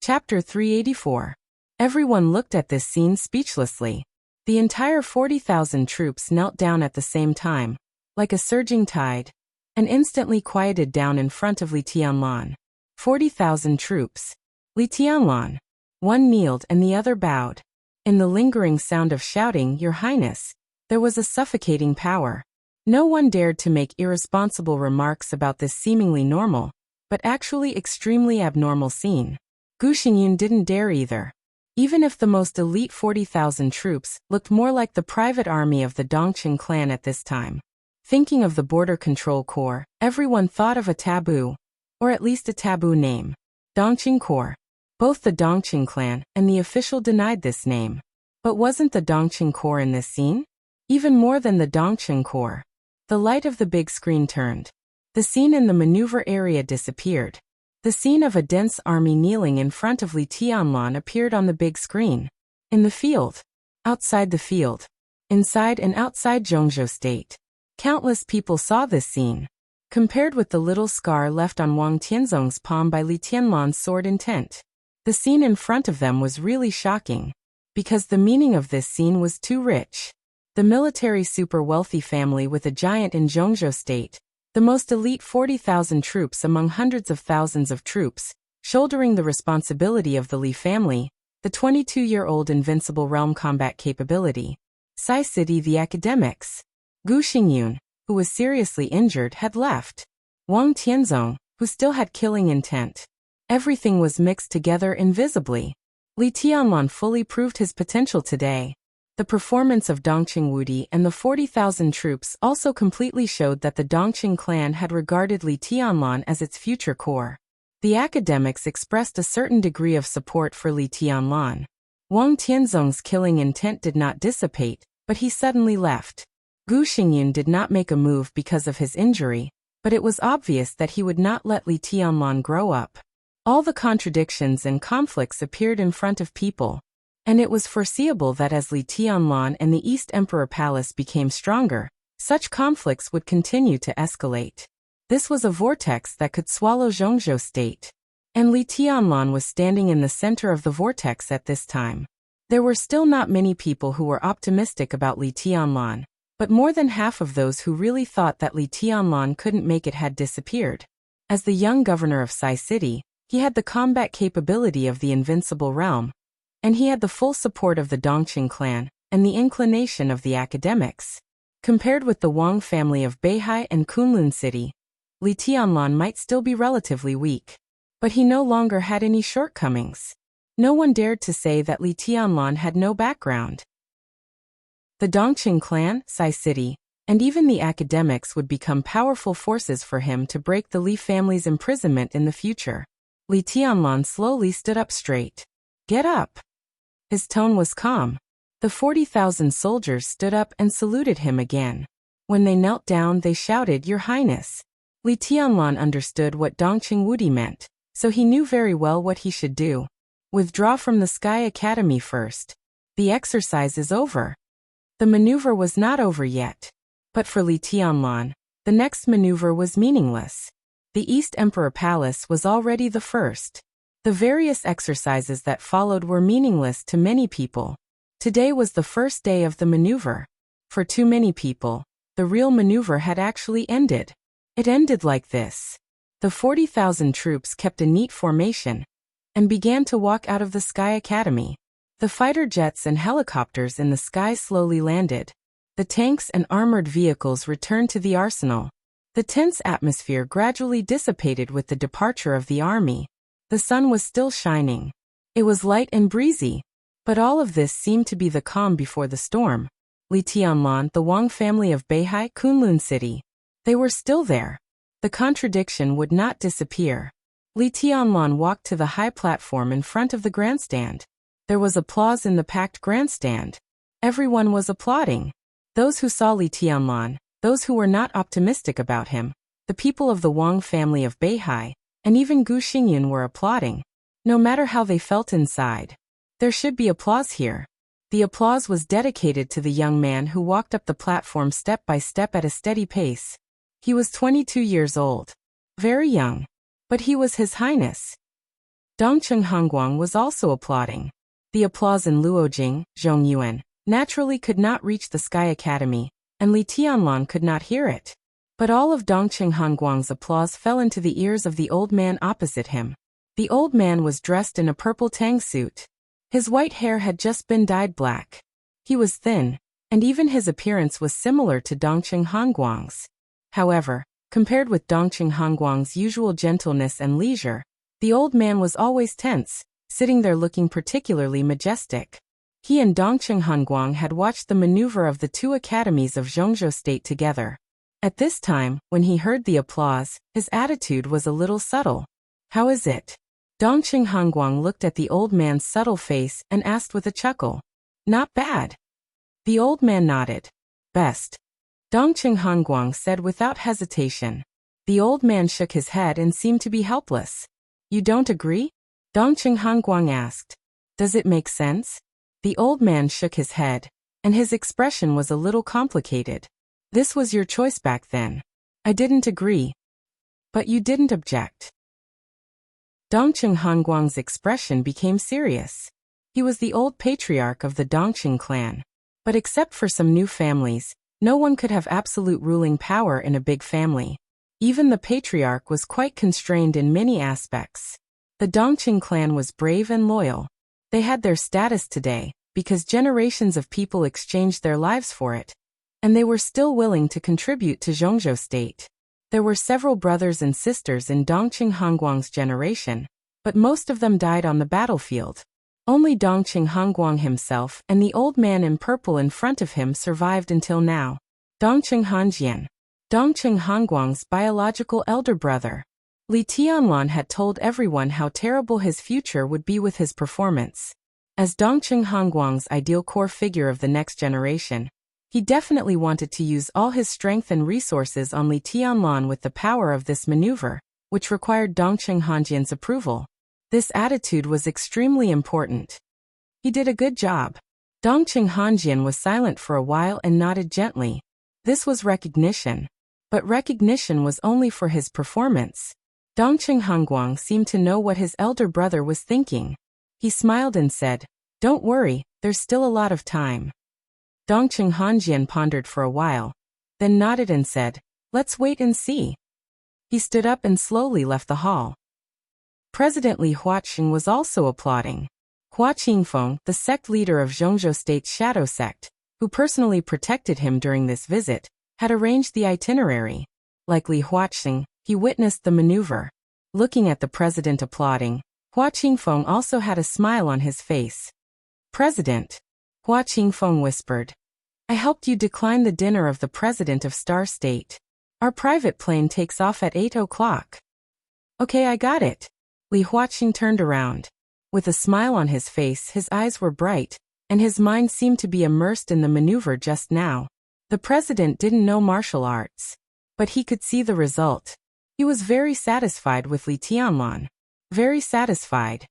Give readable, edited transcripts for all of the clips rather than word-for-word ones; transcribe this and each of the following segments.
Chapter 384. Everyone looked at this scene speechlessly. The entire 40,000 troops knelt down at the same time, like a surging tide, and instantly quieted down in front of Li Tianlan. 40,000 troops. Li Tianlan. One kneeled and the other bowed. In the lingering sound of shouting, "Your Highness," there was a suffocating power. No one dared to make irresponsible remarks about this seemingly normal, but actually extremely abnormal scene. Gu Xingyun didn't dare either. Even if the most elite 40,000 troops looked more like the private army of the Dongqing clan at this time. Thinking of the Border Control Corps, everyone thought of a taboo, or at least a taboo name. Dongqing Corps. Both the Dongqing clan and the official denied this name. But wasn't the Dongqing Corps in this scene? Even more than the Dongqing Corps. The light of the big screen turned. The scene in the maneuver area disappeared. The scene of a dense army kneeling in front of Li Tianlan appeared on the big screen. In the field. Outside the field. Inside and outside Zhongzhou State. Countless people saw this scene. Compared with the little scar left on Wang Tianzong's palm by Li Tianlan's sword intent, the scene in front of them was really shocking. Because the meaning of this scene was too rich. The military super wealthy family with a giant in Zhongzhou State, the most elite 40,000 troops among hundreds of thousands of troops, shouldering the responsibility of the Li family, the 22-year-old invincible realm combat capability. Sai City the academics. Gu Xingyun, who was seriously injured, had left. Wang Tianzong, who still had killing intent. Everything was mixed together invisibly. Li Tianlan fully proved his potential today. The performance of Dongqing Wudi and the 40,000 troops also completely showed that the Dongqing clan had regarded Li Tianlan as its future core. The academics expressed a certain degree of support for Li Tianlan. Wang Tianzong's killing intent did not dissipate, but he suddenly left. Gu Xingyun did not make a move because of his injury, but it was obvious that he would not let Li Tianlan grow up. All the contradictions and conflicts appeared in front of people. And it was foreseeable that as Li Tianlan and the East Emperor Palace became stronger, such conflicts would continue to escalate. This was a vortex that could swallow Zhongzhou State. And Li Tianlan was standing in the center of the vortex at this time. There were still not many people who were optimistic about Li Tianlan, but more than half of those who really thought that Li Tianlan couldn't make it had disappeared. As the young governor of Sai City, he had the combat capability of the invincible realm, and he had the full support of the Dongqing clan and the inclination of the academics. Compared with the Wang family of Beihai and Kunlun City, Li Tianlan might still be relatively weak. But he no longer had any shortcomings. No one dared to say that Li Tianlan had no background. The Dongqing clan, Sai City, and even the academics would become powerful forces for him to break the Li family's imprisonment in the future. Li Tianlan slowly stood up straight. "Get up." His tone was calm. The 40,000 soldiers stood up and saluted him again. When they knelt down, they shouted, "Your Highness." Li Tianlan understood what Dongqing Wudi meant, so he knew very well what he should do. Withdraw from the Sky Academy first. The exercise is over. The maneuver was not over yet. But for Li Tianlan, the next maneuver was meaningless. The East Emperor Palace was already the first. The various exercises that followed were meaningless to many people. Today was the first day of the maneuver. For too many people, the real maneuver had actually ended. It ended like this. The 40,000 troops kept a neat formation and began to walk out of the Sky Academy. The fighter jets and helicopters in the sky slowly landed. The tanks and armored vehicles returned to the arsenal. The tense atmosphere gradually dissipated with the departure of the army. The sun was still shining. It was light and breezy. But all of this seemed to be the calm before the storm. Li Tianlan, the Wang family of Beihai, Kunlun City. They were still there. The contradiction would not disappear. Li Tianlan walked to the high platform in front of the grandstand. There was applause in the packed grandstand. Everyone was applauding. Those who saw Li Tianlan, those who were not optimistic about him, the people of the Wang family of Beihai, and even Gu Xingyun were applauding. No matter how they felt inside, there should be applause here. The applause was dedicated to the young man who walked up the platform step by step at a steady pace. He was 22 years old. Very young. But he was His Highness. Dongcheng Hongguang was also applauding. The applause in Luojing, Zhongyuan, naturally could not reach the Sky Academy, and Li Tianlan could not hear it. But all of Dongcheng Hongguang's applause fell into the ears of the old man opposite him. The old man was dressed in a purple tang suit. His white hair had just been dyed black. He was thin, and even his appearance was similar to Dongcheng Hongguang's. However, compared with Dongcheng Hongguang's usual gentleness and leisure, the old man was always tense, sitting there looking particularly majestic. He and Dongcheng Hongguang had watched the maneuver of the two academies of Zhongzhou State together. At this time, when he heard the applause, his attitude was a little subtle. "How is it?" Dongcheng Hongguang looked at the old man's subtle face and asked with a chuckle. "Not bad." The old man nodded. "Best," Dongcheng Hongguang said without hesitation. The old man shook his head and seemed to be helpless. "You don't agree?" Dongcheng Hongguang asked. "Does it make sense?" The old man shook his head, and his expression was a little complicated. "This was your choice back then. I didn't agree. But you didn't object." Dongcheng Hongguang's expression became serious. He was the old patriarch of the Dongcheng clan. But except for some new families, no one could have absolute ruling power in a big family. Even the patriarch was quite constrained in many aspects. The Dongcheng clan was brave and loyal. They had their status today, because generations of people exchanged their lives for it. And they were still willing to contribute to Zhongzhou State. There were several brothers and sisters in Dongcheng Hongguang's generation, but most of them died on the battlefield. Only Dongcheng Hongguang himself and the old man in purple in front of him survived until now. Dongcheng Hongjian, Dongcheng Hongguang's biological elder brother. Li Tianlan had told everyone how terrible his future would be with his performance. As Dongcheng Hongguang's ideal core figure of the next generation, he definitely wanted to use all his strength and resources on Li Tianlan with the power of this maneuver, which required Dongcheng Hongjian's approval. This attitude was extremely important. He did a good job. Dongcheng Hongjian was silent for a while and nodded gently. This was recognition. But recognition was only for his performance. Dongcheng Hongguang seemed to know what his elder brother was thinking. He smiled and said, "Don't worry, there's still a lot of time." Dongcheng Hongjian pondered for a while, then nodded and said, "Let's wait and see." He stood up and slowly left the hall. President Li Huaqing was also applauding. Hua Qingfeng, the sect leader of Zhongzhou State's shadow sect, who personally protected him during this visit, had arranged the itinerary. Like Li Huaqing, he witnessed the maneuver. Looking at the president applauding, Hua Qingfeng also had a smile on his face. "President," Hua Qingfeng whispered, "I helped you decline the dinner of the president of Star State. Our private plane takes off at 8 o'clock. "Okay, I got it." Li Huaqing turned around. With a smile on his face, his eyes were bright, and his mind seemed to be immersed in the maneuver just now. The president didn't know martial arts, but he could see the result. He was very satisfied with Li Tianlan. Very satisfied.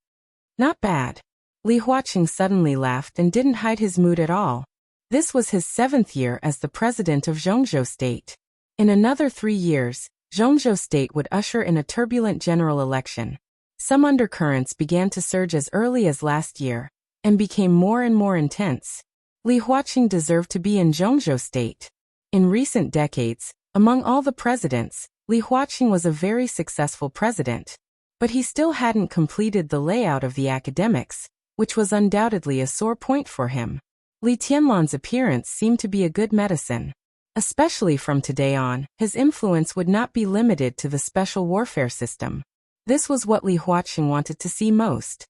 "Not bad." Li Huaqing suddenly laughed and didn't hide his mood at all. This was his 7th year as the president of Zhongzhou State. In another 3 years, Zhongzhou State would usher in a turbulent general election. Some undercurrents began to surge as early as last year, and became more and more intense. Li Huaqing deserved to be in Zhongzhou State. In recent decades, among all the presidents, Li Huaqing was a very successful president. But he still hadn't completed the layout of the academics, which was undoubtedly a sore point for him. Li Tianlan's appearance seemed to be a good medicine. Especially from today on, his influence would not be limited to the special warfare system. This was what Li Huaqing wanted to see most.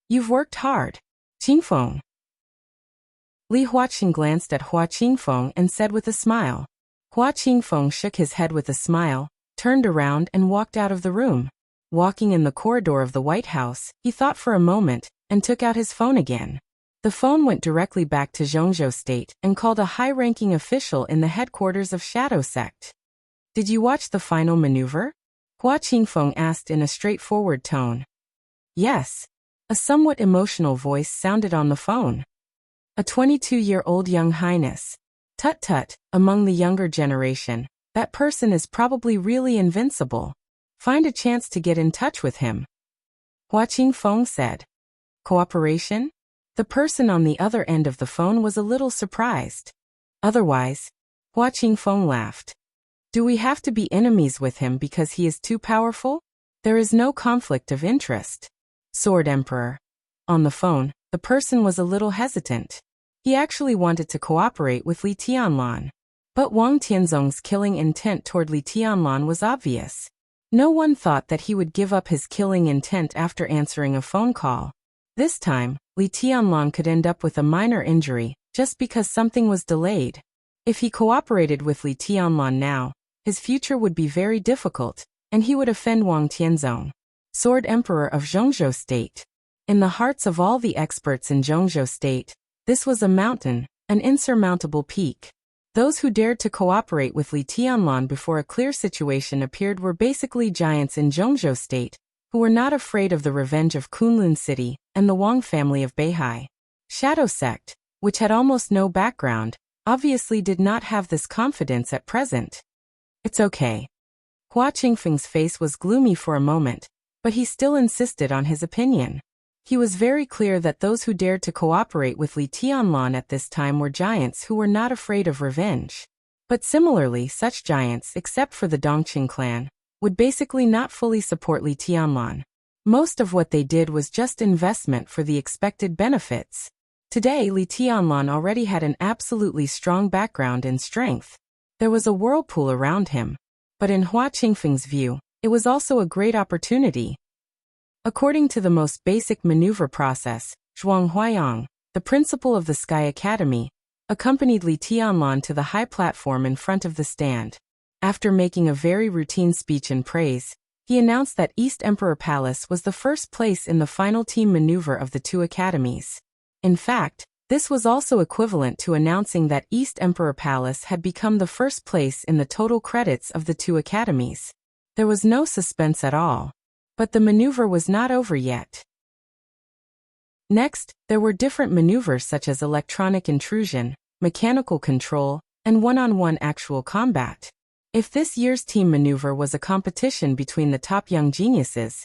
"You've worked hard, Qingfeng." Li Huaqing glanced at Hua Qingfeng and said with a smile. Hua Qingfeng shook his head with a smile, turned around and walked out of the room. Walking in the corridor of the White House, he thought for a moment, and took out his phone again. The phone went directly back to Zhongzhou State and called a high-ranking official in the headquarters of Shadow Sect. "Did you watch the final maneuver?" Hua Qingfeng asked in a straightforward tone. "Yes." A somewhat emotional voice sounded on the phone. "A 22-year-old young highness. Tut-tut, among the younger generation, that person is probably really invincible. Find a chance to get in touch with him." Hua Qingfeng said. Cooperation? The person on the other end of the phone was a little surprised. Otherwise, Hua Qingfeng laughed. Do we have to be enemies with him because he is too powerful? There is no conflict of interest. Sword Emperor. On the phone, the person was a little hesitant. He actually wanted to cooperate with Li Tianlan. But Wang Tianzong's killing intent toward Li Tianlan was obvious. No one thought that he would give up his killing intent after answering a phone call. This time, Li Tianlan could end up with a minor injury, just because something was delayed. If he cooperated with Li Tianlan now, his future would be very difficult, and he would offend Wang Tianzong, Sword Emperor of Zhongzhou State. In the hearts of all the experts in Zhongzhou State, this was a mountain, an insurmountable peak. Those who dared to cooperate with Li Tianlan before a clear situation appeared were basically giants in Zhongzhou State, who were not afraid of the revenge of Kunlun City and the Wang family of Beihai. Shadow Sect, which had almost no background, obviously did not have this confidence at present. It's okay. Hua Qingfeng's face was gloomy for a moment, but he still insisted on his opinion. He was very clear that those who dared to cooperate with Li Tianlan at this time were giants who were not afraid of revenge. But similarly, such giants, except for the Dongqing clan, would basically not fully support Li Tianlan. Most of what they did was just investment for the expected benefits. Today, Li Tianlan already had an absolutely strong background and strength. There was a whirlpool around him. But in Hua Qingfeng's view, it was also a great opportunity. According to the most basic maneuver process, Zhuang Huayang, the principal of the Sky Academy, accompanied Li Tianlan to the high platform in front of the stand. After making a very routine speech in praise, he announced that East Emperor Palace was the first place in the final team maneuver of the two academies. In fact, this was also equivalent to announcing that East Emperor Palace had become the first place in the total credits of the two academies. There was no suspense at all. But the maneuver was not over yet. Next, there were different maneuvers such as electronic intrusion, mechanical control, and one-on-one actual combat. If this year's team maneuver was a competition between the top young geniuses,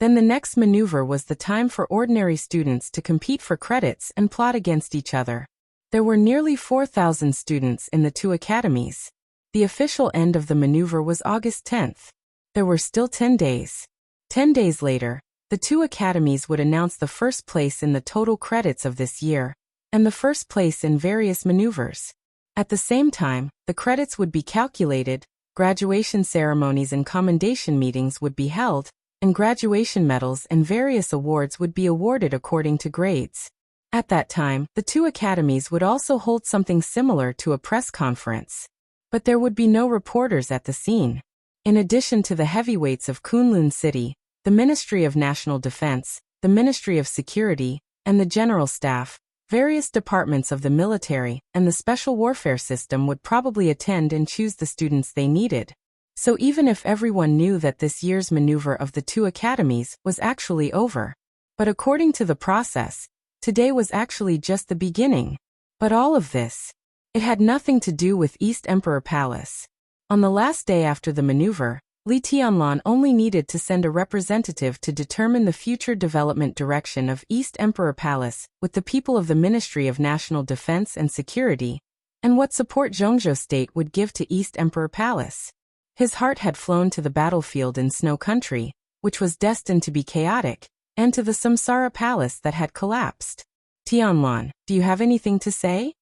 then the next maneuver was the time for ordinary students to compete for credits and plot against each other. There were nearly 4,000 students in the two academies. The official end of the maneuver was August 10th. There were still 10 days. 10 days later, the two academies would announce the first place in the total credits of this year, and the first place in various maneuvers. At the same time, the credits would be calculated, graduation ceremonies and commendation meetings would be held, and graduation medals and various awards would be awarded according to grades. At that time, the two academies would also hold something similar to a press conference. But there would be no reporters at the scene. In addition to the heavyweights of Kunlun City, the Ministry of National Defense, the Ministry of Security, and the General Staff, various departments of the military, and the Special Warfare System would probably attend and choose the students they needed. So even if everyone knew that this year's maneuver of the two academies was actually over. But according to the process, today was actually just the beginning. But all of this, it had nothing to do with East Emperor Palace. On the last day after the maneuver, Li Tianlan only needed to send a representative to determine the future development direction of East Emperor Palace with the people of the Ministry of National Defense and Security, and what support Zhongzhou State would give to East Emperor Palace. His heart had flown to the battlefield in Snow Country, which was destined to be chaotic, and to the Samsara Palace that had collapsed. Tianlan, do you have anything to say?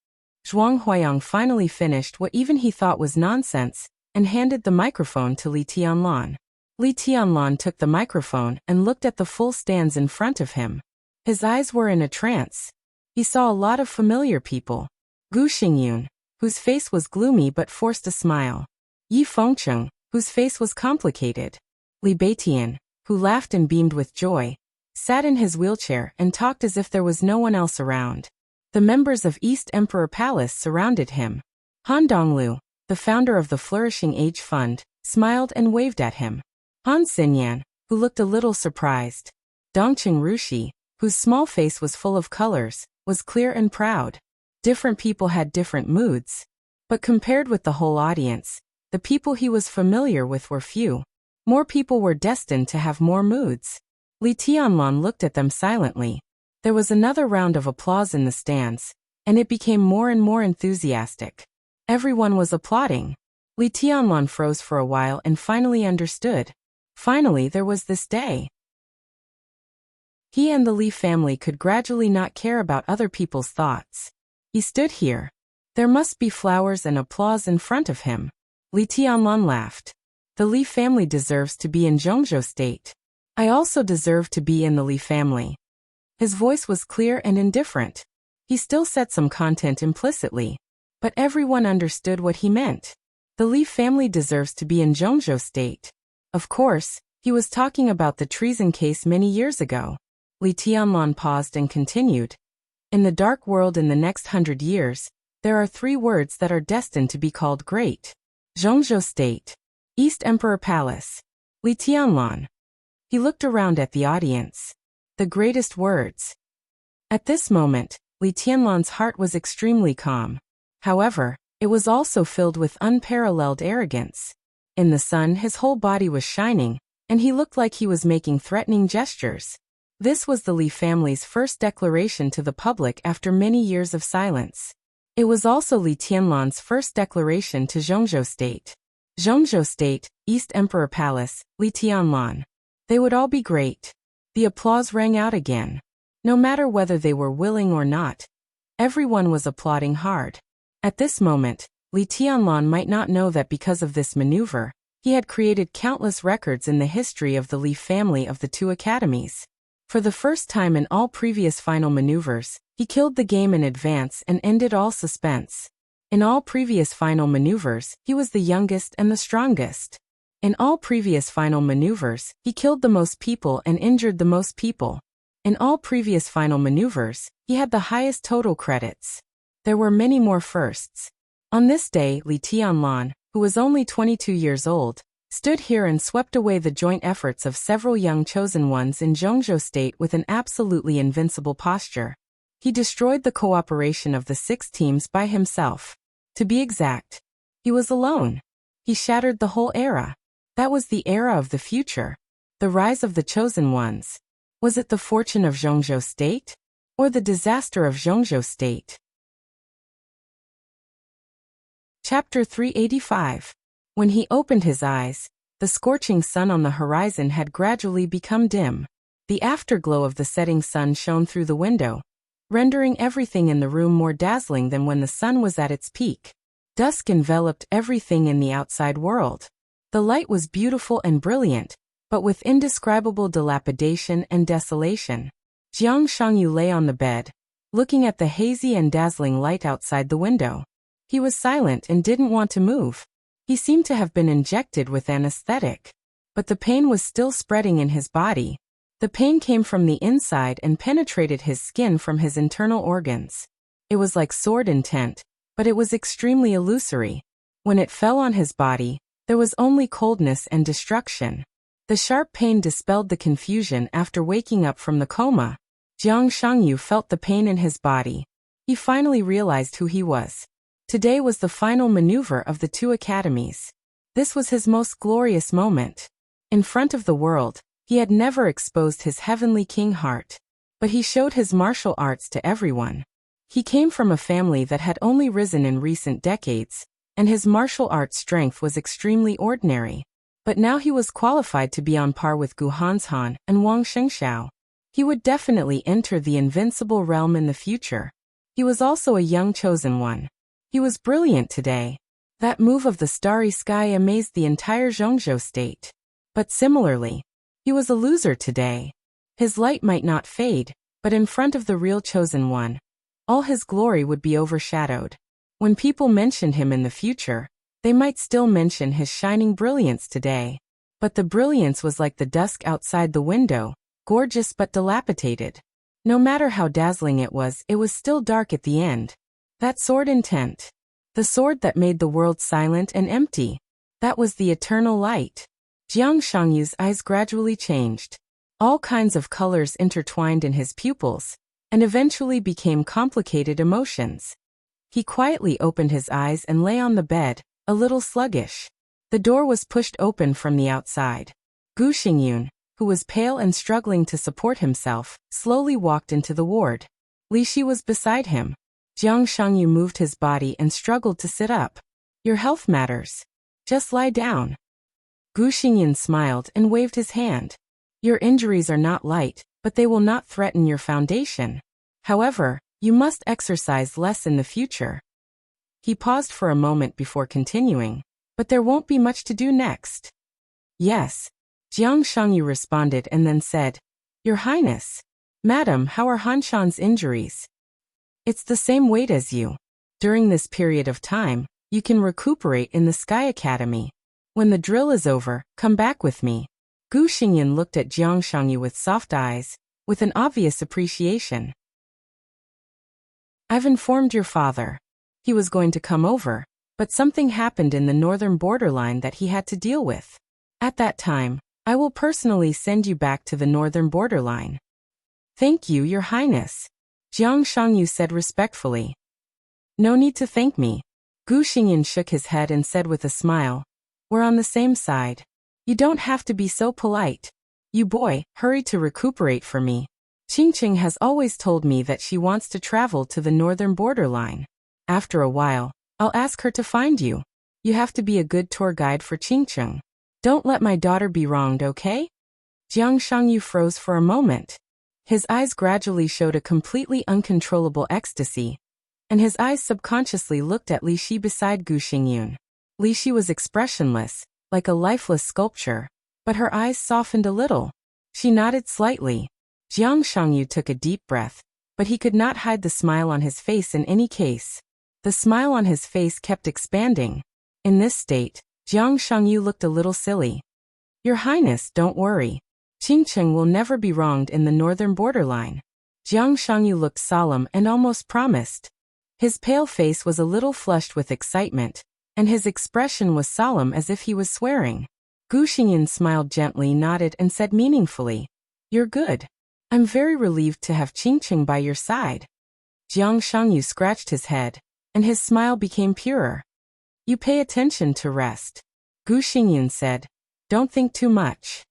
Zhuang Huayang finally finished what even he thought was nonsense, and handed the microphone to Li Tianlan. Li Tianlan took the microphone and looked at the full stands in front of him. His eyes were in a trance. He saw a lot of familiar people. Gu Xingyun, whose face was gloomy but forced a smile. Yi Fengcheng, whose face was complicated. Li Beitian, who laughed and beamed with joy, sat in his wheelchair and talked as if there was no one else around. The members of East Emperor Palace surrounded him. Han Donglu, the founder of the Flourishing Age Fund, smiled and waved at him. Han Xinyan, who looked a little surprised. Dongqing Rushi, whose small face was full of colors, was clear and proud. Different people had different moods. But compared with the whole audience, the people he was familiar with were few. More people were destined to have more moods. Li Tianlan looked at them silently. There was another round of applause in the stands, and it became more and more enthusiastic. Everyone was applauding. Li Tianlan froze for a while and finally understood. Finally there was this day. He and the Li family could gradually not care about other people's thoughts. He stood here. There must be flowers and applause in front of him. Li Tianlan laughed. The Li family deserves to be in Zhongzhou State. I also deserve to be in the Li family. His voice was clear and indifferent. He still said some content implicitly, but everyone understood what he meant. The Li family deserves to be in Zhongzhou State. Of course, he was talking about the treason case many years ago. Li Tianlan paused and continued. In the dark world in the next 100 years, there are 3 words that are destined to be called great. Zhongzhou State. East Emperor Palace. Li Tianlan. He looked around at the audience. The greatest words. At this moment, Li Tianlan's heart was extremely calm. However, it was also filled with unparalleled arrogance. In the sun his whole body was shining, and he looked like he was making threatening gestures. This was the Li family's first declaration to the public after many years of silence. It was also Li Tianlan's first declaration to Zhongzhou State. Zhongzhou State, East Emperor Palace, Li Tianlan. They would all be great. The applause rang out again. No matter whether they were willing or not, everyone was applauding hard. At this moment, Li Tianlan might not know that because of this maneuver, he had created countless records in the history of the Li family of the 2 academies. For the first time in all previous final maneuvers, he killed the game in advance and ended all suspense. In all previous final maneuvers, he was the youngest and the strongest. In all previous final maneuvers, he killed the most people and injured the most people. In all previous final maneuvers, he had the highest total credits. There were many more firsts. On this day, Li Tianlan, who was only 22 years old, stood here and swept away the joint efforts of several young chosen ones in Zhongzhou State with an absolutely invincible posture. He destroyed the cooperation of the 6 teams by himself. To be exact, he was alone. He shattered the whole era. That was the era of the future. The rise of the chosen ones. Was it the fortune of Zhongzhou State? Or the disaster of Zhongzhou State? Chapter 385. When he opened his eyes, the scorching sun on the horizon had gradually become dim. The afterglow of the setting sun shone through the window, rendering everything in the room more dazzling than when the sun was at its peak. Dusk enveloped everything in the outside world. The light was beautiful and brilliant, but with indescribable dilapidation and desolation. Jiang Shangyu lay on the bed, looking at the hazy and dazzling light outside the window. He was silent and didn't want to move. He seemed to have been injected with anesthetic. But the pain was still spreading in his body. The pain came from the inside and penetrated his skin from his internal organs. It was like sword intent, but it was extremely illusory. When it fell on his body, there was only coldness and destruction. The sharp pain dispelled the confusion after waking up from the coma. Jiang Shangyu felt the pain in his body. He finally realized who he was. Today was the final maneuver of the 2 academies. This was his most glorious moment. In front of the world, he had never exposed his heavenly king heart. But he showed his martial arts to everyone. He came from a family that had only risen in recent decades, and his martial arts strength was extremely ordinary. But now he was qualified to be on par with Gu Hanshan and Wang Shengxiao. He would definitely enter the invincible realm in the future. He was also a young chosen one. He was brilliant today. That move of the starry sky amazed the entire Zhongzhou State. But similarly, he was a loser today. His light might not fade, but in front of the real chosen one, all his glory would be overshadowed. When people mentioned him in the future, they might still mention his shining brilliance today. But the brilliance was like the dusk outside the window, gorgeous but dilapidated. No matter how dazzling it was still dark at the end. That sword intent. The sword that made the world silent and empty. That was the eternal light. Jiang Shangyu's eyes gradually changed. All kinds of colors intertwined in his pupils, and eventually became complicated emotions. He quietly opened his eyes and lay on the bed, a little sluggish. The door was pushed open from the outside. Gu Xingyun, who was pale and struggling to support himself, slowly walked into the ward. Li Shi was beside him. Jiang Shangyu moved his body and struggled to sit up. Your health matters. Just lie down. Gu Xingyan smiled and waved his hand. Your injuries are not light, but they will not threaten your foundation. However, you must exercise less in the future. He paused for a moment before continuing. But there won't be much to do next. Yes. Jiang Shangyu responded and then said, Your Highness. Madam, how are Hanshan's injuries? It's the same weight as you. During this period of time, you can recuperate in the Sky Academy. When the drill is over, come back with me. Gu Xingyan looked at Jiang Shangyu with soft eyes, with an obvious appreciation. I've informed your father. He was going to come over, but something happened in the northern borderline that he had to deal with. At that time, I will personally send you back to the northern borderline. Thank you, Your Highness. Jiang Shangyu said respectfully. No need to thank me. Gu Xingyan shook his head and said with a smile, We're on the same side. You don't have to be so polite. You boy, hurry to recuperate for me. Qingqing has always told me that she wants to travel to the northern borderline. After a while, I'll ask her to find you. You have to be a good tour guide for Qingqing. Don't let my daughter be wronged, okay? Jiang Shangyu froze for a moment. His eyes gradually showed a completely uncontrollable ecstasy, and his eyes subconsciously looked at Li Shi beside Gu Xingyan. Li Shi was expressionless, like a lifeless sculpture, but her eyes softened a little. She nodded slightly. Jiang Shangyu took a deep breath, but he could not hide the smile on his face in any case. The smile on his face kept expanding. In this state, Jiang Shangyu looked a little silly. Your Highness, don't worry. Qingqing will never be wronged in the northern borderline. Jiang Shangyu looked solemn and almost promised. His pale face was a little flushed with excitement, and his expression was solemn as if he was swearing. Gu Xingyan smiled gently, nodded and said meaningfully, You're good. I'm very relieved to have Qingqing by your side. Jiang Shangyu scratched his head, and his smile became purer. You pay attention to rest. Gu Xingyan said, Don't think too much.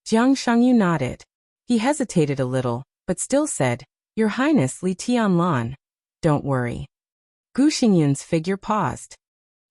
Jiang Shangyu nodded. He hesitated a little, but still said, Your Highness Li Tianlan. Don't worry. Gu Xingyan's figure paused.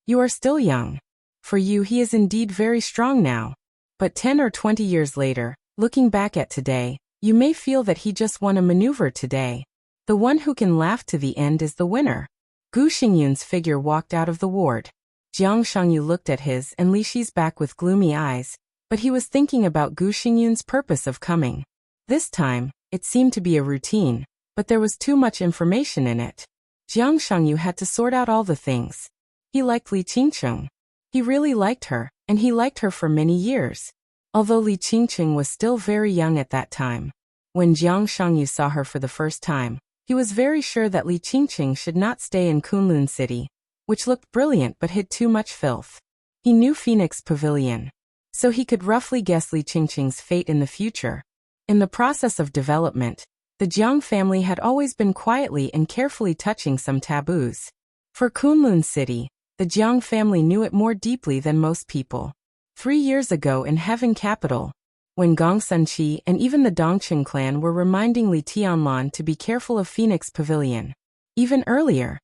You are still young. For you he is indeed very strong now. But 10 or 20 years later, looking back at today, you may feel that he just won a maneuver today. The one who can laugh to the end is the winner. Gu Xingyan's figure walked out of the ward. Jiang Shangyu looked at his and Li Shi's back with gloomy eyes, but he was thinking about Gu Xingyan's purpose of coming. This time, it seemed to be a routine, but there was too much information in it. Jiang Shangyu had to sort out all the things. He liked Li Qingqing. He really liked her, and he liked her for many years. Although Li Qingqing was still very young at that time. When Jiang Shangyu saw her for the first time, he was very sure that Li Qingqing should not stay in Kunlun City, which looked brilliant but hid too much filth. He knew Phoenix Pavilion, so he could roughly guess Li Qingqing's fate in the future. In the process of development, the Jiang family had always been quietly and carefully touching some taboos. For Kunlun City, the Jiang family knew it more deeply than most people. 3 years ago in Heaven Capital, when Gong Sunqi and even the Dongqing clan were reminding Li Tianlan to be careful of Phoenix Pavilion. Even earlier,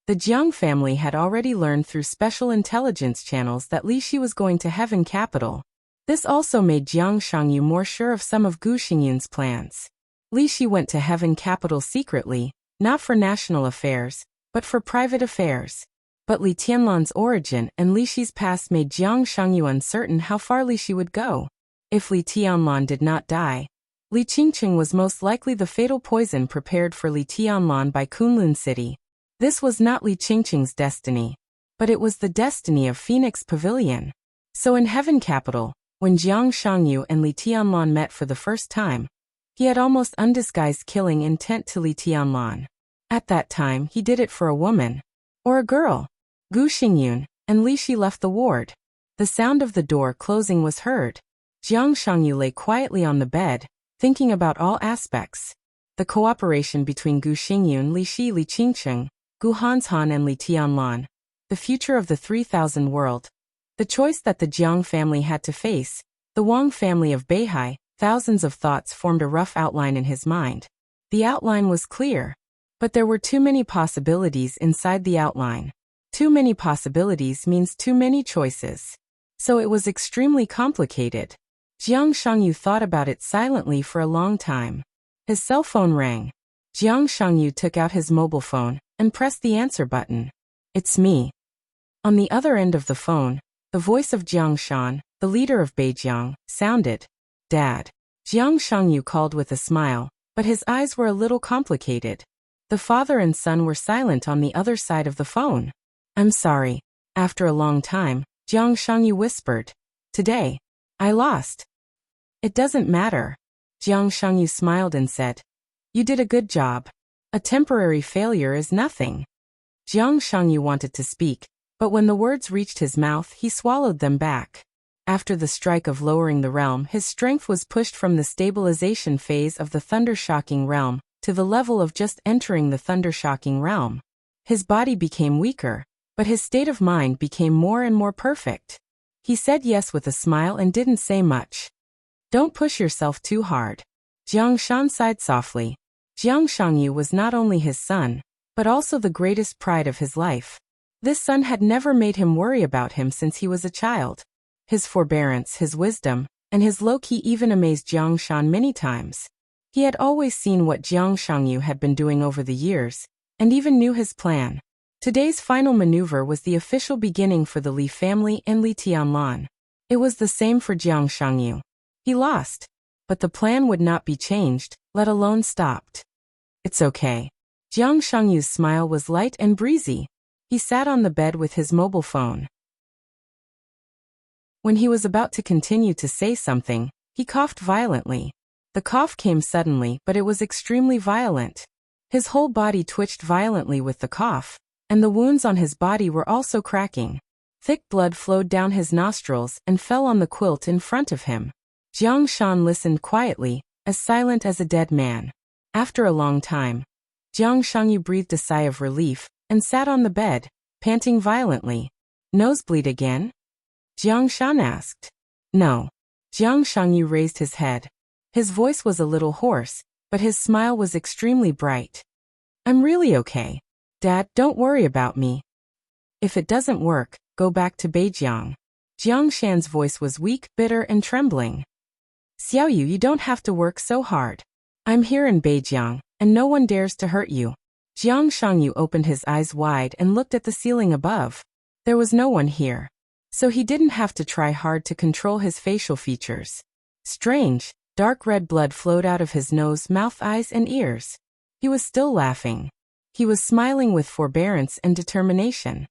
the Jiang family had already learned through special intelligence channels that Li Shi was going to Heaven Capital. This also made Jiang Shangyu more sure of some of Gu Xingyan's plans. Li Shi went to Heaven Capital secretly, not for national affairs, but for private affairs. But Li Tianlan's origin and Li Shi's past made Jiang Shangyu uncertain how far Li Shi would go. If Li Tianlan did not die, Li Qingqing was most likely the fatal poison prepared for Li Tianlan by Kunlun City. This was not Li Qingqing's destiny, but it was the destiny of Phoenix Pavilion. So in Heaven Capital, when Jiang Shangyu and Li Tianlan met for the first time, he had almost undisguised killing intent to Li Tianlan. At that time he did it for a woman. Or a girl. Gu Xingyan and Li Shi left the ward. The sound of the door closing was heard. Jiang Shangyu lay quietly on the bed, thinking about all aspects. The cooperation between Gu Xingyan, Li Shi, Li Qingqing, Gu Hanshan and Li Tianlan. The future of the 3000 world. The choice that the Jiang family had to face. The Wang family of Beihai. Thousands of thoughts formed a rough outline in his mind. The outline was clear, but there were too many possibilities inside the outline. Too many possibilities means too many choices. So it was extremely complicated. Jiang Shangyu thought about it silently for a long time. His cell phone rang. Jiang Shangyu took out his mobile phone and pressed the answer button. "It's me." On the other end of the phone, the voice of Jiang Shan, the leader of Beijiang, sounded. "Dad." Jiang Shangyu called with a smile, but his eyes were a little complicated. The father and son were silent on the other side of the phone. "I'm sorry." After a long time, Jiang Shangyu whispered. "Today, I lost." "It doesn't matter." Jiang Shangyu smiled and said. "You did a good job. A temporary failure is nothing." Jiang Shangyu wanted to speak, but when the words reached his mouth, he swallowed them back. After the strike of lowering the realm, his strength was pushed from the stabilization phase of the thunder-shocking realm to the level of just entering the thunder-shocking realm. His body became weaker, but his state of mind became more and more perfect. He said yes with a smile and didn't say much. "Don't push yourself too hard." Jiang Shan sighed softly. Jiang Shangyu was not only his son, but also the greatest pride of his life. This son had never made him worry about him since he was a child. His forbearance, his wisdom, and his low-key even amazed Jiang Shan many times. He had always seen what Jiang Shangyu had been doing over the years, and even knew his plan. Today's final maneuver was the official beginning for the Li family and Li Tianlan. It was the same for Jiang Shangyu. He lost, but the plan would not be changed, let alone stopped. "It's okay." Jiang Shangyu's smile was light and breezy. He sat on the bed with his mobile phone. When he was about to continue to say something, he coughed violently. The cough came suddenly, but it was extremely violent. His whole body twitched violently with the cough, and the wounds on his body were also cracking. Thick blood flowed down his nostrils and fell on the quilt in front of him. Jiang Shan listened quietly, as silent as a dead man. After a long time, Jiang Shangyu breathed a sigh of relief and sat on the bed, panting violently. "Nosebleed again?" Jiang Shan asked. "No." Jiang Shangyu raised his head. His voice was a little hoarse, but his smile was extremely bright. "I'm really okay. Dad, don't worry about me. If it doesn't work, go back to Beijiang." Jiang Shan's voice was weak, bitter, and trembling. "Xiaoyu, you don't have to work so hard. I'm here in Beijiang, and no one dares to hurt you." Jiang Shangyu opened his eyes wide and looked at the ceiling above. There was no one here, so he didn't have to try hard to control his facial features. Strange, dark red blood flowed out of his nose, mouth, eyes, and ears. He was still laughing. He was smiling with forbearance and determination.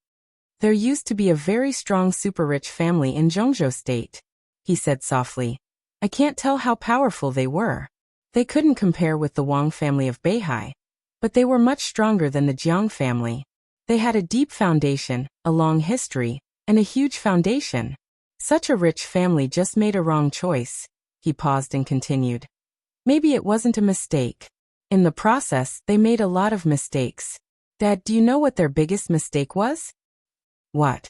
"There used to be a very strong super-rich family in Zhongzhou State," he said softly. "I can't tell how powerful they were. They couldn't compare with the Wang family of Beihai, but they were much stronger than the Jiang family. They had a deep foundation, a long history, and a huge foundation. Such a rich family just made a wrong choice." He paused and continued. "Maybe it wasn't a mistake. In the process, they made a lot of mistakes. Dad, do you know what their biggest mistake was?" "What?"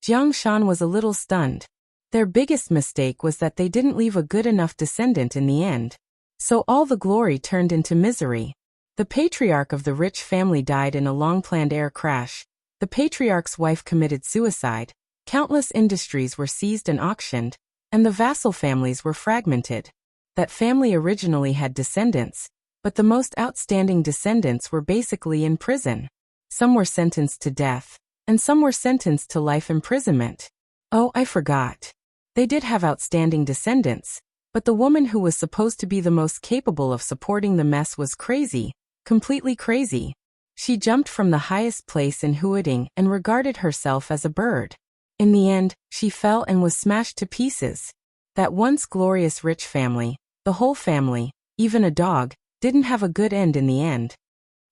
Jiang Shan was a little stunned. Their biggest mistake was that they didn't leave a good enough descendant in the end. So all the glory turned into misery. The patriarch of the rich family died in a long-planned air crash. The patriarch's wife committed suicide. Countless industries were seized and auctioned, and the vassal families were fragmented. That family originally had descendants, but the most outstanding descendants were basically in prison. Some were sentenced to death, and some were sentenced to life imprisonment. Oh, I forgot. They did have outstanding descendants, but the woman who was supposed to be the most capable of supporting the mess was crazy, completely crazy. She jumped from the highest place in Huading and regarded herself as a bird. In the end, she fell and was smashed to pieces. That once glorious rich family, the whole family, even a dog, didn't have a good end in the end.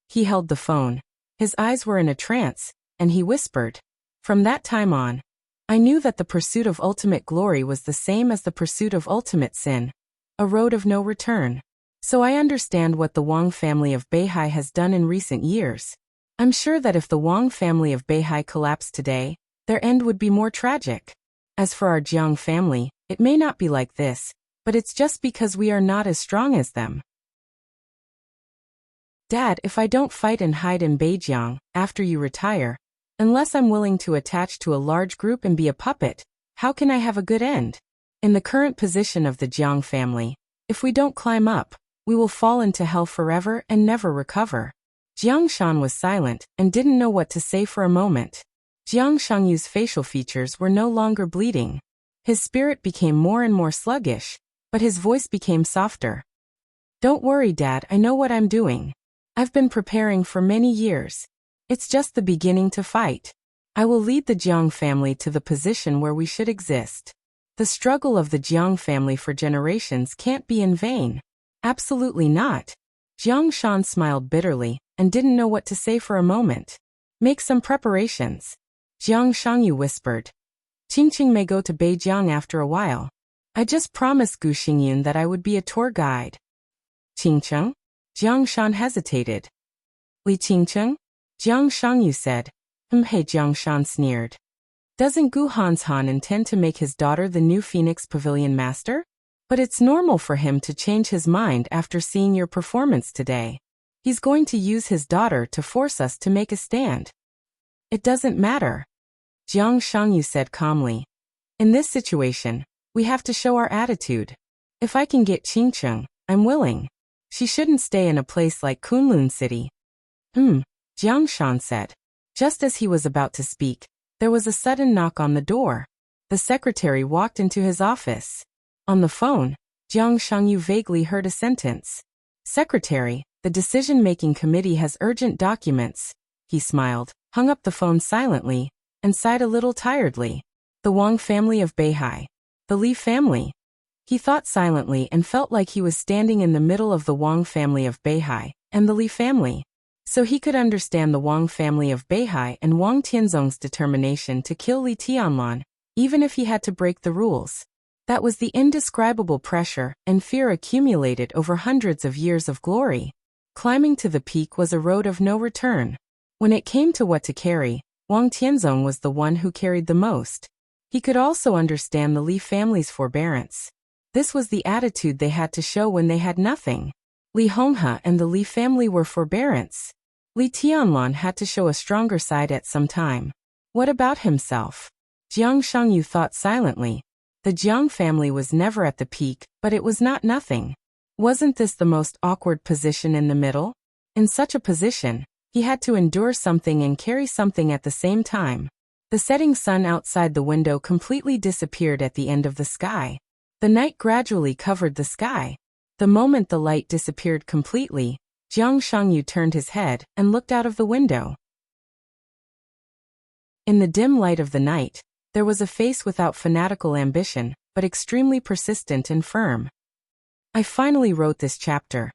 He held the phone. His eyes were in a trance, and he whispered. "From that time on, I knew that the pursuit of ultimate glory was the same as the pursuit of ultimate sin, a road of no return. So I understand what the Wang family of Beihai has done in recent years. I'm sure that if the Wang family of Beihai collapsed today, their end would be more tragic. As for our Jiang family, It may not be like this, but it's just because we are not as strong as them. Dad, if I don't fight and hide in Beijiang, after you retire, unless I'm willing to attach to a large group and be a puppet, how can I have a good end? In the current position of the Jiang family, if we don't climb up, we will fall into hell forever and never recover. Jiang Shan was silent and didn't know what to say for a moment. Jiang Shangyu's facial features were no longer bleeding. His spirit became more and more sluggish, but his voice became softer. Don't worry, Dad, I know what I'm doing. I've been preparing for many years. It's just the beginning to fight. I will lead the Jiang family to the position where we should exist. The struggle of the Jiang family for generations can't be in vain. Absolutely not. Jiang Shan smiled bitterly and didn't know what to say for a moment. Make some preparations. Jiang Shangyu whispered. Qingqing may go to Beijiang after a while. I just promised Gu Xingyun that I would be a tour guide. Qingqing? Jiang Shan hesitated. Li Qingqing? Jiang Shangyu said. Hey, Jiang Shan sneered. Doesn't Gu Hanshan intend to make his daughter the new Phoenix Pavilion master? But it's normal for him to change his mind after seeing your performance today. He's going to use his daughter to force us to make a stand. It doesn't matter. Jiang Shangyu said calmly. In this situation, we have to show our attitude. If I can get Qingqing, I'm willing. She shouldn't stay in a place like Kunlun City. Jiang Shan said. Just as he was about to speak, there was a sudden knock on the door. The secretary walked into his office. On the phone, Jiang Shangyu vaguely heard a sentence. Secretary, the decision-making committee has urgent documents. He smiled, hung up the phone silently, and sighed a little tiredly. The Wang family of Beihai. The Li family. He thought silently and felt like he was standing in the middle of the Wang family of Beihai and the Li family. So he could understand the Wang family of Beihai and Wang Tianzong's determination to kill Li Tianlan, even if he had to break the rules. That was the indescribable pressure and fear accumulated over hundreds of years of glory. Climbing to the peak was a road of no return. When it came to what to carry, Wang Tianzong was the one who carried the most. He could also understand the Li family's forbearance. This was the attitude they had to show when they had nothing. Li Honghe and the Li family were forbearance. Li Tianlan had to show a stronger side at some time. What about himself? Jiang Shangyu thought silently. The Jiang family was never at the peak, but it was not nothing. Wasn't this the most awkward position in the middle? In such a position, he had to endure something and carry something at the same time. The setting sun outside the window completely disappeared at the end of the sky. The night gradually covered the sky. The moment the light disappeared completely, Jiang Shangyu turned his head and looked out of the window. In the dim light of the night, there was a face without fanatical ambition, but extremely persistent and firm. I finally wrote this chapter.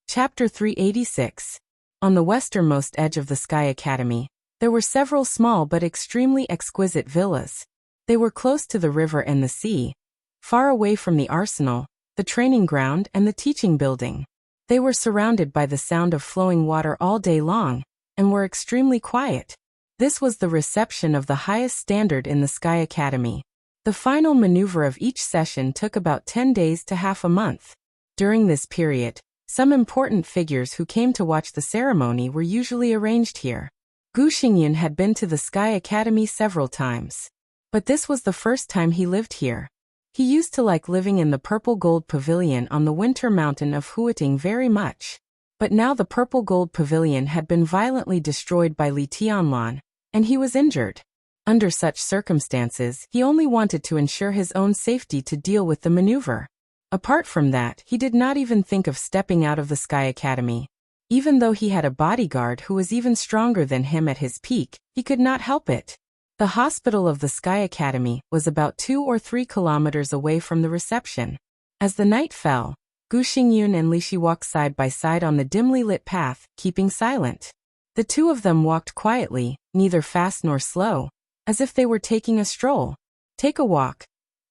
Chapter 386. On the westernmost edge of the Sky Academy, there were several small but extremely exquisite villas. They were close to the river and the sea, far away from the arsenal, the training ground and the teaching building. They were surrounded by the sound of flowing water all day long, and were extremely quiet. This was the reception of the highest standard in the Sky Academy. The final maneuver of each session took about 10 days to half a month. During this period, some important figures who came to watch the ceremony were usually arranged here. Gu Xingyun had been to the Sky Academy several times. But this was the first time he lived here. He used to like living in the purple gold pavilion on the winter mountain of Huiting very much. But now the purple gold pavilion had been violently destroyed by Li Tianlan, and he was injured. Under such circumstances, he only wanted to ensure his own safety to deal with the maneuver. Apart from that, he did not even think of stepping out of the Sky Academy. Even though he had a bodyguard who was even stronger than him at his peak, he could not help it. The hospital of the Sky Academy was about 2 or 3 kilometers away from the reception. As the night fell, Gu Xingyun and Li Shi walked side by side on the dimly lit path, keeping silent. The two of them walked quietly, neither fast nor slow, as if they were taking a stroll. Take a walk.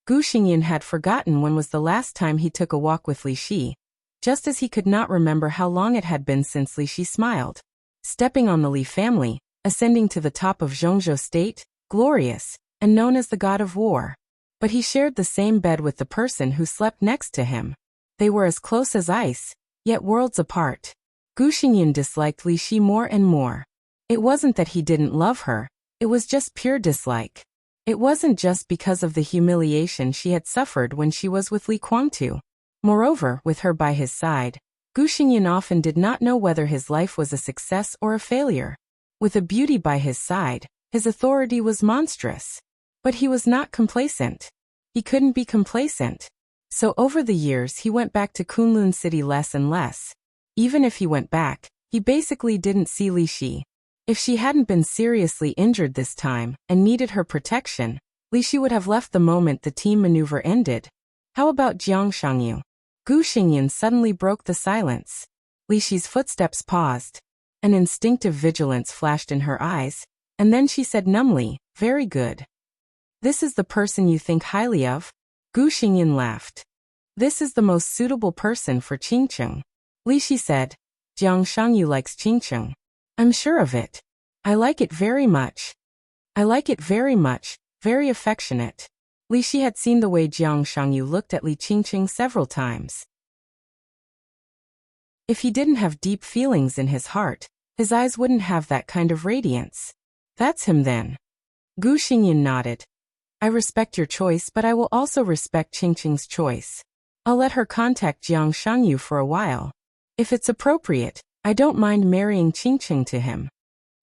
Gu Xingyun had forgotten when was the last time he took a walk with Li Shi, just as he could not remember how long it had been since Li Shi smiled. Stepping on the Li family, ascending to the top of Zhongzhou State, glorious, and known as the god of war. But he shared the same bed with the person who slept next to him. They were as close as ice, yet worlds apart. Gu Xingyun disliked Li Shi more and more. It wasn't that he didn't love her, it was just pure dislike. It wasn't just because of the humiliation she had suffered when she was with Li Guangtu. Moreover, with her by his side, Gu Xingyun often did not know whether his life was a success or a failure. With a beauty by his side, his authority was monstrous. But he was not complacent. He couldn't be complacent. So over the years he went back to Kunlun City less and less. Even if he went back, he basically didn't see Li Shi. If she hadn't been seriously injured this time and needed her protection, Li Shi would have left the moment the team maneuver ended. How about Jiang Shangyu? Gu Xingyun suddenly broke the silence. Li Shi's footsteps paused. An instinctive vigilance flashed in her eyes, and then she said numbly, "Very good. This is the person you think highly of?" Gu Xingyun laughed. "This is the most suitable person for Qingcheng." Li Shi said, "Jiang Shangyu likes Qingcheng. I'm sure of it. I like it very much. I like it very much, very affectionate." Li Shi had seen the way Jiang Shangyu looked at Li Qingcheng several times. If he didn't have deep feelings in his heart, his eyes wouldn't have that kind of radiance. That's him then. Gu Xingyun nodded. "I respect your choice, but I will also respect Qingcheng's choice. I'll let her contact Jiang Shangyu for a while. If it's appropriate, I don't mind marrying Qingcheng to him."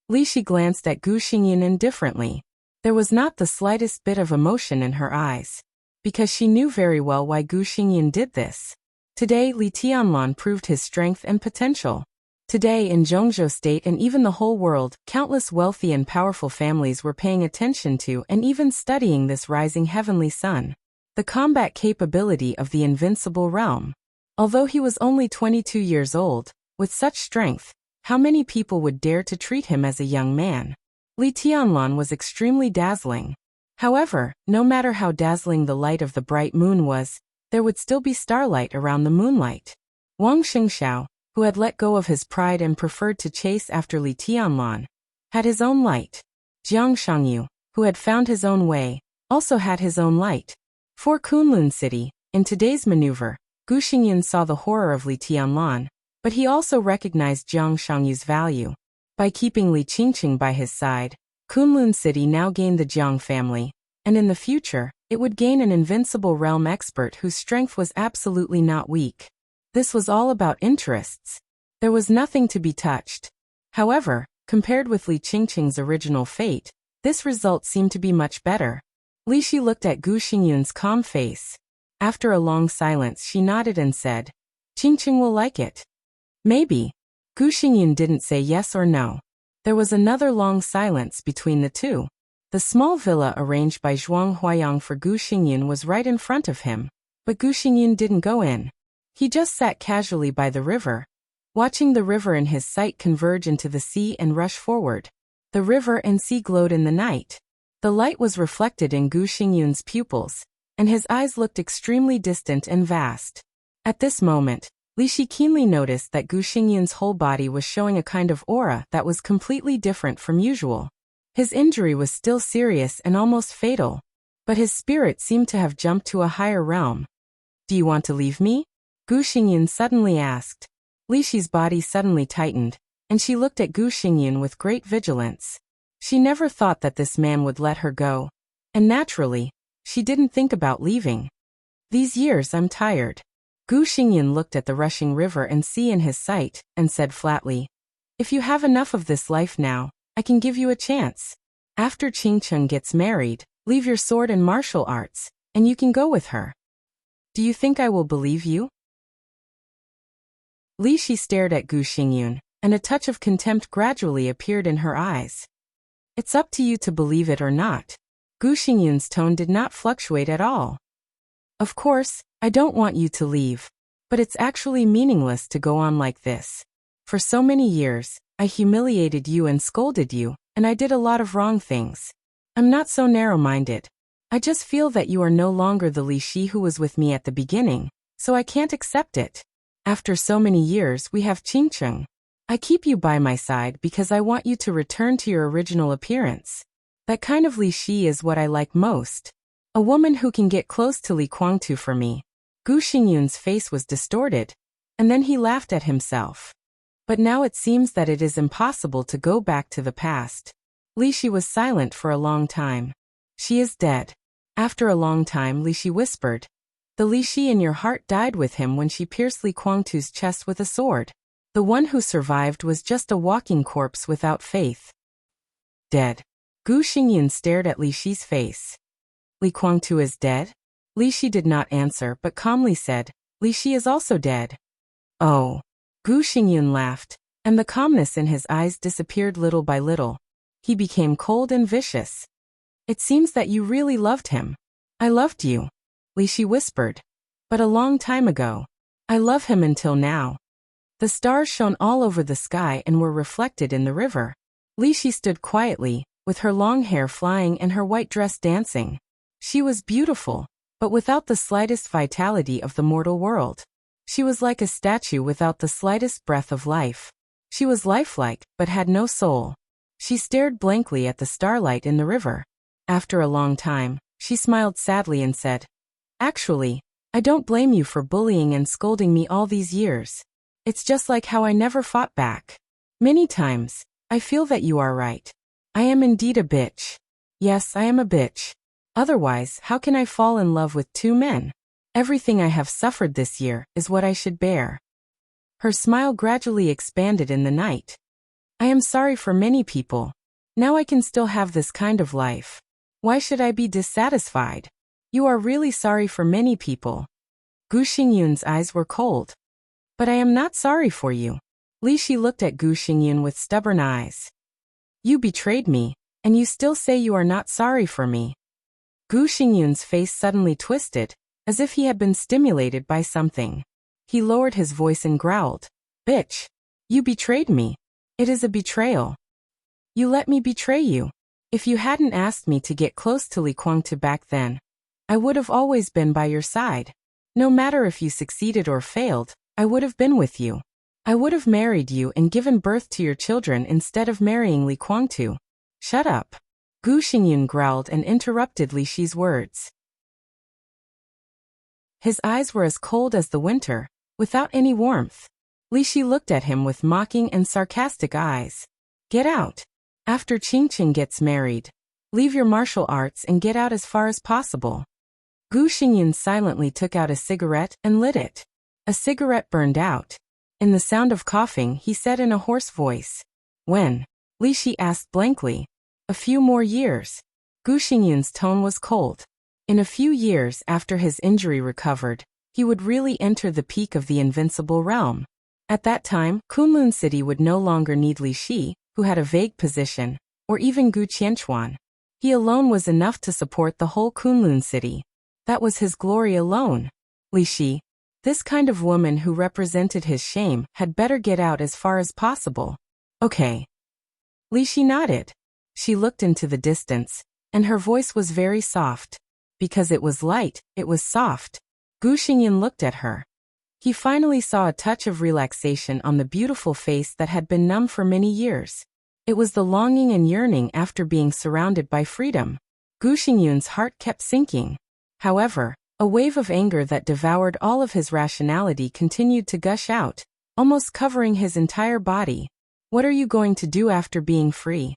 Li Shi glanced at Gu Xingyun indifferently. There was not the slightest bit of emotion in her eyes. Because she knew very well why Gu Xingyun did this. Today Li Tianlan proved his strength and potential. Today in Zhongzhou State and even the whole world, countless wealthy and powerful families were paying attention to and even studying this rising heavenly sun. The combat capability of the invincible realm. Although he was only 22 years old, with such strength, how many people would dare to treat him as a young man? Li Tianlan was extremely dazzling. However, no matter how dazzling the light of the bright moon was, there would still be starlight around the moonlight. Wang Xingxiao, who had let go of his pride and preferred to chase after Li Tianlan, had his own light. Jiang Shangyu, who had found his own way, also had his own light. For Kunlun City, in today's maneuver, Gu Xingyun saw the horror of Li Tianlan, but he also recognized Jiang Shangyu's value. By keeping Li Qingcheng by his side, Kunlun City now gained the Jiang family, and in the future, it would gain an invincible realm expert whose strength was absolutely not weak. This was all about interests. There was nothing to be touched. However, compared with Li Qingcheng's original fate, this result seemed to be much better. Li Shi looked at Gu Xingyun's calm face. After a long silence she nodded and said, "Qingcheng will like it." "Maybe." Gu Xingyun didn't say yes or no. There was another long silence between the two. The small villa arranged by Zhuang Huayang for Gu Xingyun was right in front of him, but Gu Xingyun didn't go in. He just sat casually by the river, watching the river and his sight converge into the sea and rush forward. The river and sea glowed in the night. The light was reflected in Gu Xingyun's pupils, and his eyes looked extremely distant and vast. At this moment, Li Shi keenly noticed that Gu Xingyun's whole body was showing a kind of aura that was completely different from usual. His injury was still serious and almost fatal, but his spirit seemed to have jumped to a higher realm. "Do you want to leave me?" Gu Xingyun suddenly asked. Li Shi's body suddenly tightened, and she looked at Gu Xingyun with great vigilance. She never thought that this man would let her go, and naturally, she didn't think about leaving. "These years I'm tired." Gu Xingyun looked at the rushing river and sea in his sight, and said flatly, "If you have enough of this life now, I can give you a chance. After Qingcheng gets married, leave your sword and martial arts, and you can go with her. Do you think I will believe you?" Li Shi stared at Gu Xingyun, and a touch of contempt gradually appeared in her eyes. "It's up to you to believe it or not." Gu Xingyun's tone did not fluctuate at all. "Of course, I don't want you to leave, but it's actually meaningless to go on like this. For so many years, I humiliated you and scolded you, and I did a lot of wrong things. I'm not so narrow-minded. I just feel that you are no longer the Li Shi who was with me at the beginning, so I can't accept it. After so many years we have Qingcheng. I keep you by my side because I want you to return to your original appearance. That kind of Li Shi is what I like most. A woman who can get close to Li Guangtu for me. Gu Xingyun's face was distorted, and then he laughed at himself. But now it seems that it is impossible to go back to the past. Li Shi was silent for a long time. She is dead. After a long time Li Shi whispered. The Li Shi in your heart died with him when she pierced Li Guangtu's chest with a sword. The one who survived was just a walking corpse without faith. Dead. Gu Xingyun stared at Li Shi's face. Li Guangtu is dead? Li Shi did not answer but calmly said, Li Shi is also dead. Oh. Gu Xingyun laughed, and the calmness in his eyes disappeared little by little. He became cold and vicious. It seems that you really loved him. I loved you. Li Shi whispered. But a long time ago. I love him until now. The stars shone all over the sky and were reflected in the river. Li Shi stood quietly, with her long hair flying and her white dress dancing. She was beautiful, but without the slightest vitality of the mortal world. She was like a statue without the slightest breath of life. She was lifelike, but had no soul. She stared blankly at the starlight in the river. After a long time, she smiled sadly and said, Actually, I don't blame you for bullying and scolding me all these years. It's just like how I never fought back. Many times, I feel that you are right. I am indeed a bitch. Yes, I am a bitch. Otherwise, how can I fall in love with two men? Everything I have suffered this year is what I should bear. Her smile gradually expanded in the night. I am sorry for many people. Now I can still have this kind of life. Why should I be dissatisfied? You are really sorry for many people. Gu Xingyun's eyes were cold. But I am not sorry for you. Li Shi looked at Gu Xingyun with stubborn eyes. You betrayed me, and you still say you are not sorry for me. Gu Xingyun's face suddenly twisted, as if he had been stimulated by something. He lowered his voice and growled, Bitch! You betrayed me. It is a betrayal. You let me betray you. If you hadn't asked me to get close to Li Guangtu back then, I would have always been by your side. No matter if you succeeded or failed, I would have been with you. I would have married you and given birth to your children instead of marrying Li Guangtu. Shut up. Gu Xingyun growled and interrupted Li Shi's words. His eyes were as cold as the winter, without any warmth. Li Shi looked at him with mocking and sarcastic eyes. Get out. After Qingqing gets married, leave your martial arts and get out as far as possible. Gu Xingyun silently took out a cigarette and lit it. A cigarette burned out. In the sound of coughing, he said in a hoarse voice. When? Li Shi asked blankly. A few more years. Gu Xingyun's tone was cold. In a few years after his injury recovered, he would really enter the peak of the invincible realm. At that time, Kunlun City would no longer need Li Shi, who had a vague position, or even Gu Qianchuan. He alone was enough to support the whole Kunlun City. That was his glory alone. Li Shi, this kind of woman who represented his shame, had better get out as far as possible. Okay. Li Shi nodded. She looked into the distance, and her voice was very soft. Because it was light, it was soft. Gu Xingyun looked at her. He finally saw a touch of relaxation on the beautiful face that had been numb for many years. It was the longing and yearning after being surrounded by freedom. Gu Xingyun's heart kept sinking. However, a wave of anger that devoured all of his rationality continued to gush out, almost covering his entire body. What are you going to do after being free?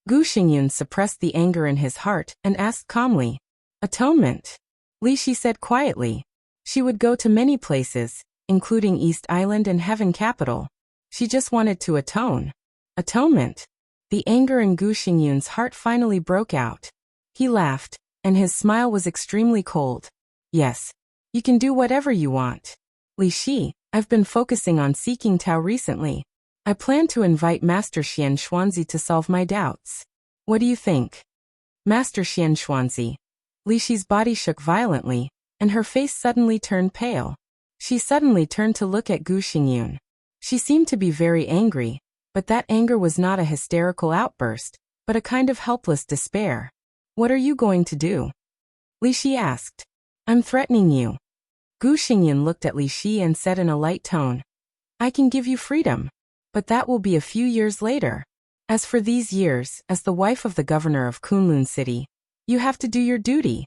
Gu Xingyun suppressed the anger in his heart and asked calmly. Atonement. Li Shi said quietly. She would go to many places, including East Island and Heaven Capital. She just wanted to atone. Atonement. The anger in Gu Xingyun's heart finally broke out. He laughed, and his smile was extremely cold. Yes. You can do whatever you want. Li Shi, I've been focusing on seeking Tao recently. I plan to invite Master Xian Xuanzi to solve my doubts. What do you think? Master Xian Xuanzi. Li Shi's body shook violently, and her face suddenly turned pale. She suddenly turned to look at Gu Xingyun. She seemed to be very angry, but that anger was not a hysterical outburst, but a kind of helpless despair. What are you going to do? Li Shi asked. I'm threatening you. Gu Xingyun looked at Li Shi and said in a light tone. I can give you freedom. But that will be a few years later. As for these years, as the wife of the governor of Kunlun City, you have to do your duty.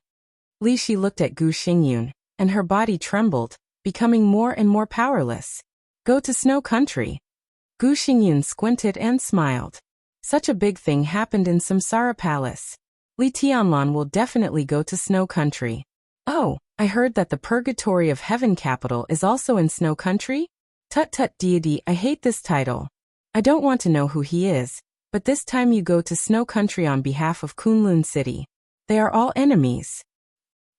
Li Shi looked at Gu Xingyun, and her body trembled, becoming more and more powerless. Go to Snow Country. Gu Xingyun squinted and smiled. Such a big thing happened in Samsara Palace. Li Tianlan will definitely go to Snow Country. Oh, I heard that the Purgatory of Heaven capital is also in Snow Country? Tut tut deity, I hate this title. I don't want to know who he is, but this time you go to Snow Country on behalf of Kunlun City. They are all enemies.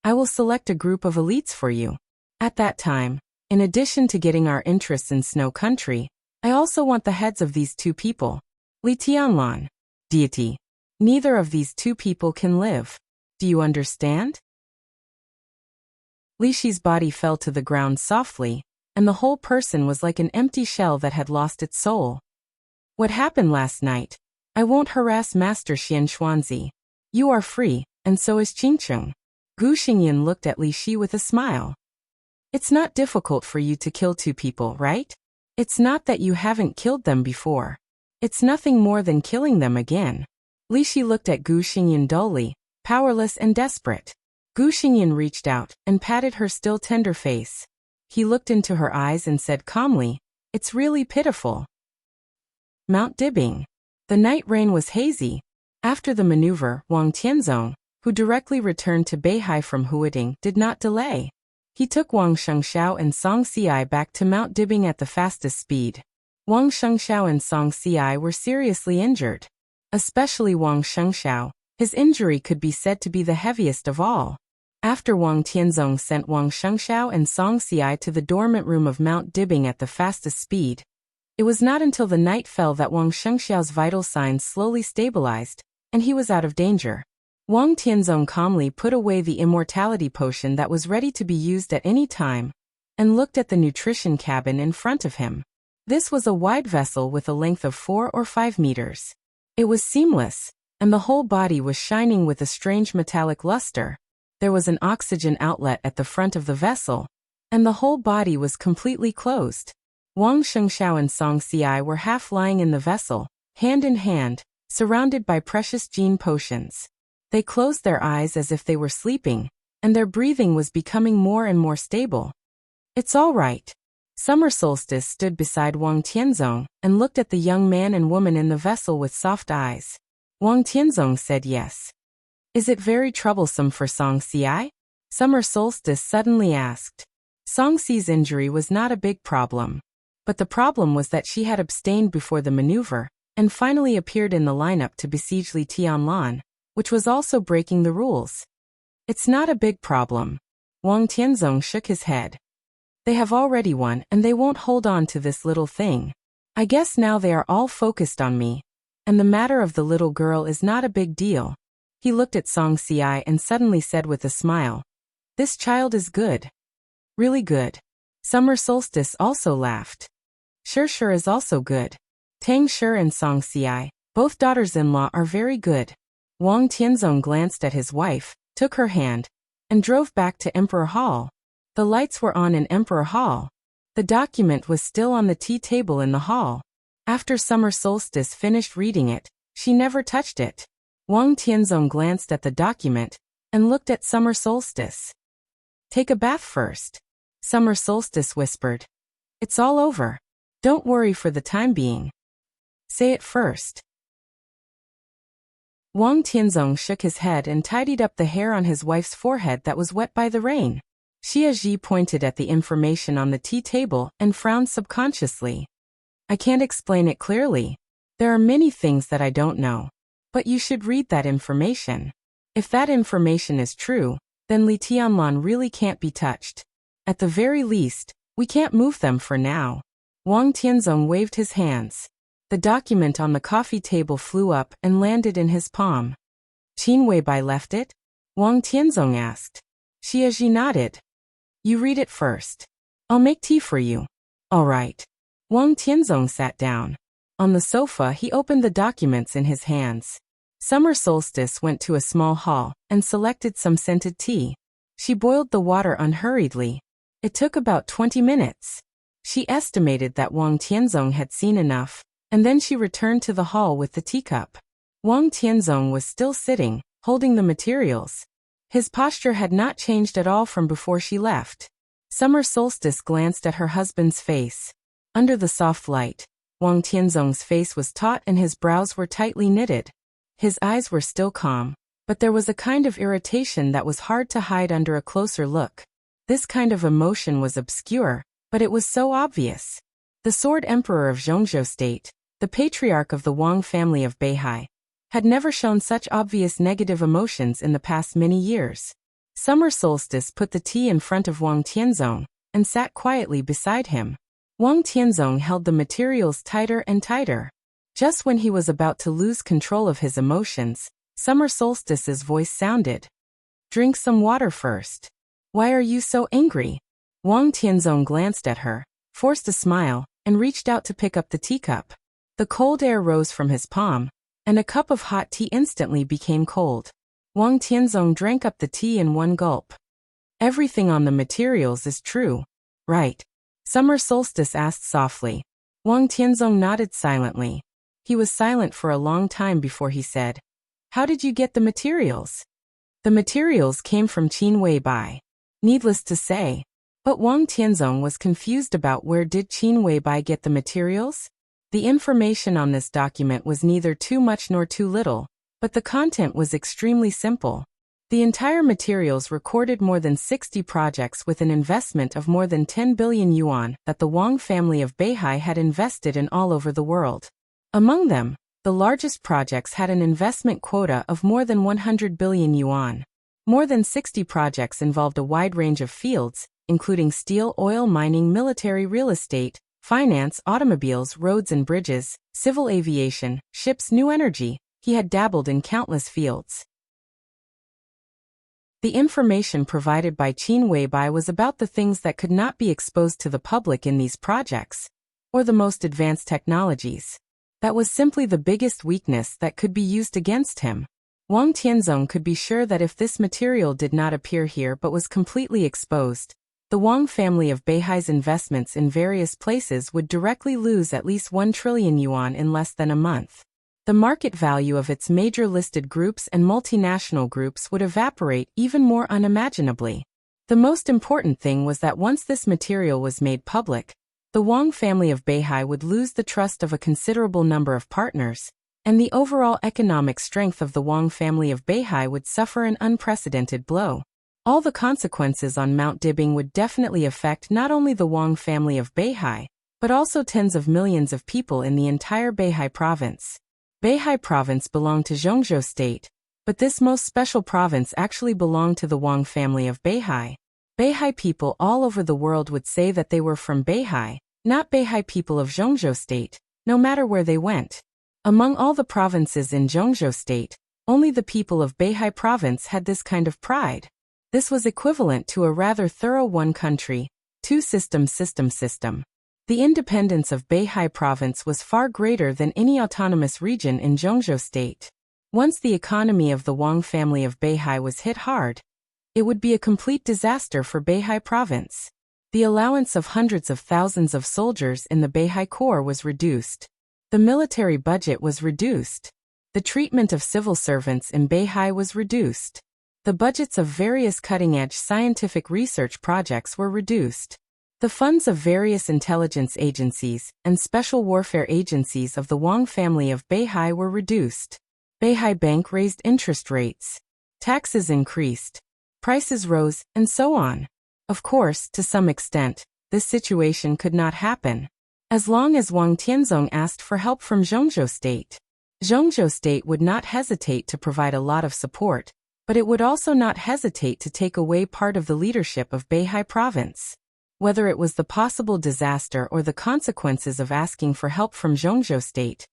I will select a group of elites for you. At that time, in addition to getting our interests in Snow Country, I also want the heads of these two people. Li Tianlan. Deity. Neither of these two people can live. Do you understand? Li Shi's body fell to the ground softly, and the whole person was like an empty shell that had lost its soul. What happened last night? I won't harass Master Xian Xuanzi. You are free, and so is Qingcheng. Gu Xingyun looked at Li Shi with a smile. It's not difficult for you to kill two people, right? It's not that you haven't killed them before. It's nothing more than killing them again. Li Shi looked at Gu Xingyun dully, powerless and desperate. Gu Xingyun reached out and patted her still tender face. He looked into her eyes and said calmly, "It's really pitiful." Mount Dibing. The night rain was hazy. After the maneuver, Wang Tianzong, who directly returned to Beihai from Huading, did not delay. He took Wang Shengxiao and Song Xiai back to Mount Dibing at the fastest speed. Wang Shengxiao and Song Xiai were seriously injured. Especially Wang Shengxiao, his injury could be said to be the heaviest of all. After Wang Tianzong sent Wang Shengxiao and Song Xiai to the dormant room of Mount Dibing at the fastest speed, it was not until the night fell that Wang Shengxiao's vital signs slowly stabilized, and he was out of danger. Wang Tianzong calmly put away the immortality potion that was ready to be used at any time, and looked at the nutrition cabin in front of him. This was a wide vessel with a length of 4 or 5 meters. It was seamless, and the whole body was shining with a strange metallic luster. There was an oxygen outlet at the front of the vessel, and the whole body was completely closed. Wang Shengxiao and Song Xiai were half lying in the vessel, hand in hand, surrounded by precious gene potions. They closed their eyes as if they were sleeping, and their breathing was becoming more and more stable. It's all right. Summer Solstice stood beside Wang Tianzong and looked at the young man and woman in the vessel with soft eyes. Wang Tianzong said yes. Is it very troublesome for Song Xiai? Summer Solstice suddenly asked. Song Xi's injury was not a big problem. But the problem was that she had abstained before the maneuver, and finally appeared in the lineup to besiege Li Tianlan, which was also breaking the rules. It's not a big problem. Wang Tianzong shook his head. They have already won and they won't hold on to this little thing. I guess now they are all focused on me. And the matter of the little girl is not a big deal. He looked at Song Xiai and suddenly said with a smile, "This child is good. Really good." Summer Solstice also laughed. Sure is also good. Tang Shi and Song Xiai, both daughters-in-law, are very good. Wang Tianzong glanced at his wife, took her hand, and drove back to Emperor Hall. The lights were on in Emperor Hall. The document was still on the tea table in the hall. After Summer Solstice finished reading it, she never touched it. Wang Tianzong glanced at the document and looked at Summer Solstice. Take a bath first. Summer Solstice whispered. It's all over. Don't worry for the time being. Say it first. Wang Tianzong shook his head and tidied up the hair on his wife's forehead that was wet by the rain. Xia Ji pointed at the information on the tea table and frowned subconsciously. I can't explain it clearly. There are many things that I don't know. But you should read that information. If that information is true, then Li Tianlan really can't be touched. At the very least, we can't move them for now. Wang Tianzong waved his hands. The document on the coffee table flew up and landed in his palm. Qin Weibai left it? Wang Tianzong asked. Xia Ji nodded. You read it first. I'll make tea for you. All right. Wang Tianzong sat down. On the sofa he opened the documents in his hands. Summer Solstice went to a small hall and selected some scented tea. She boiled the water unhurriedly. It took about 20 minutes. She estimated that Wang Tianzong had seen enough, and then she returned to the hall with the teacup. Wang Tianzong was still sitting, holding the materials. His posture had not changed at all from before she left. Summer Solstice glanced at her husband's face. Under the soft light, Wang Tianzong's face was taut and his brows were tightly knitted. His eyes were still calm, but there was a kind of irritation that was hard to hide under a closer look. This kind of emotion was obscure, but it was so obvious. The Sword Emperor of Zhongzhou State, the patriarch of the Wang family of Beihai, had never shown such obvious negative emotions in the past many years. Summer Solstice put the tea in front of Wang Tianzong and sat quietly beside him. Wang Tianzong held the materials tighter and tighter. Just when he was about to lose control of his emotions, Summer Solstice's voice sounded. "Drink some water first. Why are you so angry?" Wang Tianzong glanced at her, forced a smile, and reached out to pick up the teacup. The cold air rose from his palm, and a cup of hot tea instantly became cold. Wang Tianzong drank up the tea in one gulp. "Everything on the materials is true, right?" Summer Solstice asked softly. Wang Tianzong nodded silently. He was silent for a long time before he said, "How did you get the materials?" "The materials came from Qin Weibai." Needless to say. But Wang Tianzong was confused about where did Qin Weibai get the materials? The information on this document was neither too much nor too little, but the content was extremely simple. The entire materials recorded more than 60 projects with an investment of more than 10 billion yuan that the Wang family of Beihai had invested in all over the world. Among them, the largest projects had an investment quota of more than 100 billion yuan. More than 60 projects involved a wide range of fields, including steel, oil, mining, military, real estate, finance, automobiles, roads and bridges, civil aviation, ships, new energy. He had dabbled in countless fields. The information provided by Qin Weibai was about the things that could not be exposed to the public in these projects, or the most advanced technologies. That was simply the biggest weakness that could be used against him. Wang Tianzong could be sure that if this material did not appear here but was completely exposed, the Wang family of Beihai's investments in various places would directly lose at least 1 trillion yuan in less than a month. The market value of its major listed groups and multinational groups would evaporate even more unimaginably. The most important thing was that once this material was made public, the Wang family of Beihai would lose the trust of a considerable number of partners, and the overall economic strength of the Wang family of Beihai would suffer an unprecedented blow. All the consequences on Mount Dibing would definitely affect not only the Wang family of Beihai, but also tens of millions of people in the entire Beihai province. Beihai province belonged to Zhongzhou State, but this most special province actually belonged to the Wang family of Beihai. Beihai people all over the world would say that they were from Beihai, not Beihai people of Zhongzhou State, no matter where they went. Among all the provinces in Zhongzhou State, only the people of Beihai province had this kind of pride. This was equivalent to a rather thorough one country, two system. The independence of Beihai province was far greater than any autonomous region in Zhongzhou State. Once the economy of the Wang family of Beihai was hit hard, it would be a complete disaster for Beihai province. The allowance of hundreds of thousands of soldiers in the Beihai Corps was reduced. The military budget was reduced. The treatment of civil servants in Beihai was reduced. The budgets of various cutting-edge scientific research projects were reduced. The funds of various intelligence agencies and special warfare agencies of the Wang family of Beihai were reduced. Beihai Bank raised interest rates. Taxes increased. Prices rose, and so on. Of course, to some extent, this situation could not happen. As long as Wang Tianzong asked for help from Zhongzhou State. Zhongzhou State would not hesitate to provide a lot of support, but it would also not hesitate to take away part of the leadership of Beihai province. Whether it was the possible disaster or the consequences of asking for help from Zhongzhou State,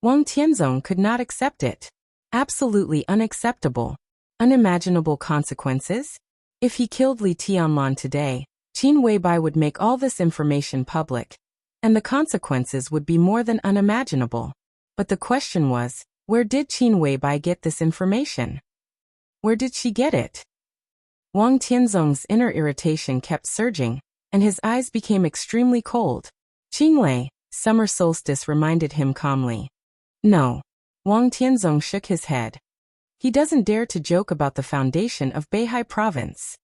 Wang Tianzong could not accept it. Absolutely unacceptable. Unimaginable consequences? If he killed Li Tianlan today, Qin Weibai would make all this information public, and the consequences would be more than unimaginable. But the question was, where did Qin Weibai get this information? Where did she get it? Wang Tianzong's inner irritation kept surging, and his eyes became extremely cold. Qinglei, Summer solstice reminded him calmly. No. Wang Tianzong shook his head. He doesn't dare to joke about the foundation of Beihai province.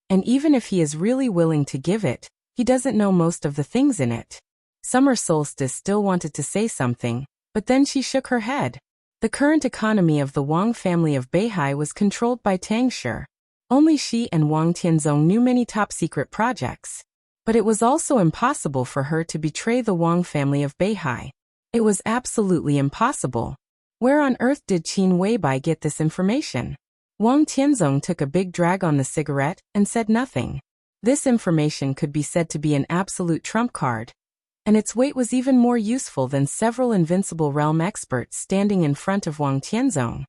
And even if he is really willing to give it, he doesn't know most of the things in it. Summer solstice still wanted to say something, but then she shook her head. The current economy of the Wang family of Beihai was controlled by Tang Shi. Only she and Wang Tianzong knew many top-secret projects. But it was also impossible for her to betray the Wang family of Beihai. It was absolutely impossible. Where on earth did Qin Weibai get this information? Wang Tianzong took a big drag on the cigarette and said nothing. This information could be said to be an absolute trump card. And its weight was even more useful than several invincible realm experts standing in front of Wang Tianzong.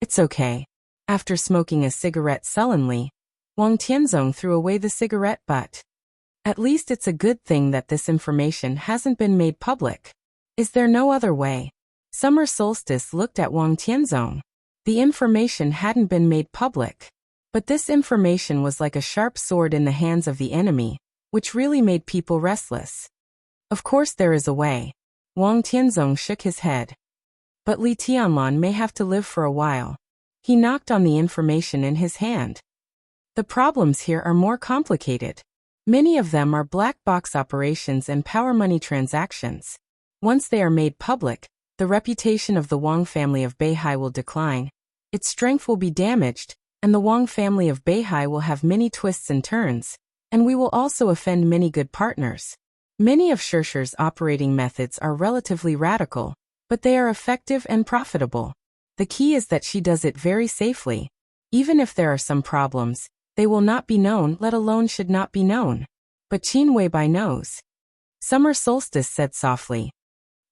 It's okay. After smoking a cigarette sullenly, Wang Tianzong threw away the cigarette butt. At least it's a good thing that this information hasn't been made public. Is there no other way? Summer solstice looked at Wang Tianzong. The information hadn't been made public. But this information was like a sharp sword in the hands of the enemy, which really made people restless. Of course there is a way. Wang Tianzong shook his head. But Li Tianlan may have to live for a while. He knocked on the information in his hand. The problems here are more complicated. Many of them are black box operations and power money transactions. Once they are made public, the reputation of the Wang family of Beihai will decline, its strength will be damaged, and the Wang family of Beihai will have many twists and turns, and we will also offend many good partners. Many of Shishi's operating methods are relatively radical, but they are effective and profitable. The key is that she does it very safely. Even if there are some problems, they will not be known, let alone should not be known. But Qin Weibai knows. Summer solstice said softly.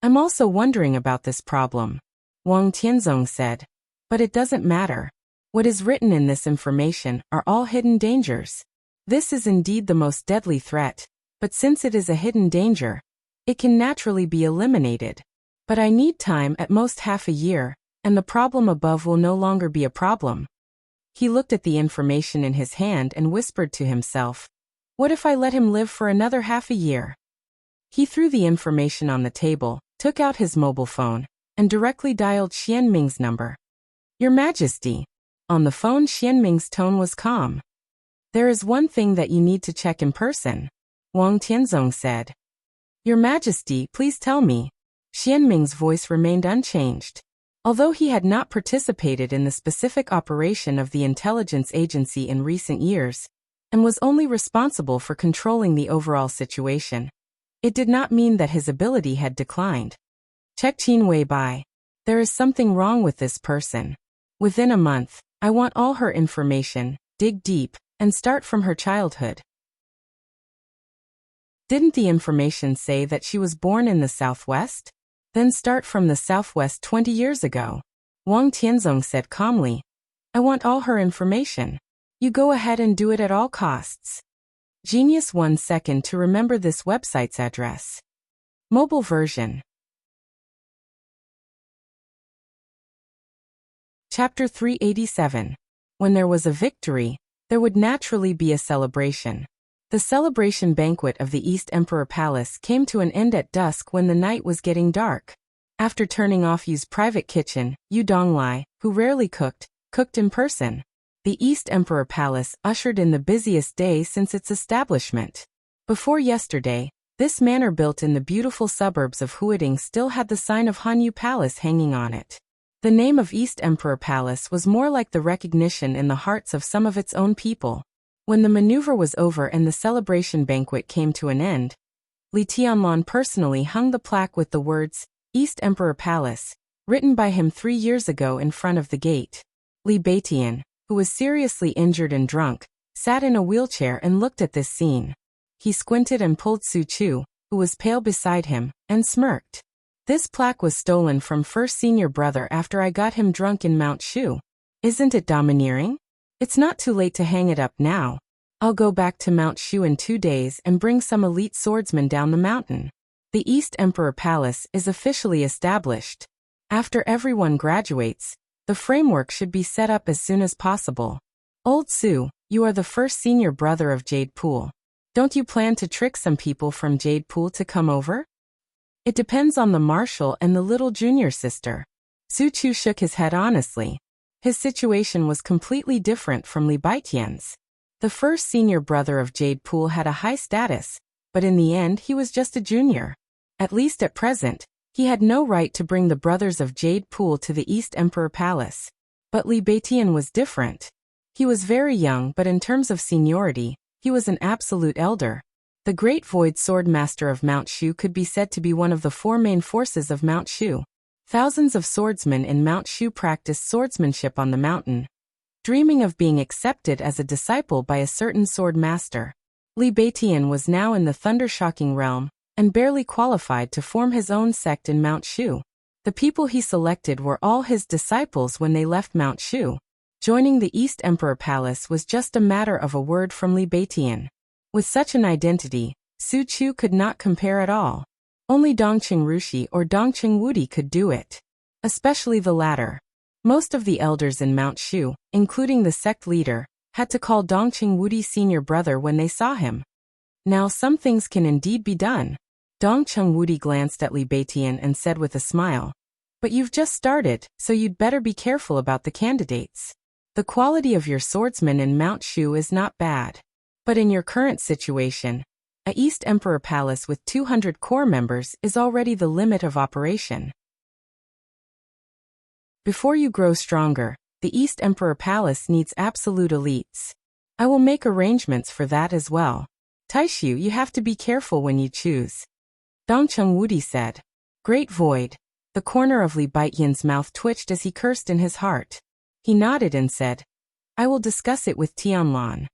I'm also wondering about this problem. Wang Tianzong said. But it doesn't matter. What is written in this information are all hidden dangers. This is indeed the most deadly threat, but since it is a hidden danger, it can naturally be eliminated. But I need time, at most half a year, and the problem above will no longer be a problem. He looked at the information in his hand and whispered to himself, what if I let him live for another half a year? He threw the information on the table, took out his mobile phone, and directly dialed Xianming's number. Your Majesty. On the phone, Xianming's tone was calm. There is one thing that you need to check in person, Wang Tianzong said. Your Majesty, please tell me. Xianming's voice remained unchanged. Although he had not participated in the specific operation of the intelligence agency in recent years, and was only responsible for controlling the overall situation, it did not mean that his ability had declined. Check Qin Weibai. There is something wrong with this person. Within a month, I want all her information, dig deep, and start from her childhood. Didn't the information say that she was born in the southwest? Then start from the southwest 20 years ago. Wang Tianzong said calmly. I want all her information. You go ahead and do it at all costs. Genius 1 second to remember this website's address. Mobile version. Chapter 387. When there was a victory, there would naturally be a celebration. The celebration banquet of the East Emperor Palace came to an end at dusk when the night was getting dark. After turning off Yu's private kitchen, Yu Donglai, who rarely cooked in person. The East Emperor Palace ushered in the busiest day since its establishment. Before yesterday, this manor built in the beautiful suburbs of Huading still had the sign of Hanyu Palace hanging on it. The name of East Emperor Palace was more like the recognition in the hearts of some of its own people. When the maneuver was over and the celebration banquet came to an end, Li Tianlan personally hung the plaque with the words, East Emperor Palace, written by him 3 years ago in front of the gate. Li Beitian, who was seriously injured and drunk, sat in a wheelchair and looked at this scene. He squinted and pulled Su Chu, who was pale beside him, and smirked. This plaque was stolen from first senior brother after I got him drunk in Mount Shu. Isn't it domineering? It's not too late to hang it up now. I'll go back to Mount Shu in 2 days and bring some elite swordsmen down the mountain. The East Emperor Palace is officially established. After everyone graduates, the framework should be set up as soon as possible. Old Su, you are the first senior brother of Jade Pool. Don't you plan to trick some people from Jade Pool to come over? It depends on the marshal and the little junior sister. Su Chu shook his head honestly. His situation was completely different from Li Baitian's. The first senior brother of Jade Pool had a high status, but in the end he was just a junior. At least at present, he had no right to bring the brothers of Jade Pool to the East Emperor Palace. But Li Baitian was different. He was very young, but in terms of seniority, he was an absolute elder. The Great Void Swordmaster of Mount Shu could be said to be one of the four main forces of Mount Shu. Thousands of swordsmen in Mount Shu practiced swordsmanship on the mountain, dreaming of being accepted as a disciple by a certain sword master. Li Baitian was now in the thunder-shocking realm, and barely qualified to form his own sect in Mount Shu. The people he selected were all his disciples when they left Mount Shu. Joining the East Emperor Palace was just a matter of a word from Li Baitian. With such an identity, Su Chu could not compare at all. Only Dongqing Rushi or Dongqing Wudi could do it. Especially the latter. Most of the elders in Mount Shu, including the sect leader, had to call Dongqing Wudi senior brother when they saw him. Now some things can indeed be done. Dongqing Wudi glanced at Li Baitian and said with a smile, "But you've just started, so you'd better be careful about the candidates. The quality of your swordsmen in Mount Shu is not bad. But in your current situation, a East Emperor Palace with 200 core members is already the limit of operation. Before you grow stronger, the East Emperor Palace needs absolute elites. I will make arrangements for that as well. Taishu, you have to be careful when you choose." Dongqing Wudi said. Great Void. The corner of Li Baitian's mouth twitched as he cursed in his heart. He nodded and said, "I will discuss it with Tianlan."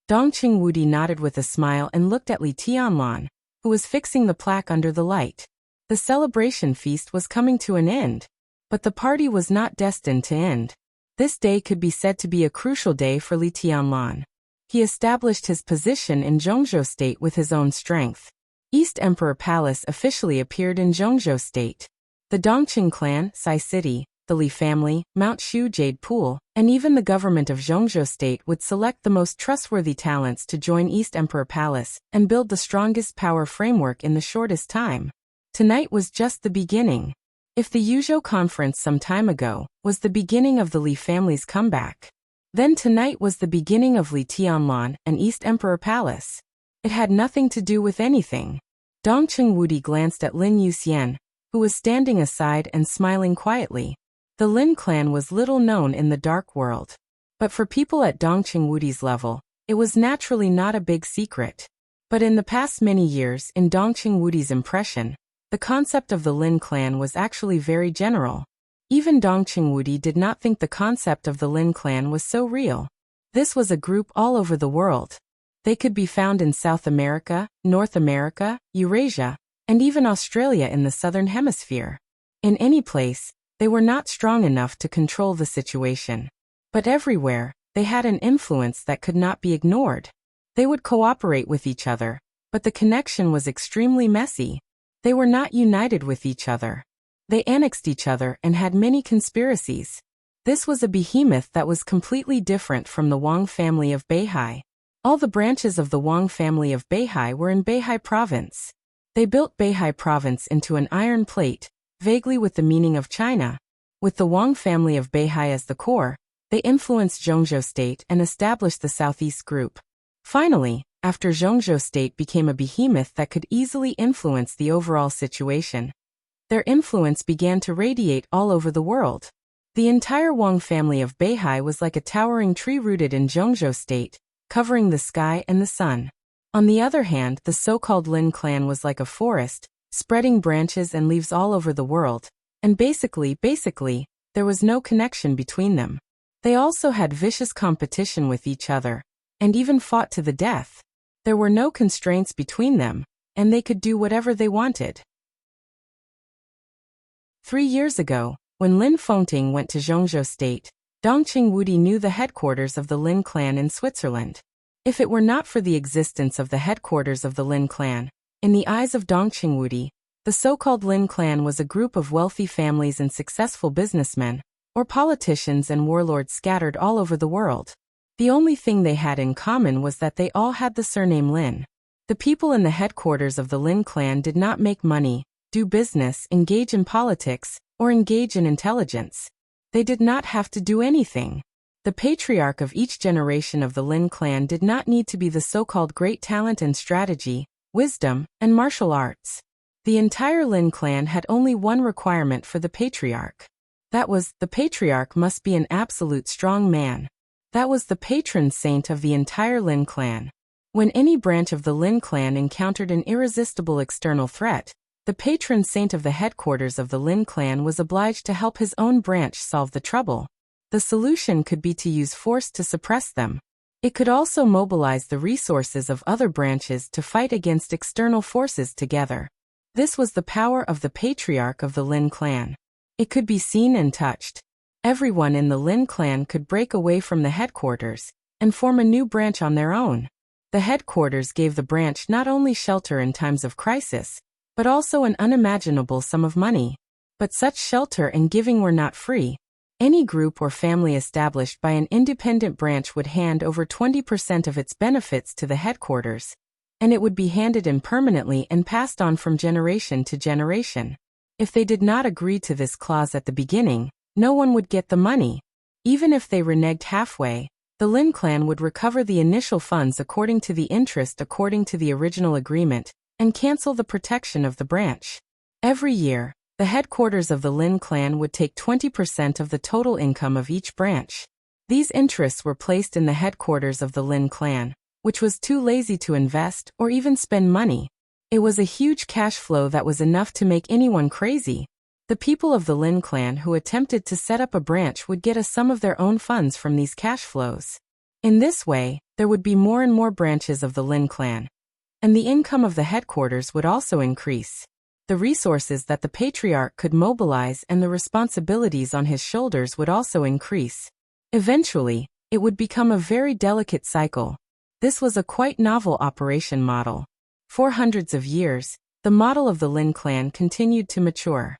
Dongqing Wudi nodded with a smile and looked at Li Tianlan, who was fixing the plaque under the light. The celebration feast was coming to an end, but the party was not destined to end. This day could be said to be a crucial day for Li Tianlan. He established his position in Zhongzhou State with his own strength. East Emperor Palace officially appeared in Zhongzhou State. The Dongqing clan, Sai City, the Li family, Mount Shu Jade Pool, and even the government of Zhongzhou State would select the most trustworthy talents to join East Emperor Palace and build the strongest power framework in the shortest time. Tonight was just the beginning. If the Yuzhou conference some time ago was the beginning of the Li family's comeback, then tonight was the beginning of Li Tianlan and East Emperor Palace. It had nothing to do with anything. Dongqing Wudi glanced at Lin Yuxian, who was standing aside and smiling quietly. The Lin clan was little known in the dark world. But for people at Dongqing Wudi's level, it was naturally not a big secret. But in the past many years, in Dongqing Wudi's impression, the concept of the Lin clan was actually very general. Even Dongqing Wudi did not think the concept of the Lin clan was so real. This was a group all over the world. They could be found in South America, North America, Eurasia, and even Australia in the Southern Hemisphere. In any place, they were not strong enough to control the situation. But everywhere, they had an influence that could not be ignored. They would cooperate with each other, but the connection was extremely messy. They were not united with each other. They annexed each other and had many conspiracies. This was a behemoth that was completely different from the Wang family of Beihai. All the branches of the Wang family of Beihai were in Beihai province. They built Beihai province into an iron plate, vaguely with the meaning of China. With the Wang family of Beihai as the core, they influenced Zhongzhou State and established the Southeast Group. Finally, after Zhongzhou State became a behemoth that could easily influence the overall situation, their influence began to radiate all over the world. The entire Wang family of Beihai was like a towering tree rooted in Zhongzhou State, covering the sky and the sun. On the other hand, the so-called Lin clan was like a forest, spreading branches and leaves all over the world, and basically, there was no connection between them. They also had vicious competition with each other, and even fought to the death. There were no constraints between them, and they could do whatever they wanted. 3 years ago, when Lin Fengting went to Zhongzhou State, Dongqing Wudi knew the headquarters of the Lin clan in Switzerland. If it were not for the existence of the headquarters of the Lin clan, in the eyes of Dongqing Wudi, the so-called Lin clan was a group of wealthy families and successful businessmen, or politicians and warlords scattered all over the world. The only thing they had in common was that they all had the surname Lin. The people in the headquarters of the Lin clan did not make money, do business, engage in politics, or engage in intelligence. They did not have to do anything. The patriarch of each generation of the Lin clan did not need to be the so-called great talent and strategy, wisdom, and martial arts. The entire Lin clan had only one requirement for the patriarch. That was, the patriarch must be an absolute strong man. That was the patron saint of the entire Lin clan. When any branch of the Lin clan encountered an irresistible external threat, the patron saint of the headquarters of the Lin clan was obliged to help his own branch solve the trouble. The solution could be to use force to suppress them. It could also mobilize the resources of other branches to fight against external forces together. This was the power of the patriarch of the Lin clan. It could be seen and touched. Everyone in the Lin clan could break away from the headquarters and form a new branch on their own. The headquarters gave the branch not only shelter in times of crisis, but also an unimaginable sum of money. But such shelter and giving were not free. Any group or family established by an independent branch would hand over 20% of its benefits to the headquarters, and it would be handed in permanently and passed on from generation to generation. If they did not agree to this clause at the beginning, no one would get the money. Even if they reneged halfway, the Lin clan would recover the initial funds according to the interest according to the original agreement, and cancel the protection of the branch. Every year, the headquarters of the Lin clan would take 20% of the total income of each branch. These interests were placed in the headquarters of the Lin clan, which was too lazy to invest or even spend money. It was a huge cash flow that was enough to make anyone crazy. The people of the Lin clan who attempted to set up a branch would get a sum of their own funds from these cash flows. In this way, there would be more and more branches of the Lin clan, and the income of the headquarters would also increase. The resources that the patriarch could mobilize and the responsibilities on his shoulders would also increase. Eventually, it would become a very delicate cycle. This was a quite novel operation model. For hundreds of years, the model of the Lin clan continued to mature.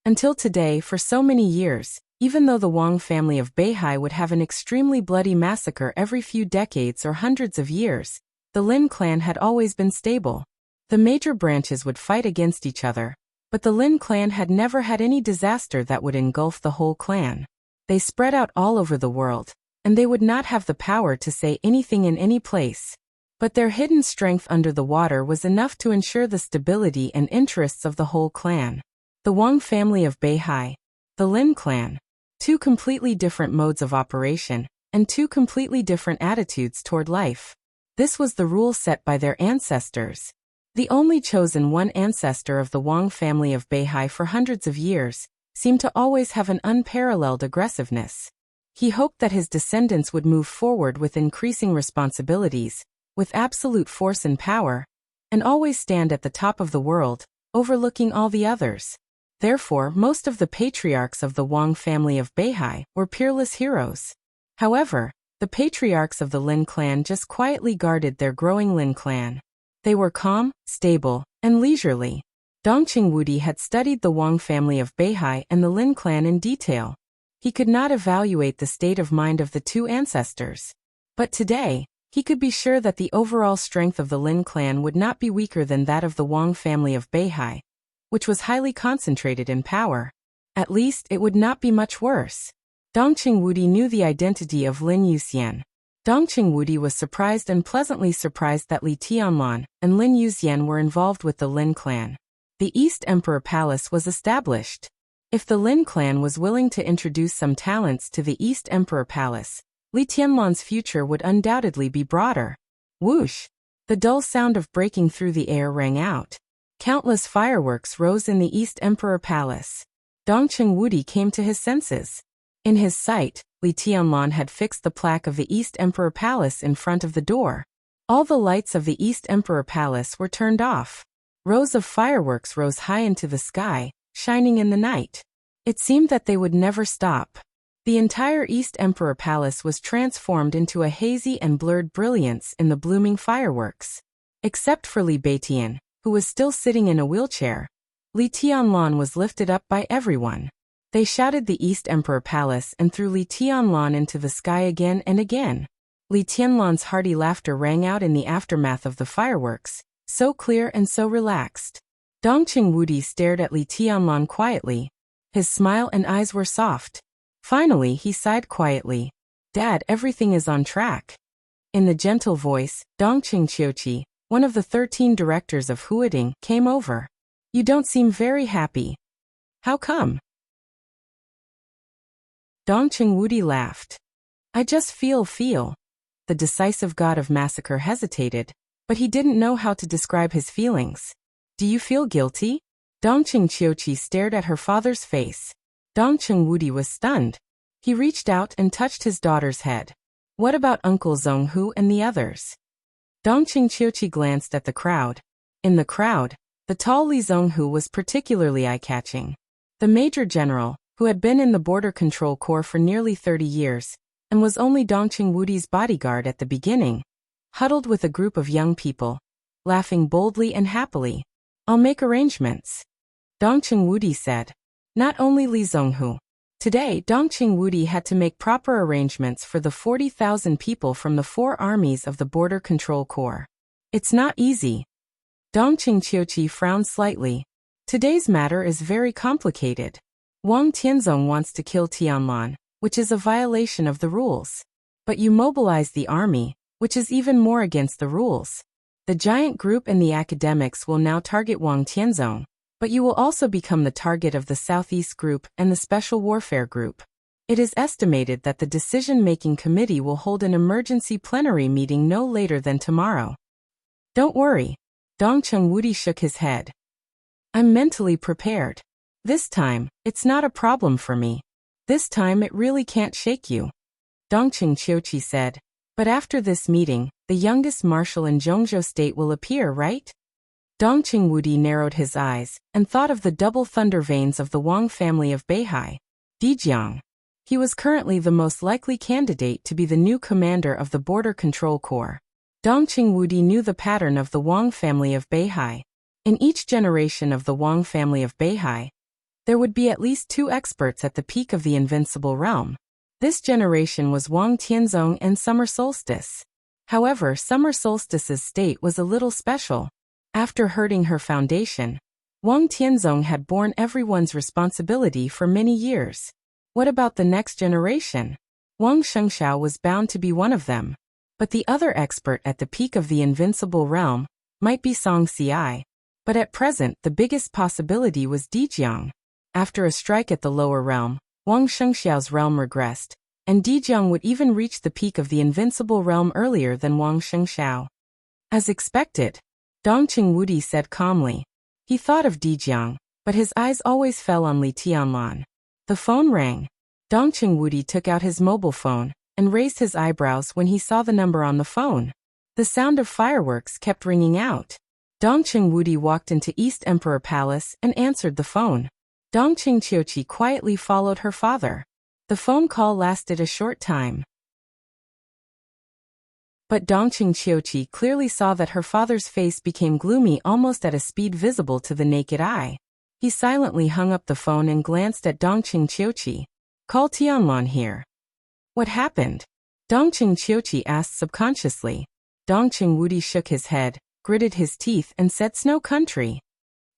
Until today, for so many years, even though the Wang family of Beihai would have an extremely bloody massacre every few decades or hundreds of years, the Lin clan had always been stable. The major branches would fight against each other, but the Lin clan had never had any disaster that would engulf the whole clan. They spread out all over the world, and they would not have the power to say anything in any place. But their hidden strength under the water was enough to ensure the stability and interests of the whole clan. The Wang family of Beihai, the Lin clan, two completely different modes of operation, and two completely different attitudes toward life. This was the rule set by their ancestors. The only chosen one ancestor of the Wang family of Beihai for hundreds of years seemed to always have an unparalleled aggressiveness. He hoped that his descendants would move forward with increasing responsibilities, with absolute force and power, and always stand at the top of the world, overlooking all the others. Therefore, most of the patriarchs of the Wang family of Beihai were peerless heroes. However, the patriarchs of the Lin clan just quietly guarded their growing Lin clan. They were calm, stable, and leisurely. Dongqing Wudi had studied the Wang family of Beihai and the Lin clan in detail. He could not evaluate the state of mind of the two ancestors. But today, he could be sure that the overall strength of the Lin clan would not be weaker than that of the Wang family of Beihai, which was highly concentrated in power. At least, it would not be much worse. Dongqing Wudi knew the identity of Lin Yuxian. Dongqing Wudi was surprised and pleasantly surprised that Li Tianlan and Lin Yuxian were involved with the Lin clan. The East Emperor Palace was established. If the Lin clan was willing to introduce some talents to the East Emperor Palace, Li Tianlan's future would undoubtedly be broader. Whoosh! The dull sound of breaking through the air rang out. Countless fireworks rose in the East Emperor Palace. Dongqing Wudi came to his senses. In his sight, Li Tianlan had fixed the plaque of the East Emperor Palace in front of the door. All the lights of the East Emperor Palace were turned off. Rows of fireworks rose high into the sky, shining in the night. It seemed that they would never stop. The entire East Emperor Palace was transformed into a hazy and blurred brilliance in the blooming fireworks. Except for Li Beitian, who was still sitting in a wheelchair, Li Tianlan was lifted up by everyone. They shouted the East Emperor Palace and threw Li Tianlan into the sky again and again. Li Tianlan's hearty laughter rang out in the aftermath of the fireworks, so clear and so relaxed. Dongqing Wudi stared at Li Tianlan quietly. His smile and eyes were soft. Finally, he sighed quietly. Dad, everything is on track. In the gentle voice, Dongqing Qiuqi, one of the 13 directors of Huading, came over. You don't seem very happy. How come? Dongqing Wudi laughed. I just feel. The decisive god of massacre hesitated, but he didn't know how to describe his feelings. Do you feel guilty? Dongqing Qiuqi stared at her father's face. Dongqing Wudi was stunned. He reached out and touched his daughter's head. What about Uncle Zhonghu and the others? Dongqing Qiuqi glanced at the crowd. In the crowd, the tall Li Zhonghu was particularly eye-catching. The major general, who had been in the Border Control Corps for nearly 30 years, and was only Dongqing Wudi's bodyguard at the beginning, huddled with a group of young people, laughing boldly and happily. I'll make arrangements. Dongqing Wudi said. Not only Li Zhonghu. Today, Dongqing Wudi had to make proper arrangements for the 40,000 people from the 4 armies of the Border Control Corps. It's not easy. Dongqing Qiuqi frowned slightly. Today's matter is very complicated. Wang Tianzong wants to kill Tianlan, which is a violation of the rules. But you mobilize the army, which is even more against the rules. The giant group and the academics will now target Wang Tianzong, but you will also become the target of the Southeast Group and the Special Warfare Group. It is estimated that the decision-making committee will hold an emergency plenary meeting no later than tomorrow. Don't worry. Dongqing Wudi shook his head. I'm mentally prepared. This time, it's not a problem for me. This time it really can't shake you. Dongqing Qiuqi said. But after this meeting, the youngest marshal in Zhongzhou state will appear, right? Dongqing Wudi narrowed his eyes and thought of the double thunder veins of the Wang family of Beihai. Dijiang. He was currently the most likely candidate to be the new commander of the Border Control Corps. Dongqing Wudi knew the pattern of the Wang family of Beihai. In each generation of the Wang family of Beihai, there would be at least 2 experts at the peak of the invincible realm. This generation was Wang Tianzong and Summer Solstice. However, Summer Solstice's state was a little special. After hurting her foundation, Wang Tianzong had borne everyone's responsibility for many years. What about the next generation? Wang Shengxiao was bound to be one of them. But the other expert at the peak of the invincible realm might be Song Xiai. But at present, the biggest possibility was Dijiang. After a strike at the lower realm, Wang Shengxiao's realm regressed, and Dijiang would even reach the peak of the invincible realm earlier than Wang Shengxiao. As expected, Dongqing Wudi said calmly. He thought of Dijiang, but his eyes always fell on Li Tianlan. The phone rang. Dongqing Wudi took out his mobile phone and raised his eyebrows when he saw the number on the phone. The sound of fireworks kept ringing out. Dongqing Wudi walked into East Emperor Palace and answered the phone. Dongqing Qiuqi quietly followed her father. The phone call lasted a short time. But Dongqing Qiuqi clearly saw that her father's face became gloomy almost at a speed visible to the naked eye. He silently hung up the phone and glanced at Dongqing Qiuqi. Call Tianlan here. What happened? Dongqing Qiuqi asked subconsciously. Dongqing Wudi shook his head, gritted his teeth and said Snow Country.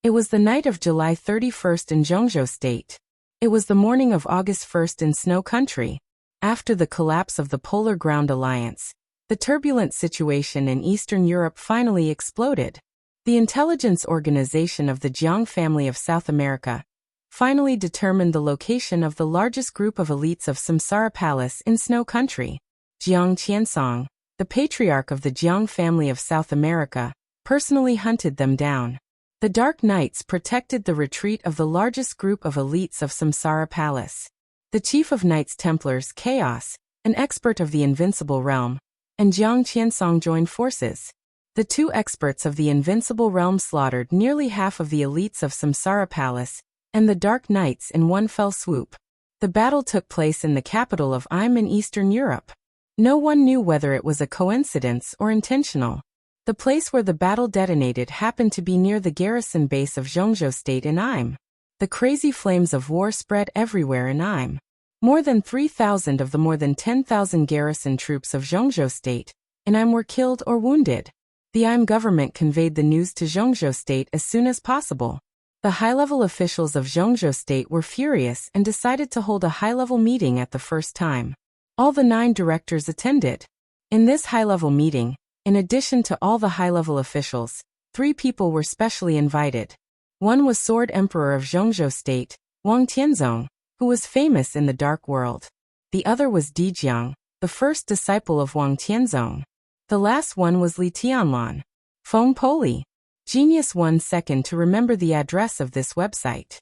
It was the night of July 31st in Zhongzhou State. It was the morning of August 1st in Snow Country. After the collapse of the Polar Ground Alliance, the turbulent situation in Eastern Europe finally exploded. The intelligence organization of the Jiang family of South America finally determined the location of the largest group of elites of Samsara Palace in Snow Country. Jiang Qiansong, the patriarch of the Jiang family of South America, personally hunted them down. The Dark Knights protected the retreat of the largest group of elites of Samsara Palace. The chief of Knights Templars, Chaos, an expert of the Invincible Realm, and Jiang Qiansong joined forces. The 2 experts of the Invincible Realm slaughtered nearly half of the elites of Samsara Palace and the Dark Knights in one fell swoop. The battle took place in the capital of Im in Eastern Europe. No one knew whether it was a coincidence or intentional. The place where the battle detonated happened to be near the garrison base of Zhongzhou State in Im. The The crazy flames of war spread everywhere in Im. More than 3,000 of the more than 10,000 garrison troops of Zhongzhou State in Im were killed or wounded. The Im government conveyed the news to Zhongzhou State as soon as possible. The high-level officials of Zhongzhou State were furious and decided to hold a high-level meeting at the first time. All the 9 directors attended. In this high-level meeting, in addition to all the high-level officials, 3 people were specially invited. One was Sword Emperor of Zhongzhou State, Wang Tianzong, who was famous in the dark world. The other was Di Jiang, the first disciple of Wang Tianzong. The last one was Li Tianlan. Feng Poli. Genius 1 second to remember the address of this website.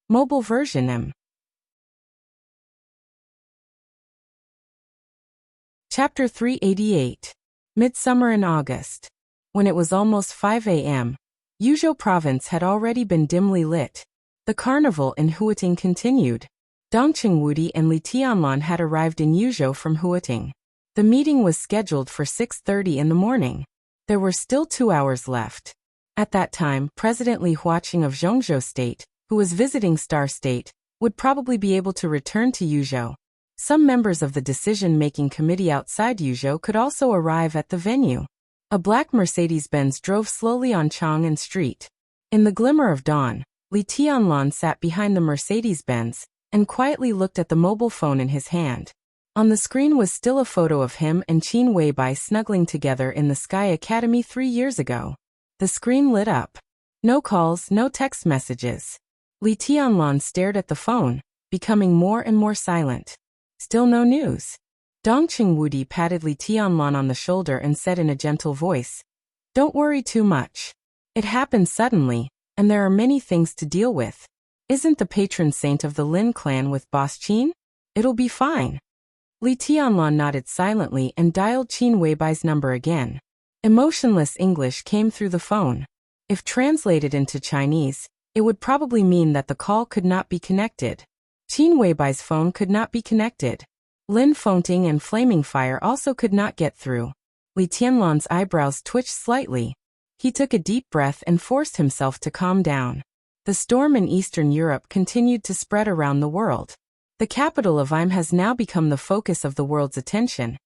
Mobile version M. Chapter 388. Midsummer in August. When it was almost 5 a.m., Yuzhou province had already been dimly lit. The carnival in Huiting continued. Dongqing Wudi and Li Tianlan had arrived in Yuzhou from Huiting. The meeting was scheduled for 6:30 in the morning. There were still 2 hours left. At that time, President Li Huaqing of Zhongzhou State, who was visiting Star State, would probably be able to return to Yuzhou. Some members of the decision-making committee outside Yuzhou could also arrive at the venue. A black Mercedes-Benz drove slowly on Chang'an Street. In the glimmer of dawn, Li Tianlan sat behind the Mercedes-Benz and quietly looked at the mobile phone in his hand. On the screen was still a photo of him and Qin Weibai snuggling together in the Sky Academy 3 years ago. The screen lit up. No calls, no text messages. Li Tianlan stared at the phone, becoming more and more silent. Still no news. Dongqing Wudi patted Li Tianlan on the shoulder and said in a gentle voice, "Don't worry too much. It happened suddenly, and there are many things to deal with. Isn't the patron saint of the Lin clan with Boss Qin? It'll be fine." Li Tianlan nodded silently and dialed Qin Weibai's number again. Emotionless English came through the phone. If translated into Chinese, it would probably mean that the call could not be connected. Qin Weibai's phone could not be connected. Lin Fengting and Flaming Fire also could not get through. Li Tianlan's eyebrows twitched slightly. He took a deep breath and forced himself to calm down. The storm in Eastern Europe continued to spread around the world. The capital of Im has now become the focus of the world's attention,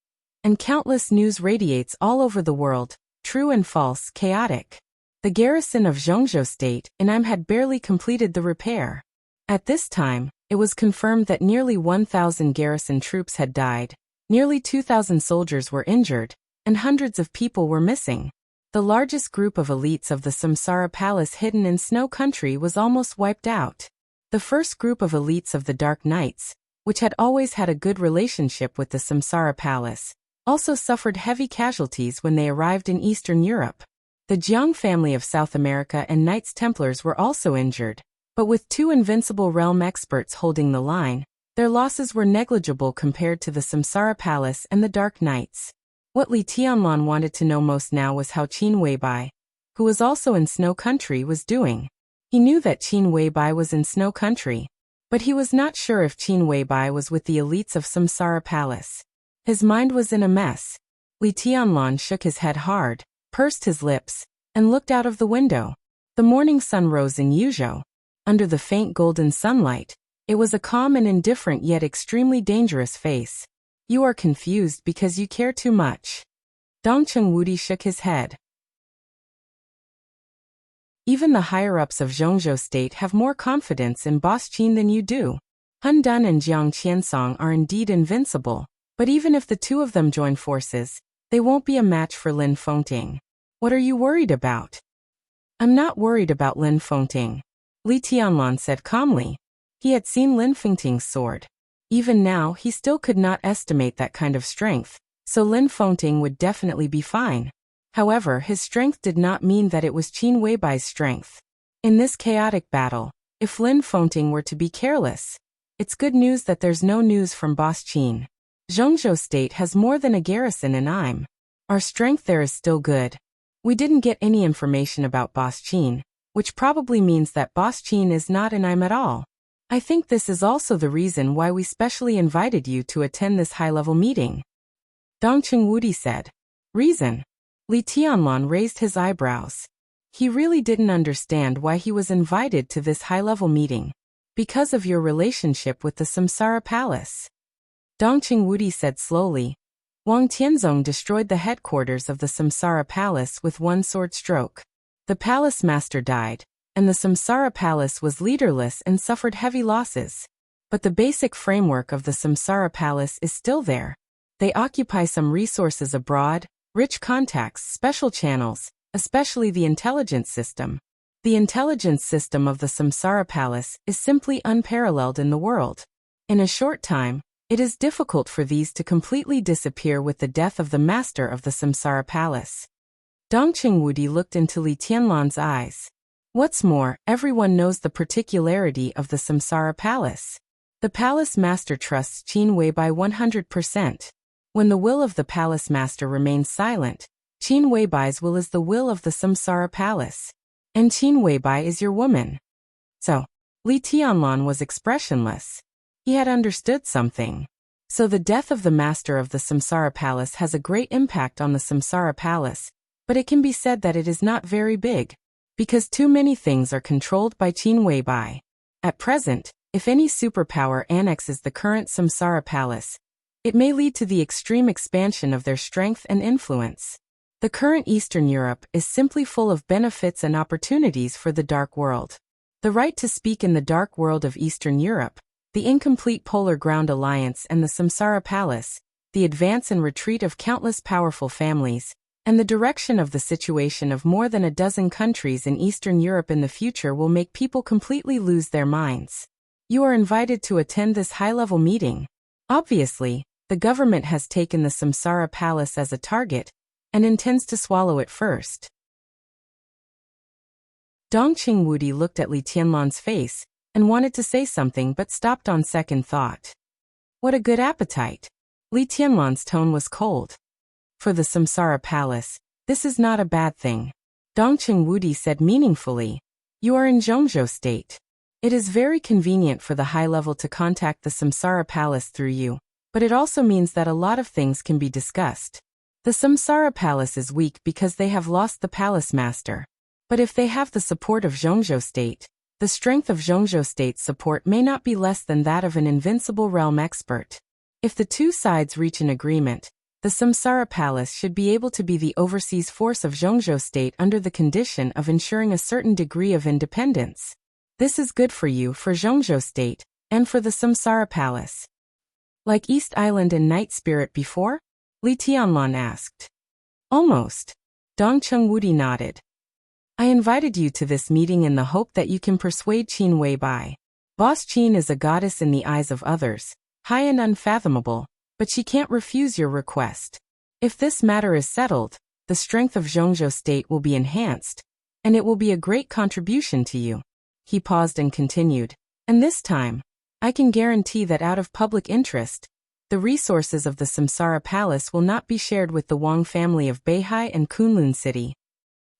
and countless news radiates all over the world, true and false, chaotic. The garrison of Zhongzhou State in Im had barely completed the repair. At this time, it was confirmed that nearly 1,000 garrison troops had died, nearly 2,000 soldiers were injured, and hundreds of people were missing. The largest group of elites of the Samsara Palace hidden in Snow Country was almost wiped out. The first group of elites of the Dark Knights, which had always had a good relationship with the Samsara Palace, also suffered heavy casualties when they arrived in Eastern Europe. The Jiang family of South America and Knights Templars were also injured, but with 2 invincible realm experts holding the line, their losses were negligible compared to the Samsara Palace and the Dark Knights. What Li Tianlan wanted to know most now was how Qin Weibai, who was also in Snow Country, was doing. He knew that Qin Weibai was in Snow Country, but he was not sure if Qin Weibai was with the elites of Samsara Palace. His mind was in a mess. Li Tianlan shook his head hard, pursed his lips, and looked out of the window. The morning sun rose in Yuzhou. Under the faint golden sunlight, it was a calm and indifferent yet extremely dangerous face. "You are confused because you care too much." Dongqing Wudi shook his head. "Even the higher-ups of Zhongzhou State have more confidence in Boss Qin than you do. Han Dun and Jiang Qiansong are indeed invincible, but even if the 2 of them join forces, they won't be a match for Lin Fengting. What are you worried about?" "I'm not worried about Lin Fengting," Li Tianlan said calmly. He had seen Lin Fengting's sword. Even now, he still could not estimate that kind of strength, so Lin Fengting would definitely be fine. However, his strength did not mean that it was Qin Weibai's strength. In this chaotic battle, if Lin Fengting were to be careless, it's good news that there's no news from Boss Qin. Zhongzhou State has more than a garrison in Im. Our strength there is still good. We didn't get any information about Boss Qin, which probably means that Boss Qin is not in Im at all. I think this is also the reason why we specially invited you to attend this high-level meeting. Dongqing Wudi said. Reason? Li Tianlan raised his eyebrows. He really didn't understand why he was invited to this high-level meeting. Because of your relationship with the Samsara Palace. Dongqing Wudi said slowly. Wang Tianzong destroyed the headquarters of the Samsara Palace with one sword stroke. The palace master died, and the Samsara Palace was leaderless and suffered heavy losses. But the basic framework of the Samsara Palace is still there. They occupy some resources abroad, rich contacts, special channels, especially the intelligence system. The intelligence system of the Samsara Palace is simply unparalleled in the world. In a short time, it is difficult for these to completely disappear with the death of the master of the Samsara Palace. Dongqing Wudi looked into Li Tianlan's eyes. What's more, everyone knows the particularity of the Samsara Palace. The palace master trusts Qin Weibai 100%. When the will of the palace master remains silent, Qin Weibai's will is the will of the Samsara Palace. And Qin Weibai is your woman. So, Li Tianlan was expressionless. He had understood something. So the death of the master of the Samsara Palace has a great impact on the Samsara Palace, but it can be said that it is not very big, because too many things are controlled by Qin Weibai. At present, if any superpower annexes the current Samsara Palace, it may lead to the extreme expansion of their strength and influence. The current Eastern Europe is simply full of benefits and opportunities for the Dark World. The right to speak in the Dark World of Eastern Europe, the incomplete Polar Ground Alliance and the Samsara Palace, the advance and retreat of countless powerful families, and the direction of the situation of more than a dozen countries in Eastern Europe in the future will make people completely lose their minds. You are invited to attend this high-level meeting. Obviously, the government has taken the Samsara Palace as a target, and intends to swallow it first. Dongqing Wudi looked at Li Tianlan's face, and wanted to say something but stopped on second thought. What a good appetite! Li Tianlan's tone was cold. For the Samsara Palace, this is not a bad thing. Dongqing Wudi said meaningfully. You are in Zhongzhou State. It is very convenient for the high level to contact the Samsara Palace through you, but it also means that a lot of things can be discussed. The Samsara Palace is weak because they have lost the palace master. But if they have the support of Zhongzhou State, the strength of Zhongzhou State's support may not be less than that of an invincible realm expert. If the two sides reach an agreement, the Samsara Palace should be able to be the overseas force of Zhongzhou State under the condition of ensuring a certain degree of independence. This is good for you, for Zhongzhou State, and for the Samsara Palace. Like East Island and Night Spirit before? Li Tianlan asked. Almost. Dongqing Wudi nodded. I invited you to this meeting in the hope that you can persuade Qin Weibai. Boss Qin is a goddess in the eyes of others, high and unfathomable, but she can't refuse your request. If this matter is settled, the strength of Zhongzhou State will be enhanced, and it will be a great contribution to you. He paused and continued, and this time, I can guarantee that out of public interest, the resources of the Samsara Palace will not be shared with the Wang family of Beihai and Kunlun City.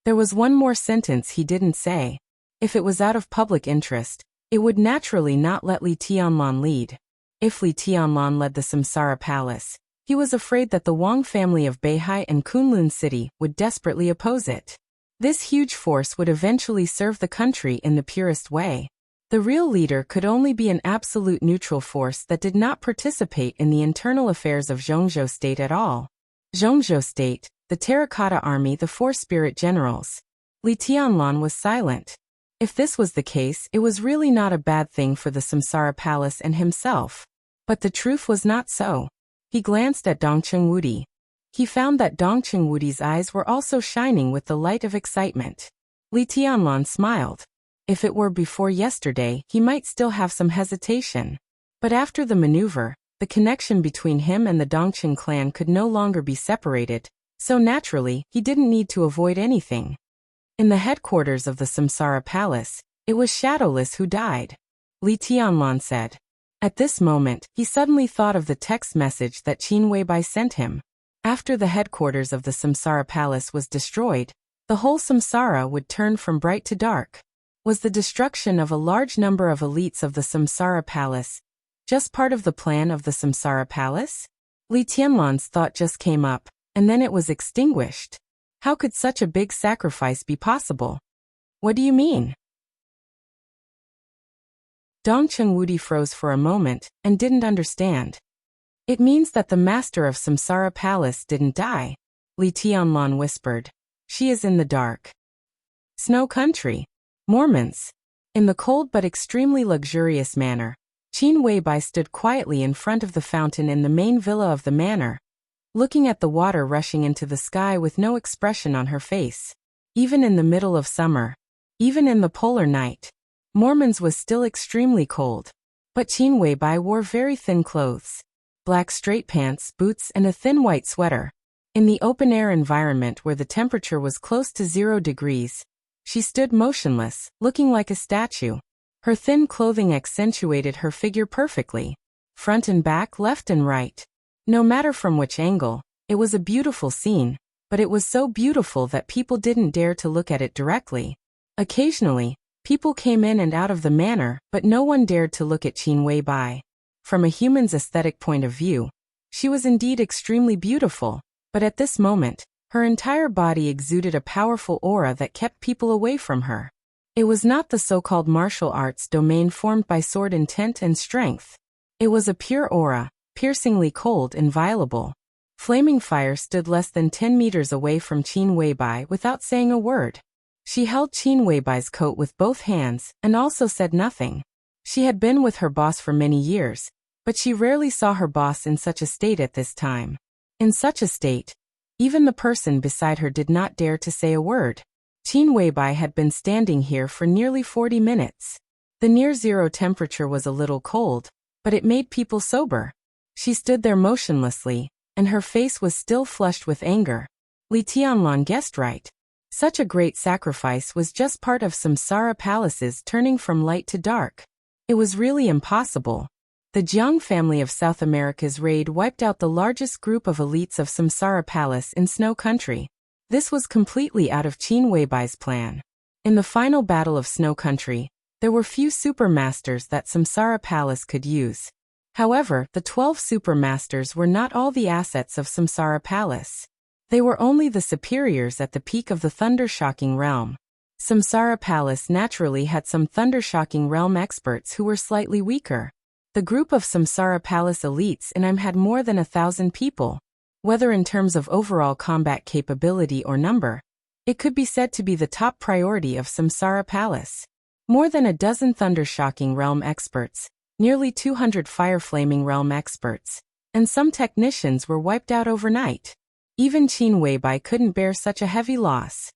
There was one more sentence he didn't say. If it was out of public interest, it would naturally not let Li Tianlan lead. If Li Tianlan led the Samsara Palace, he was afraid that the Wang family of Beihai and Kunlun City would desperately oppose it. This huge force would eventually serve the country in the purest way. The real leader could only be an absolute neutral force that did not participate in the internal affairs of Zhongzhou State at all. Zhongzhou State, the Terracotta Army, the four spirit generals. Li Tianlan was silent. If this was the case, it was really not a bad thing for the Samsara Palace and himself. But the truth was not so. He glanced at Dongqing Wudi. He found that Dongqing Wudi's eyes were also shining with the light of excitement. Li Tianlan smiled. If it were before yesterday, he might still have some hesitation. But after the maneuver, the connection between him and the Dongqing clan could no longer be separated, so naturally, he didn't need to avoid anything. In the headquarters of the Samsara Palace, it was Shadowless who died. Li Tianlan said. At this moment, he suddenly thought of the text message that Qin Weibai sent him. After the headquarters of the Samsara Palace was destroyed, the whole Samsara would turn from bright to dark. Was the destruction of a large number of elites of the Samsara Palace just part of the plan of the Samsara Palace? Li Tianlan's thought just came up, and then it was extinguished. How could such a big sacrifice be possible? What do you mean? Dong Chengwudi froze for a moment and didn't understand. It means that the master of Samsara Palace didn't die, Li Tianlan whispered. She is in the dark. Snow country. Mormons. In the cold but extremely luxurious manor, Qin Weibai stood quietly in front of the fountain in the main villa of the manor, looking at the water rushing into the sky with no expression on her face. Even in the middle of summer, even in the polar night, Mormons was still extremely cold. But Qin Weibai wore very thin clothes. Black straight pants, boots and a thin white sweater. In the open-air environment where the temperature was close to 0 degrees, she stood motionless, looking like a statue. Her thin clothing accentuated her figure perfectly. Front and back, left and right. No matter from which angle, it was a beautiful scene, but it was so beautiful that people didn't dare to look at it directly. Occasionally, people came in and out of the manor, but no one dared to look at Qin Weibai. From a human's aesthetic point of view, she was indeed extremely beautiful, but at this moment, her entire body exuded a powerful aura that kept people away from her. It was not the so-called martial arts domain formed by sword intent and strength. It was a pure aura, piercingly cold, inviolable. Flaming fire stood less than 10 meters away from Qin Weibai without saying a word. She held Qin Weibai's coat with both hands and also said nothing. She had been with her boss for many years, but she rarely saw her boss in such a state at this time. In such a state, even the person beside her did not dare to say a word. Qin Weibai had been standing here for nearly 40 minutes. The near-zero temperature was a little cold, but it made people sober. She stood there motionlessly, and her face was still flushed with anger. Li Tianlan guessed right. Such a great sacrifice was just part of Samsara Palace's turning from light to dark. It was really impossible. The Jiang family of South America's raid wiped out the largest group of elites of Samsara Palace in Snow Country. This was completely out of Qin Weibai's plan. In the final battle of Snow Country, there were few supermasters that Samsara Palace could use. However, the 12 supermasters were not all the assets of Samsara Palace. They were only the superiors at the peak of the Thundershocking Realm. Samsara Palace naturally had some Thundershocking Realm experts who were slightly weaker. The group of Samsara Palace elites in IM had more than 1,000 people. Whether in terms of overall combat capability or number, it could be said to be the top priority of Samsara Palace. More than a dozen Thundershocking Realm experts, nearly 200 Fire Flaming Realm experts, and some technicians were wiped out overnight. Even Qin Weibai couldn't bear such a heavy loss.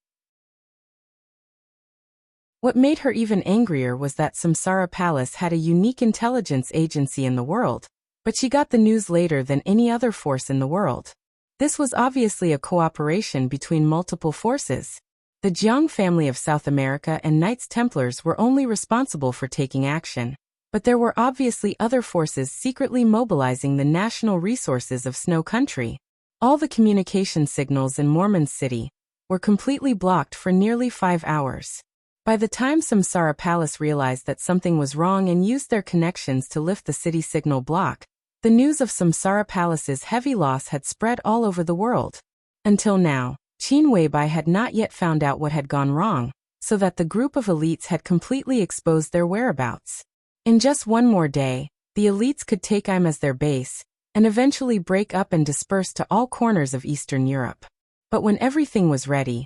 What made her even angrier was that Samsara Palace had a unique intelligence agency in the world, but she got the news later than any other force in the world. This was obviously a cooperation between multiple forces. The Jiang family of South America and Knights Templars were only responsible for taking action, but there were obviously other forces secretly mobilizing the national resources of Snow Country. All the communication signals in Mormon City were completely blocked for nearly 5 hours. By the time Samsara Palace realized that something was wrong and used their connections to lift the city signal block, the news of Samsara Palace's heavy loss had spread all over the world. Until now, Qin Weibai had not yet found out what had gone wrong, so that the group of elites had completely exposed their whereabouts. In just one more day, the elites could take IM as their base, and eventually break up and disperse to all corners of Eastern Europe. But when everything was ready,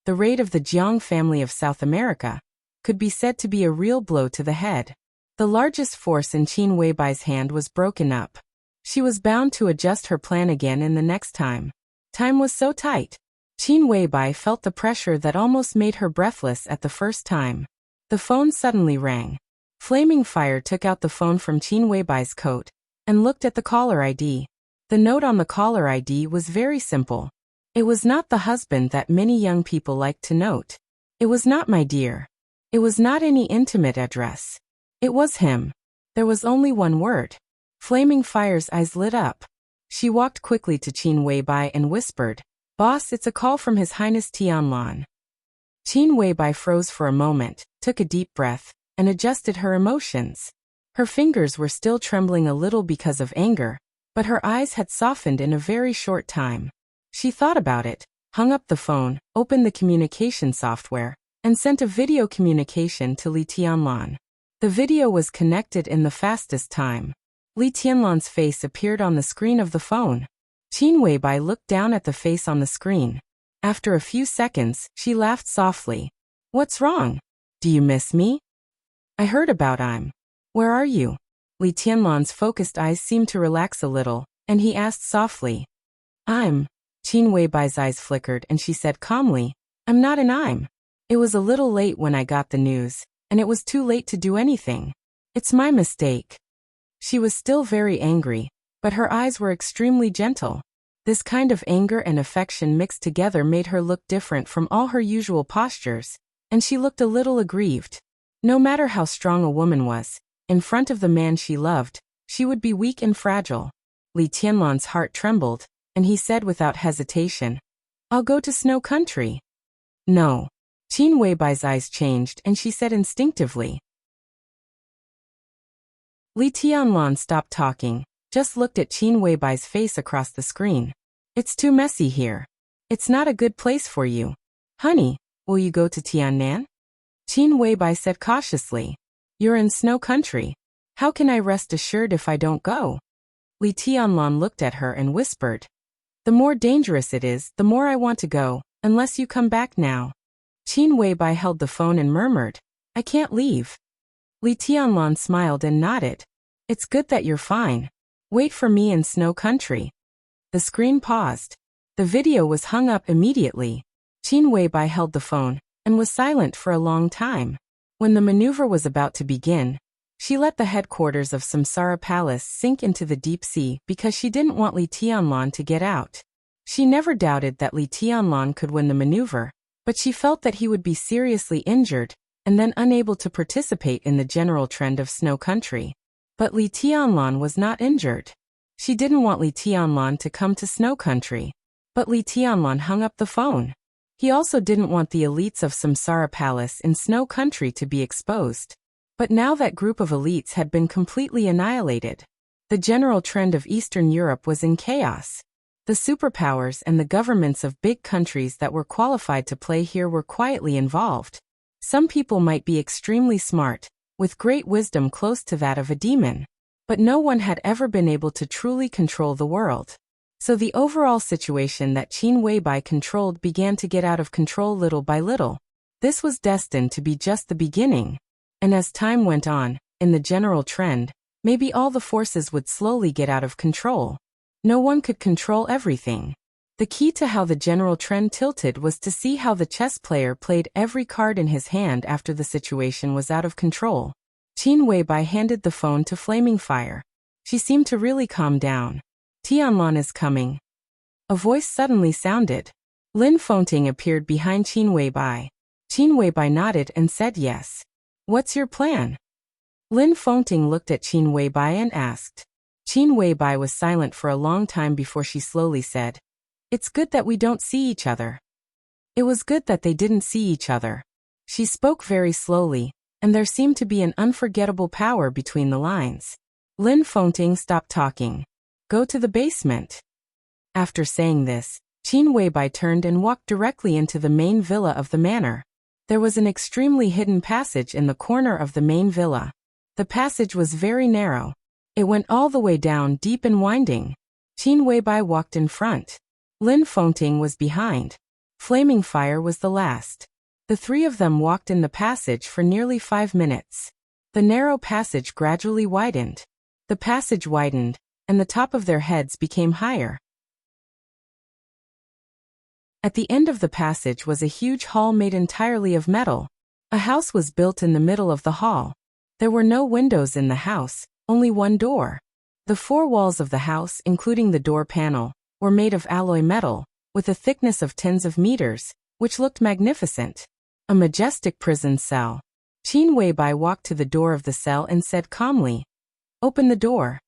the raid of the Jiang family of South America could be said to be a real blow to the head. The largest force in Qin Weibai's hand was broken up. She was bound to adjust her plan again in the next time. Time was so tight. Qin Weibai felt the pressure that almost made her breathless at the first time. The phone suddenly rang. Flaming fire took out the phone from Qin Weibai's coat and looked at the caller ID. The note on the caller ID was very simple. It was not the husband that many young people like to note. It was not my dear. It was not any intimate address. It was him. There was only one word. Flaming Fire's eyes lit up. She walked quickly to Qin Weibai and whispered, "Boss, it's a call from His Highness Tianlan." Qin Weibai froze for a moment, took a deep breath, and adjusted her emotions. Her fingers were still trembling a little because of anger, but her eyes had softened in a very short time. She thought about it, hung up the phone, opened the communication software, and sent a video communication to Li Tianlan. The video was connected in the fastest time. Li Tianlan's face appeared on the screen of the phone. Qin Weibai looked down at the face on the screen. After a few seconds, she laughed softly. What's wrong? Do you miss me? I heard about I'm. Where are you? Li Tianlan's focused eyes seemed to relax a little, and he asked softly. I'm. Qin Weibai's eyes flickered and she said calmly, I'm not an I'm. It was a little late when I got the news, and it was too late to do anything. It's my mistake. She was still very angry, but her eyes were extremely gentle. This kind of anger and affection mixed together made her look different from all her usual postures, and she looked a little aggrieved. No matter how strong a woman was, in front of the man she loved, she would be weak and fragile. Li Tianlan's heart trembled, and he said without hesitation, I'll go to Snow Country. No. Qin Weibai's eyes changed and she said instinctively. Li Tianlan stopped talking, just looked at Qin Weibai's face across the screen. It's too messy here. It's not a good place for you. Honey, will you go to Tiannan? Qin Weibai said cautiously. You're in Snow Country. How can I rest assured if I don't go? Li Tianlan looked at her and whispered. The more dangerous it is, the more I want to go, unless you come back now. Qin Weibai held the phone and murmured, I can't leave. Li Tianlan smiled and nodded. It's good that you're fine. Wait for me in Snow Country. The screen paused. The video was hung up immediately. Qin Weibai held the phone and was silent for a long time. When the maneuver was about to begin, she let the headquarters of Samsara Palace sink into the deep sea because she didn't want Li Tianlan to get out. She never doubted that Li Tianlan could win the maneuver, but she felt that he would be seriously injured and then unable to participate in the general trend of Snow Country. But Li Tianlan was not injured. She didn't want Li Tianlan to come to Snow Country. But Li Tianlan hung up the phone. He also didn't want the elites of Samsara Palace in Snow Country to be exposed. But now that group of elites had been completely annihilated. The general trend of Eastern Europe was in chaos. The superpowers and the governments of big countries that were qualified to play here were quietly involved. Some people might be extremely smart, with great wisdom close to that of a demon. But no one had ever been able to truly control the world. So the overall situation that Qin Weibai controlled began to get out of control little by little. This was destined to be just the beginning. And as time went on, in the general trend, maybe all the forces would slowly get out of control. No one could control everything. The key to how the general trend tilted was to see how the chess player played every card in his hand after the situation was out of control. Qin Weibai handed the phone to Flaming Fire. She seemed to really calm down. Tianlan is coming. A voice suddenly sounded. Lin Fengting appeared behind Qin Weibai. Qin Weibai nodded and said yes. What's your plan? Lin Fengting looked at Qin Weibai and asked. Qin Weibai was silent for a long time before she slowly said, It's good that we don't see each other. It was good that they didn't see each other. She spoke very slowly, and there seemed to be an unforgettable power between the lines. Lin Fengting stopped talking. Go to the basement. After saying this, Qin Weibai turned and walked directly into the main villa of the manor. There was an extremely hidden passage in the corner of the main villa. The passage was very narrow. It went all the way down deep and winding. Qin Weibai walked in front. Lin Fengting was behind. Flaming Fire was the last. The three of them walked in the passage for nearly 5 minutes. The narrow passage gradually widened. The passage widened, and the top of their heads became higher. At the end of the passage was a huge hall made entirely of metal. A house was built in the middle of the hall. There were no windows in the house, only one door. The 4 walls of the house, including the door panel, were made of alloy metal, with a thickness of tens of meters, which looked magnificent. A majestic prison cell. Qin Weibai walked to the door of the cell and said calmly, Open the door.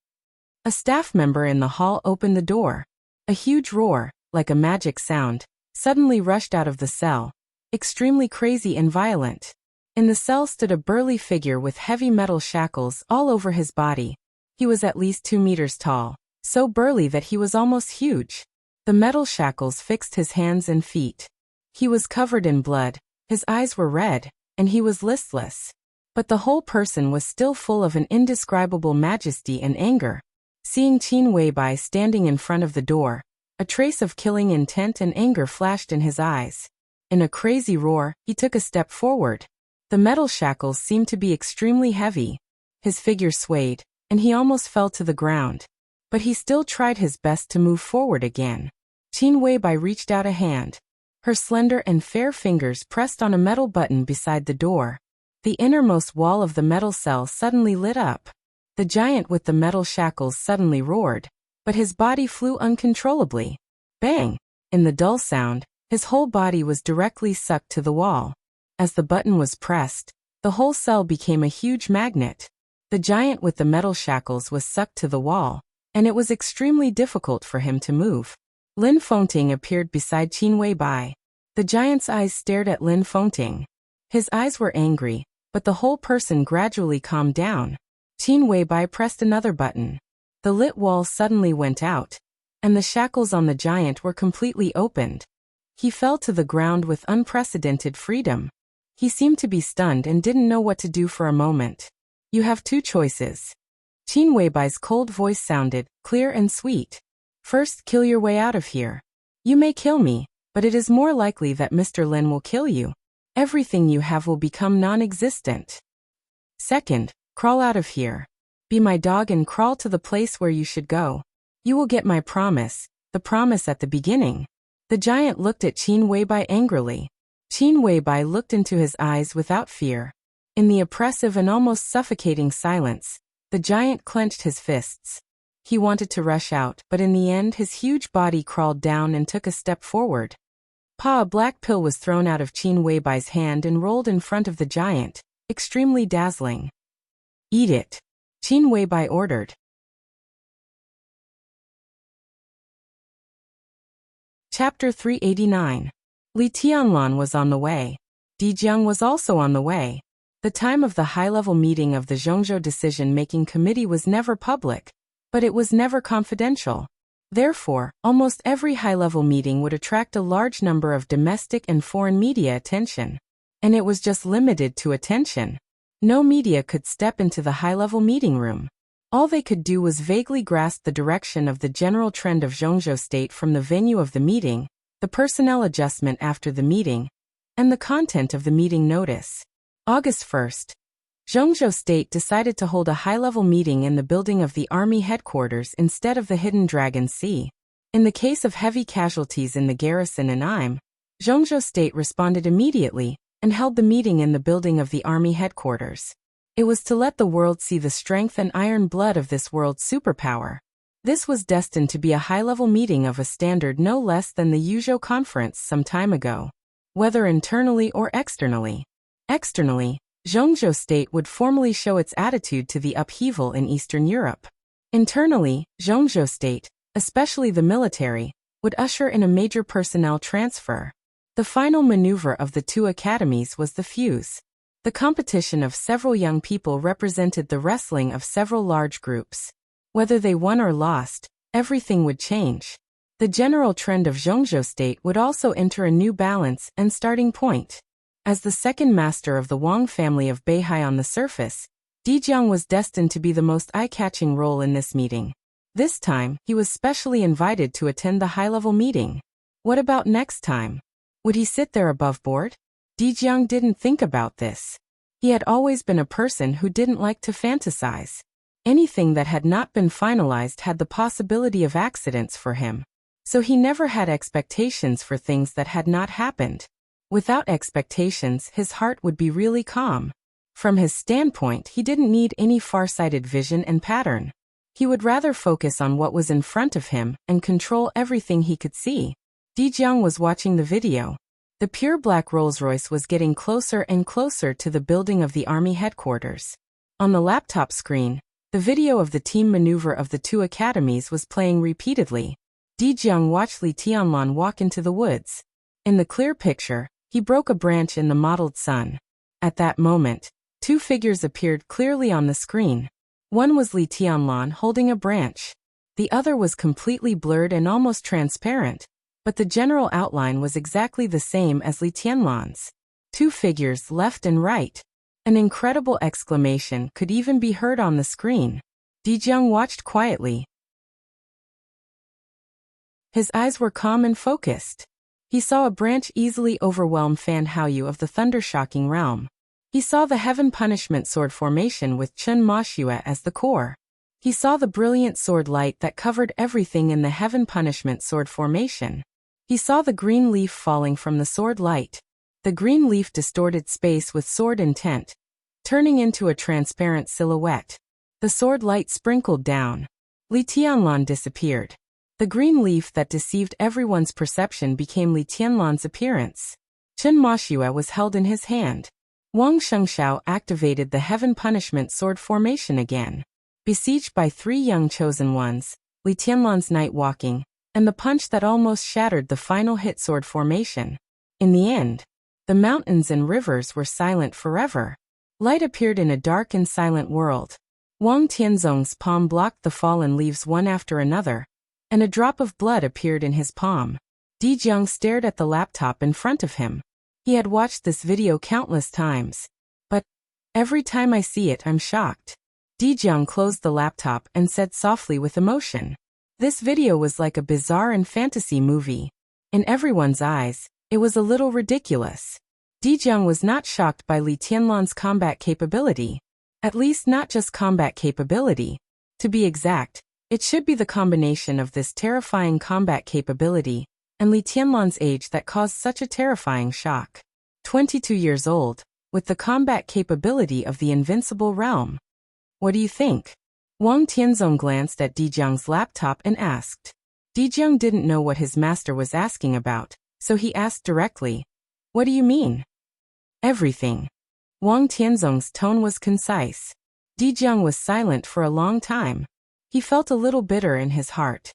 A staff member in the hall opened the door. A huge roar, like a magic sound, suddenly rushed out of the cell, extremely crazy and violent. In the cell stood a burly figure with heavy metal shackles all over his body. He was at least 2 meters tall, so burly that he was almost huge. The metal shackles fixed his hands and feet. He was covered in blood, His eyes were red, and he was listless. But the whole person was still full of an indescribable majesty and anger. Seeing Qin Weibai standing in front of the door, a trace of killing intent and anger flashed in his eyes. In a crazy roar, he took a step forward. The metal shackles seemed to be extremely heavy. His figure swayed, and he almost fell to the ground. But he still tried his best to move forward again. Qin Weibai reached out a hand. Her slender and fair fingers pressed on a metal button beside the door. The innermost wall of the metal cell suddenly lit up. The giant with the metal shackles suddenly roared, but his body flew uncontrollably. Bang! In the dull sound, his whole body was directly sucked to the wall. As the button was pressed, the whole cell became a huge magnet. The giant with the metal shackles was sucked to the wall, and it was extremely difficult for him to move. Lin Fengting appeared beside Qin Weibai. The giant's eyes stared at Lin Fengting. His eyes were angry, but the whole person gradually calmed down. Qin Weibai pressed another button. The lit wall suddenly went out, and the shackles on the giant were completely opened. He fell to the ground with unprecedented freedom. He seemed to be stunned and didn't know what to do for a moment. You have two choices. Qin Weibai's cold voice sounded clear and sweet. First, kill your way out of here. You may kill me, but it is more likely that Mr. Lin will kill you. Everything you have will become non-existent. Second, crawl out of here. Be my dog and crawl to the place where you should go. You will get my promise, the promise at the beginning. The giant looked at Qin Weibai angrily. Qin Weibai looked into his eyes without fear. In the oppressive and almost suffocating silence, the giant clenched his fists. He wanted to rush out, but in the end his huge body crawled down and took a step forward. A black pill was thrown out of Qin Weibai's hand and rolled in front of the giant, extremely dazzling. Eat it, Qin Weibai ordered. Chapter 389. Li Tianlan was on the way. Di Jiang was also on the way. The time of the high-level meeting of the Zhongzhou Decision-Making Committee was never public, but it was never confidential. Therefore, almost every high-level meeting would attract a large number of domestic and foreign media attention. And it was just limited to attention. No media could step into the high-level meeting room. All they could do was vaguely grasp the direction of the general trend of Zhongzhou State from the venue of the meeting, the personnel adjustment after the meeting, and the content of the meeting notice. August 1st. Zhongzhou State decided to hold a high-level meeting in the building of the army headquarters instead of the Hidden Dragon Sea. In the case of heavy casualties in the garrison in Im, Zhongzhou State responded immediately and held the meeting in the building of the army headquarters. It was to let the world see the strength and iron blood of this world's superpower. This was destined to be a high-level meeting of a standard no less than the Yuzhou Conference some time ago. Whether internally or externally. Externally, Zhongzhou State would formally show its attitude to the upheaval in Eastern Europe. Internally, Zhongzhou State, especially the military, would usher in a major personnel transfer. The final maneuver of the two academies was the fuse. The competition of several young people represented the wrestling of several large groups. Whether they won or lost, everything would change. The general trend of Zhongzhou State would also enter a new balance and starting point. As the second master of the Wang family of Beihai on the surface, Di Jiang was destined to be the most eye-catching role in this meeting. This time, he was specially invited to attend the high-level meeting. What about next time? Would he sit there above board? Di Jiang didn't think about this. He had always been a person who didn't like to fantasize. Anything that had not been finalized had the possibility of accidents for him. So he never had expectations for things that had not happened. Without expectations, his heart would be really calm. From his standpoint, he didn't need any far-sighted vision and pattern. He would rather focus on what was in front of him and control everything he could see. Di Jiang was watching the video. The pure black Rolls-Royce was getting closer and closer to the building of the army headquarters. On the laptop screen, the video of the team maneuver of the two academies was playing repeatedly. Di Jiang watched Li Tianlan walk into the woods. In the clear picture, he broke a branch in the mottled sun. At that moment, two figures appeared clearly on the screen. One was Li Tianlan holding a branch. The other was completely blurred and almost transparent, but the general outline was exactly the same as Li Tianlan's. Two figures left and right. An incredible exclamation could even be heard on the screen. Dijong watched quietly. His eyes were calm and focused. He saw a branch easily overwhelm Fan Haoyu of the Thundershocking realm. He saw the Heaven Punishment Sword formation with Chun Ma Xue as the core. He saw the brilliant sword light that covered everything in the Heaven Punishment Sword formation. He saw the green leaf falling from the sword light. The green leaf distorted space with sword intent, turning into a transparent silhouette. The sword light sprinkled down. Li Tianlan disappeared. The green leaf that deceived everyone's perception became Li Tianlan's appearance. Chun Ma Xue was held in his hand. Wang Shengxiao activated the Heaven Punishment Sword formation again. Besieged by three young chosen ones, Li Tianlan's night walking, and the punch that almost shattered the final hit sword formation. In the end, the mountains and rivers were silent forever. Light appeared in a dark and silent world. Wang Tianzong's palm blocked the fallen leaves one after another, and a drop of blood appeared in his palm. Dijong stared at the laptop in front of him. He had watched this video countless times. But every time I see it, I'm shocked. Dijong closed the laptop and said softly with emotion. This video was like a bizarre and fantasy movie. In everyone's eyes, it was a little ridiculous. Dijong was not shocked by Li Tianlan's combat capability. At least not just combat capability. To be exact, it should be the combination of this terrifying combat capability and Li Tianlan's age that caused such a terrifying shock. 22 years old, with the combat capability of the invincible realm. What do you think? Wang Tianzong glanced at Dijong's laptop and asked. Dijong didn't know what his master was asking about, so he asked directly. What do you mean? Everything. Wang Tianzong's tone was concise. Dijong was silent for a long time. He felt a little bitter in his heart.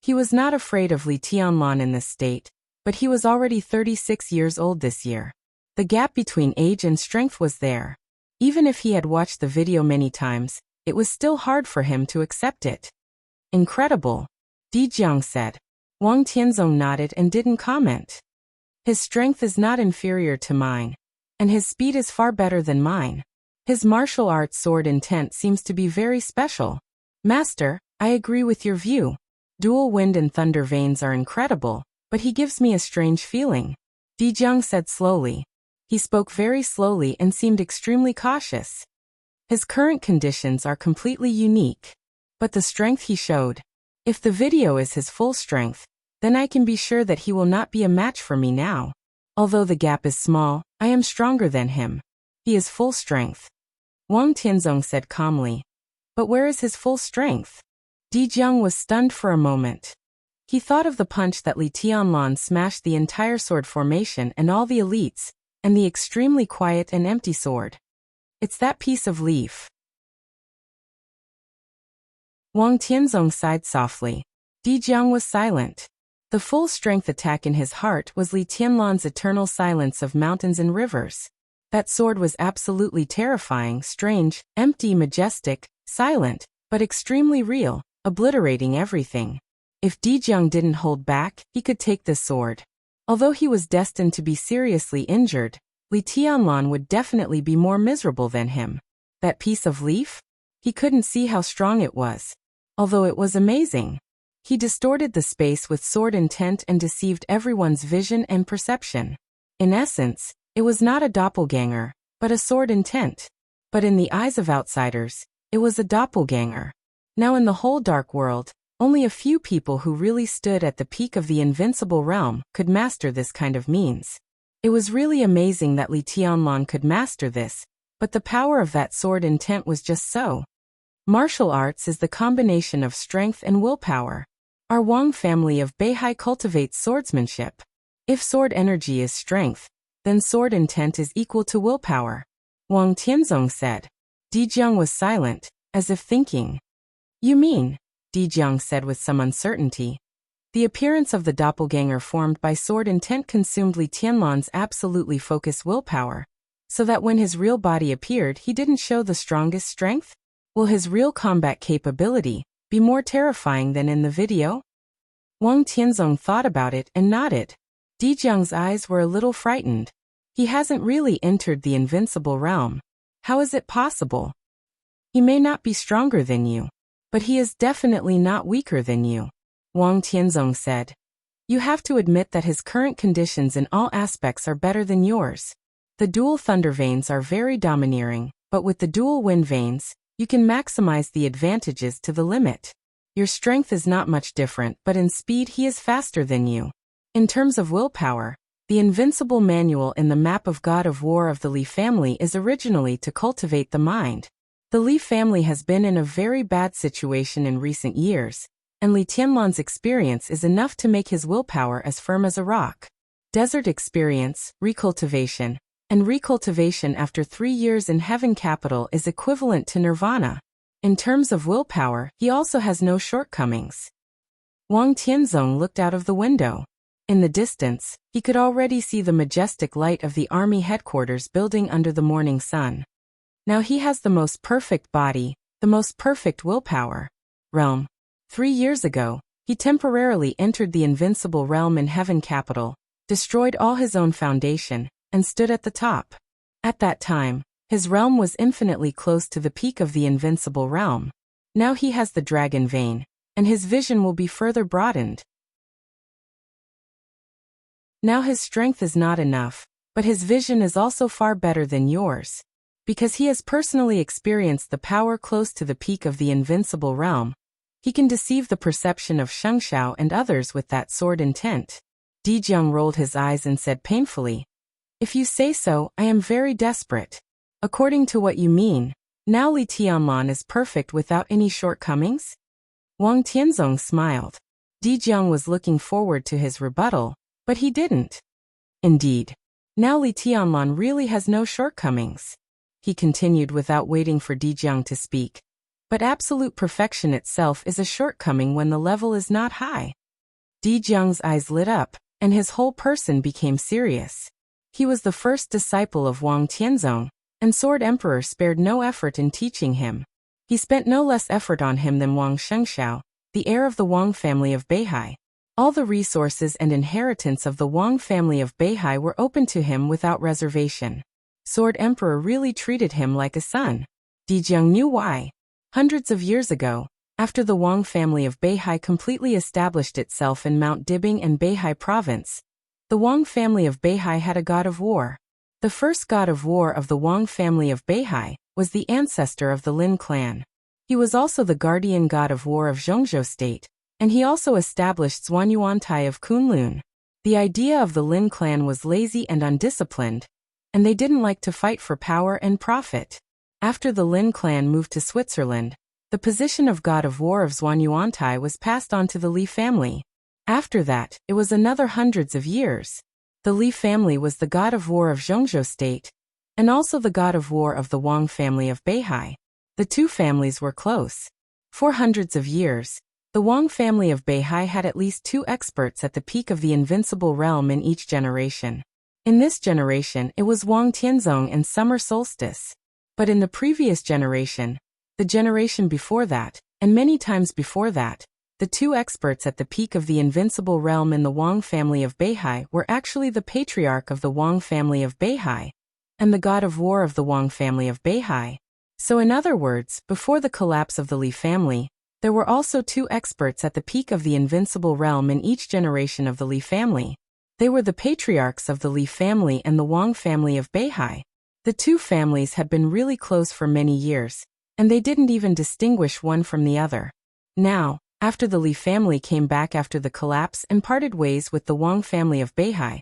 He was not afraid of Li Tianlan in this state, but he was already 36 years old this year. The gap between age and strength was there. Even if he had watched the video many times, it was still hard for him to accept it. Incredible, Dijong said. Wang Tianzong nodded and didn't comment. His strength is not inferior to mine, and his speed is far better than mine. His martial arts sword intent seems to be very special. Master, I agree with your view. Dual wind and thunder veins are incredible, but he gives me a strange feeling. Dijong said slowly. He spoke very slowly and seemed extremely cautious. His current conditions are completely unique. But the strength he showed. If the video is his full strength, then I can be sure that he will not be a match for me now. Although the gap is small, I am stronger than him. He is full strength. Wang Tianzong said calmly. But where is his full strength? Dijong was stunned for a moment. He thought of the punch that Li Tianlan smashed the entire sword formation and all the elites, and the extremely quiet and empty sword. It's that piece of leaf. Wang Tianzong sighed softly. Dijong was silent. The full strength attack in his heart was Li Tianlan's eternal silence of mountains and rivers. That sword was absolutely terrifying, strange, empty, majestic, silent, but extremely real, obliterating everything. If Dijong didn't hold back, he could take this sword. Although he was destined to be seriously injured, Li Tianlan would definitely be more miserable than him. That piece of leaf? He couldn't see how strong it was. Although it was amazing. He distorted the space with sword intent and deceived everyone's vision and perception. In essence, it was not a doppelganger, but a sword intent. But in the eyes of outsiders, it was a doppelganger. Now in the whole dark world, only a few people who really stood at the peak of the invincible realm could master this kind of means. It was really amazing that Li Tianlan could master this, but the power of that sword intent was just so. Martial arts is the combination of strength and willpower. Our Wang family of Beihai cultivates swordsmanship. If sword energy is strength, then sword intent is equal to willpower. Wang Tianzong said. Dijong was silent, as if thinking. You mean? Dijong said with some uncertainty. The appearance of the doppelganger formed by sword intent consumed Li Tianlan's absolutely focused willpower, so that when his real body appeared he didn't show the strongest strength? Will his real combat capability be more terrifying than in the video? Wang Tianzong thought about it and nodded. Dijong's eyes were a little frightened. He hasn't really entered the invincible realm. How is it possible? He may not be stronger than you, but he is definitely not weaker than you, Wang Tianzong said. You have to admit that his current conditions in all aspects are better than yours. The dual thunder veins are very domineering, but with the dual wind veins, you can maximize the advantages to the limit. Your strength is not much different, but in speed he is faster than you. In terms of willpower, the invincible manual in the map of God of War of the Li family is originally to cultivate the mind. The Li family has been in a very bad situation in recent years, and Li Tianlan's experience is enough to make his willpower as firm as a rock. Desert experience, recultivation, and recultivation after 3 years in Heaven Capital is equivalent to nirvana. In terms of willpower, he also has no shortcomings. Wang Tianzong looked out of the window. In the distance, he could already see the majestic light of the army headquarters building under the morning sun. Now he has the most perfect body, the most perfect willpower. Realm. 3 years ago, he temporarily entered the invincible realm in Heaven Capital, destroyed all his own foundation, and stood at the top. At that time, his realm was infinitely close to the peak of the invincible realm. Now he has the dragon vein, and his vision will be further broadened. Now his strength is not enough, but his vision is also far better than yours. Because he has personally experienced the power close to the peak of the invincible realm, he can deceive the perception of Shengshao and others with that sword intent. Dijiang rolled his eyes and said painfully, If you say so, I am very desperate. According to what you mean, now Li Tianlan is perfect without any shortcomings? Wang Tianzong smiled. Dijiang was looking forward to his rebuttal, but he didn't. Indeed, now Li Tianlan really has no shortcomings. He continued without waiting for Dijiang to speak. But absolute perfection itself is a shortcoming when the level is not high. Dijiang's eyes lit up, and his whole person became serious. He was the first disciple of Wang Tianzong, and Sword Emperor spared no effort in teaching him. He spent no less effort on him than Wang Shengshao, the heir of the Wang family of Beihai. All the resources and inheritance of the Wang family of Beihai were open to him without reservation. Sword Emperor really treated him like a son. Dijiang knew why. Hundreds of years ago, after the Wang family of Beihai completely established itself in Mount Dibing and Beihai province, the Wang family of Beihai had a god of war. The first god of war of the Wang family of Beihai was the ancestor of the Lin clan. He was also the guardian god of war of Zhongzhou state, and he also established Zhuanyuantai of Kunlun. The idea of the Lin clan was lazy and undisciplined, and they didn't like to fight for power and profit. After the Lin clan moved to Switzerland, the position of god of war of Zhuanyuantai was passed on to the Li family. After that, it was another hundreds of years. The Li family was the god of war of Zhongzhou state, and also the god of war of the Wang family of Beihai. The two families were close. For hundreds of years, the Wang family of Beihai had at least 2 experts at the peak of the invincible realm in each generation. In this generation, it was Wang Tianzong and Summer Solstice. But in the previous generation, the generation before that, and many times before that, the 2 experts at the peak of the invincible realm in the Wang family of Beihai were actually the patriarch of the Wang family of Beihai and the god of war of the Wang family of Beihai. So in other words, before the collapse of the Li family, there were also 2 experts at the peak of the invincible realm in each generation of the Li family. They were the patriarchs of the Li family and the Wang family of Beihai. The 2 families had been really close for many years, and they didn't even distinguish one from the other. Now, after the Li family came back after the collapse and parted ways with the Wang family of Beihai,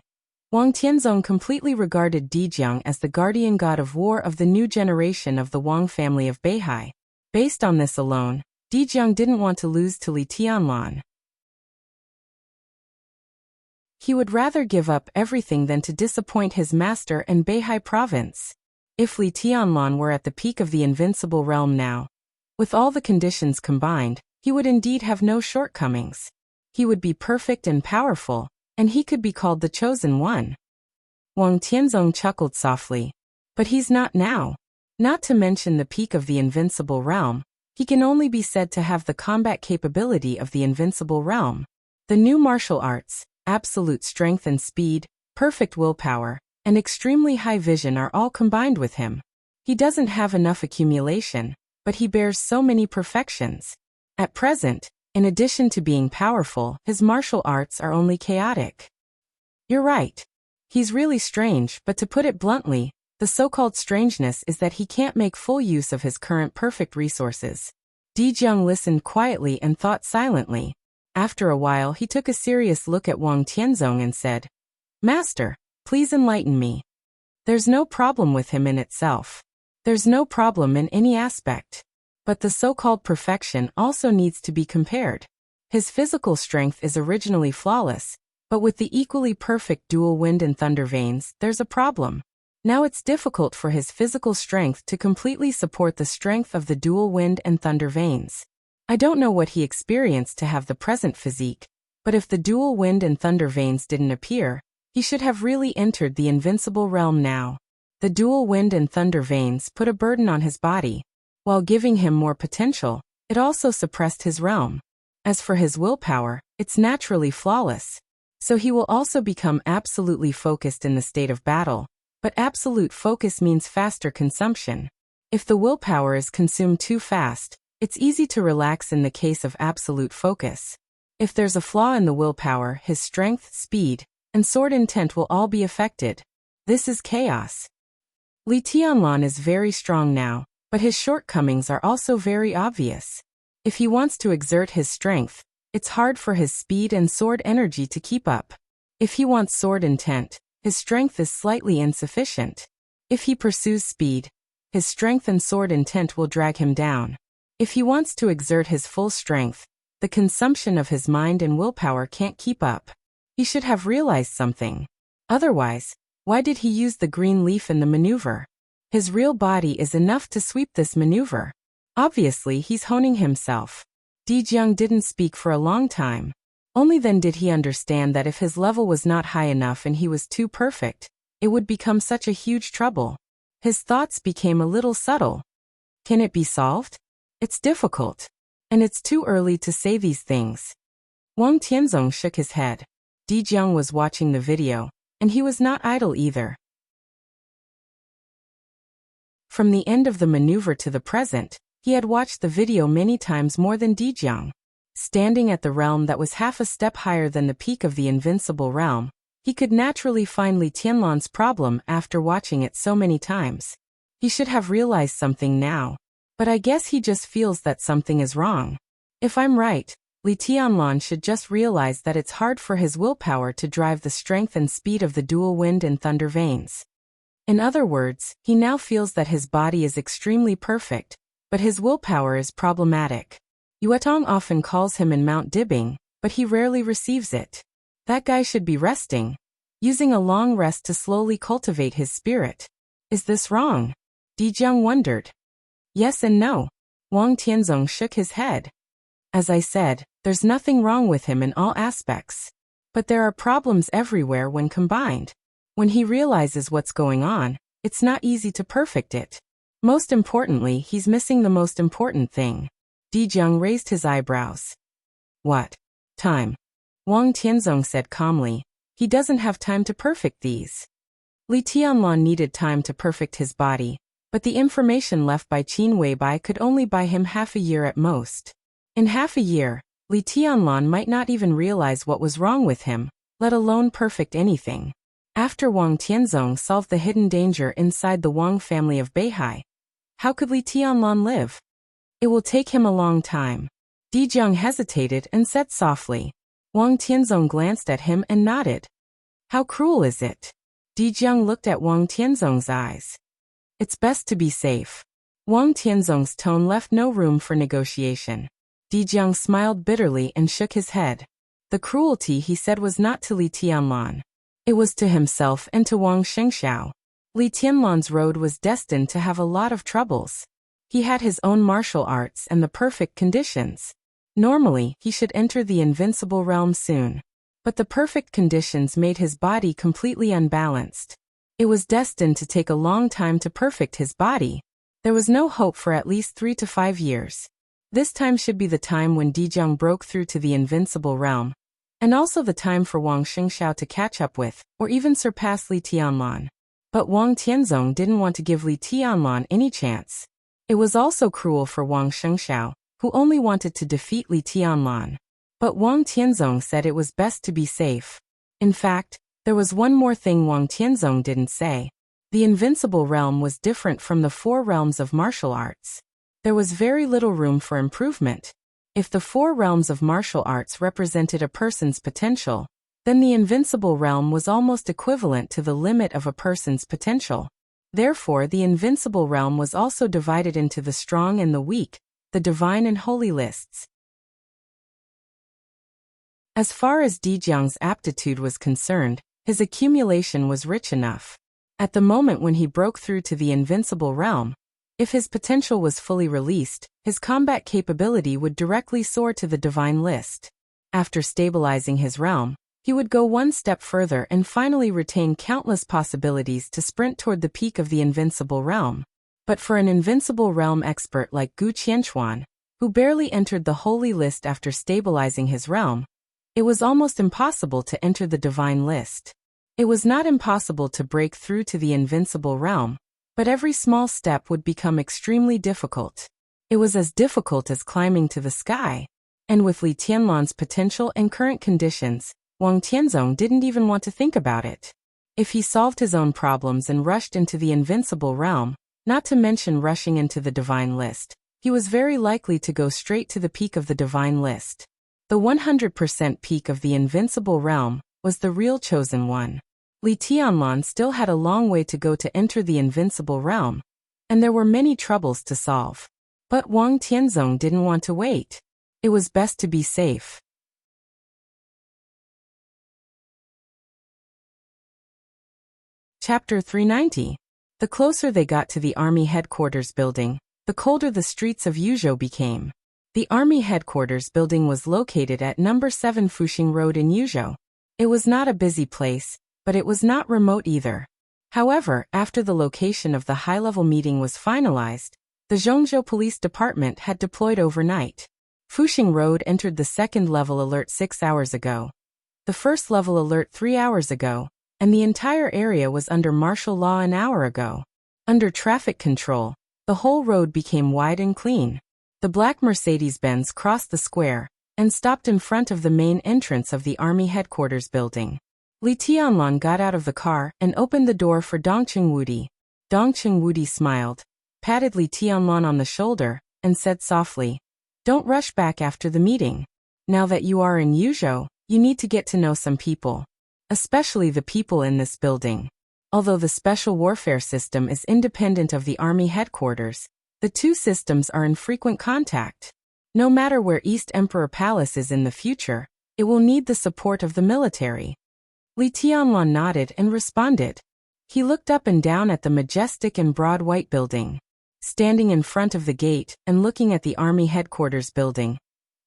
Wang Tianzong completely regarded Dijiang as the guardian god of war of the new generation of the Wang family of Beihai. Based on this alone, Dijiang didn't want to lose to Li Tianlan. He would rather give up everything than to disappoint his master and Beihai province. If Li Tianlan were at the peak of the invincible realm now, with all the conditions combined, he would indeed have no shortcomings. He would be perfect and powerful, and he could be called the chosen one. Wang Tianzong chuckled softly. But he's not now. Not to mention the peak of the invincible realm, he can only be said to have the combat capability of the invincible realm. The new martial arts, absolute strength and speed, perfect willpower, and extremely high vision are all combined with him. He doesn't have enough accumulation, but he bears so many perfections. At present, in addition to being powerful, his martial arts are only chaotic. You're right. He's really strange, but to put it bluntly, the so-called strangeness is that he can't make full use of his current perfect resources. Di Jiang listened quietly and thought silently. After a while he took a serious look at Wang Tianzong and said, "Master, please enlighten me. There's no problem with him in itself. There's no problem in any aspect. But the so-called perfection also needs to be compared. His physical strength is originally flawless, but with the equally perfect dual wind and thunder veins, there's a problem. Now it's difficult for his physical strength to completely support the strength of the dual wind and thunder veins. I don't know what he experienced to have the present physique, but if the dual wind and thunder veins didn't appear, he should have really entered the invincible realm now. The dual wind and thunder veins put a burden on his body. While giving him more potential, it also suppressed his realm. As for his willpower, it's naturally flawless. So he will also become absolutely focused in the state of battle. But absolute focus means faster consumption. If the willpower is consumed too fast, it's easy to relax in the case of absolute focus. If there's a flaw in the willpower, his strength, speed, and sword intent will all be affected. This is chaos. Li Tianlan is very strong now, but his shortcomings are also very obvious. If he wants to exert his strength, it's hard for his speed and sword energy to keep up. If he wants sword intent, his strength is slightly insufficient. If he pursues speed, his strength and sword intent will drag him down. If he wants to exert his full strength, the consumption of his mind and willpower can't keep up. He should have realized something. Otherwise, why did he use the green leaf in the maneuver? His real body is enough to sweep this maneuver. Obviously, he's honing himself. Di Jiang didn't speak for a long time. Only then did he understand that if his level was not high enough and he was too perfect, it would become such a huge trouble. His thoughts became a little subtle. Can it be solved? It's difficult. And it's too early to say these things. Wang Tianzong shook his head. Di Jiang was watching the video, and he was not idle either. From the end of the maneuver to the present, he had watched the video many times more than Di Jiang. Standing at the realm that was half a step higher than the peak of the invincible realm, he could naturally find Li Tianlan's problem after watching it so many times. He should have realized something now. But I guess he just feels that something is wrong. If I'm right, Li Tianlan should just realize that it's hard for his willpower to drive the strength and speed of the dual wind and thunder veins. In other words, he now feels that his body is extremely perfect, but his willpower is problematic. Yuetong often calls him in Mount Dibbing, but he rarely receives it. That guy should be resting, using a long rest to slowly cultivate his spirit. Is this wrong? Di Jiang wondered. Yes and no. Wang Tianzong shook his head. As I said, there's nothing wrong with him in all aspects. But there are problems everywhere when combined. When he realizes what's going on, it's not easy to perfect it. Most importantly, he's missing the most important thing. Di Jiang raised his eyebrows. What? Time. Wang Tianzong said calmly. He doesn't have time to perfect these. Li Tianlan needed time to perfect his body, but the information left by Qin Weibai could only buy him half a year at most. In half a year, Li Tianlan might not even realize what was wrong with him, let alone perfect anything. After Wang Tianzong solved the hidden danger inside the Wang family of Beihai, how could Li Tianlan live? It will take him a long time. Di Jiang hesitated and said softly. Wang Tianzong glanced at him and nodded. How cruel is it? Di Jiang looked at Wang Tianzong's eyes. It's best to be safe. Wang Tianzong's tone left no room for negotiation. Di Jiang smiled bitterly and shook his head. The cruelty, he said, was not to Li Tianlan. It was to himself and to Wang Xingxiao. Li Tianlan's road was destined to have a lot of troubles. He had his own martial arts and the perfect conditions. Normally, he should enter the invincible realm soon. But the perfect conditions made his body completely unbalanced. It was destined to take a long time to perfect his body. There was no hope for at least 3 to 5 years. This time should be the time when Di Jiang broke through to the invincible realm, and also the time for Wang Xingxiao to catch up with, or even surpass Li Tianlan. But Wang Tianzong didn't want to give Li Tianlan any chance. It was also cruel for Wang Shengxiao, who only wanted to defeat Li Tianlan. But Wang Tianzong said it was best to be safe. In fact, there was one more thing Wang Tianzong didn't say. The invincible realm was different from the four realms of martial arts. There was very little room for improvement. If the four realms of martial arts represented a person's potential, then the invincible realm was almost equivalent to the limit of a person's potential. Therefore, the invincible realm was also divided into the strong and the weak, the divine and holy lists. As far as Dijiang's aptitude was concerned, his accumulation was rich enough. At the moment when he broke through to the invincible realm, if his potential was fully released, his combat capability would directly soar to the divine list. After stabilizing his realm, he would go one step further and finally retain countless possibilities to sprint toward the peak of the invincible realm. But for an invincible realm expert like Gu Qianchuan, who barely entered the holy list after stabilizing his realm, it was almost impossible to enter the divine list. It was not impossible to break through to the invincible realm, but every small step would become extremely difficult. It was as difficult as climbing to the sky. And with Li Tianlan's potential and current conditions, Wang Tianzong didn't even want to think about it. If he solved his own problems and rushed into the invincible realm, not to mention rushing into the divine list, he was very likely to go straight to the peak of the divine list. The 100% peak of the invincible realm was the real chosen one. Li Tianlan still had a long way to go to enter the invincible realm, and there were many troubles to solve. But Wang Tianzong didn't want to wait. It was best to be safe. Chapter 390. The closer they got to the army headquarters building, the colder the streets of Yuzhou became. The army headquarters building was located at number 7 Fuxing Road in Yuzhou. It was not a busy place, but it was not remote either. However, after the location of the high-level meeting was finalized, the Zhongzhou Police Department had deployed overnight. Fuxing Road entered the second-level alert 6 hours ago, the first-level alert 3 hours ago, and the entire area was under martial law an hour ago. Under traffic control, the whole road became wide and clean. The black Mercedes-Benz crossed the square and stopped in front of the main entrance of the army headquarters building. Li Tianlan got out of the car and opened the door for Dongqing Wudi. Dongqing Wudi smiled, patted Li Tianlan on the shoulder, and said softly, "Don't rush back after the meeting. Now that you are in Yuzhou, you need to get to know some people. Especially the people in this building. Although the special warfare system is independent of the army headquarters, the two systems are in frequent contact. No matter where East Emperor Palace is in the future, it will need the support of the military." Li Tianlan nodded and responded. He looked up and down at the majestic and broad white building. Standing in front of the gate and looking at the army headquarters building,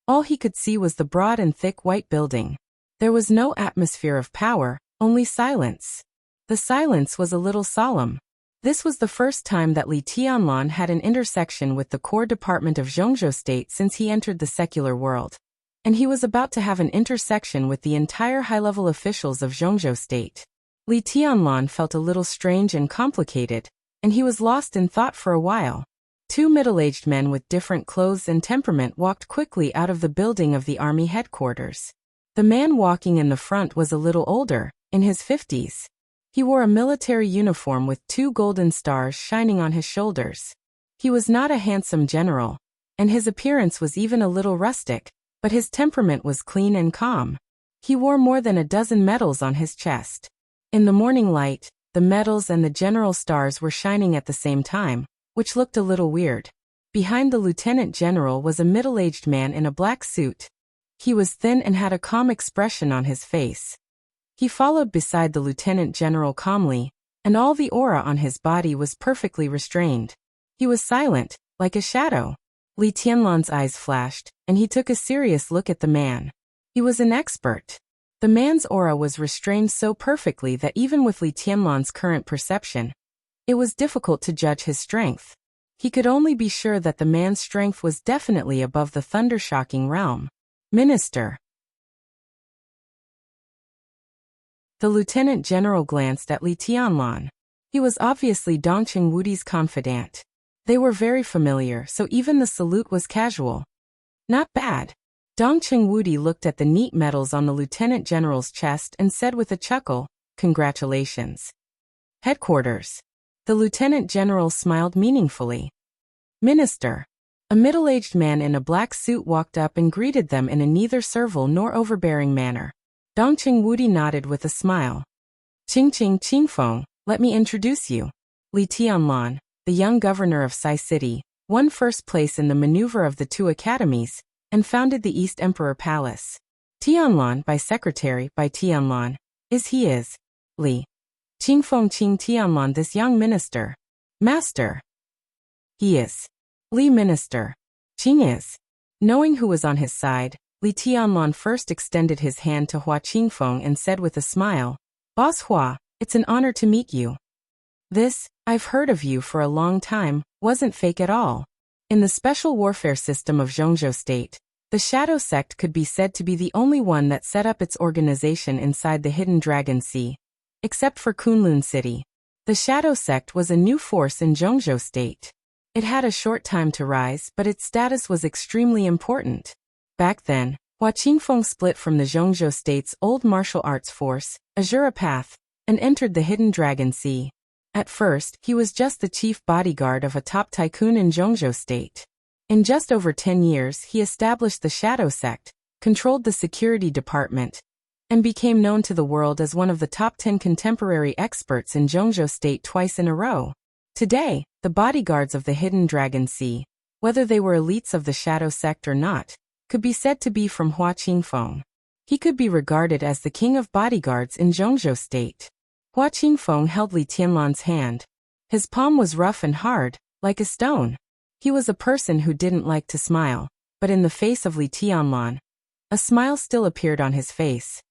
all he could see was the broad and thick white building. There was no atmosphere of power, only silence. The silence was a little solemn. This was the first time that Li Tianlan had an intersection with the core department of Zhongzhou State since he entered the secular world. And he was about to have an intersection with the entire high-level officials of Zhongzhou State. Li Tianlan felt a little strange and complicated, and he was lost in thought for a while. Two middle-aged men with different clothes and temperament walked quickly out of the building of the army headquarters. The man walking in the front was a little older, in his 50s. He wore a military uniform with 2 golden stars shining on his shoulders. He was not a handsome general, and his appearance was even a little rustic, but his temperament was clean and calm. He wore more than a dozen medals on his chest. In the morning light, the medals and the general stars were shining at the same time, which looked a little weird. Behind the lieutenant general was a middle-aged man in a black suit. He was thin and had a calm expression on his face. He followed beside the lieutenant general calmly, and all the aura on his body was perfectly restrained. He was silent, like a shadow. Li Tianlan's eyes flashed, and he took a serious look at the man. He was an expert. The man's aura was restrained so perfectly that even with Li Tianlan's current perception, it was difficult to judge his strength. He could only be sure that the man's strength was definitely above the thunder-shocking realm. Minister. The lieutenant general glanced at Li Tianlan. He was obviously Dongqing Wudi's confidant. They were very familiar, so even the salute was casual. Not bad. Dongqing Wudi looked at the neat medals on the lieutenant general's chest and said with a chuckle, "Congratulations." Headquarters. The lieutenant general smiled meaningfully. Minister. A middle-aged man in a black suit walked up and greeted them in a neither servile nor overbearing manner. Dongqing Wudi nodded with a smile. Qingfeng, let me introduce you. Li Tianlan, the young governor of Sai City, won first place in the maneuver of the two academies, and founded the East Emperor Palace. Tianlan by secretary by Tianlan, is Li. Qingfeng Tianlan this young minister. Master. He is. Li minister. Qing is. Knowing who was on his side, Li Tianlan first extended his hand to Hua Qingfeng and said with a smile, "Boss Hua, it's an honor to meet you. This, I've heard of you for a long time, wasn't fake at all." In the special warfare system of Zhongzhou State, the Shadow Sect could be said to be the only one that set up its organization inside the Hidden Dragon Sea. Except for Kunlun City. The Shadow Sect was a new force in Zhongzhou State. It had a short time to rise, but its status was extremely important. Back then, Hua Qingfeng split from the Zhongzhou State's old martial arts force, Azura Path, and entered the Hidden Dragon Sea. At first, he was just the chief bodyguard of a top tycoon in Zhongzhou State. In just over 10 years, he established the Shadow Sect, controlled the security department, and became known to the world as one of the top 10 contemporary experts in Zhongzhou State twice in a row. Today, the bodyguards of the Hidden Dragon Sea, whether they were elites of the Shadow Sect or not, could be said to be from Hua Qingfeng. He could be regarded as the king of bodyguards in Zhongzhou State. Hua Qingfeng held Li Tianlan's hand. His palm was rough and hard, like a stone. He was a person who didn't like to smile, but in the face of Li Tianlan, a smile still appeared on his face.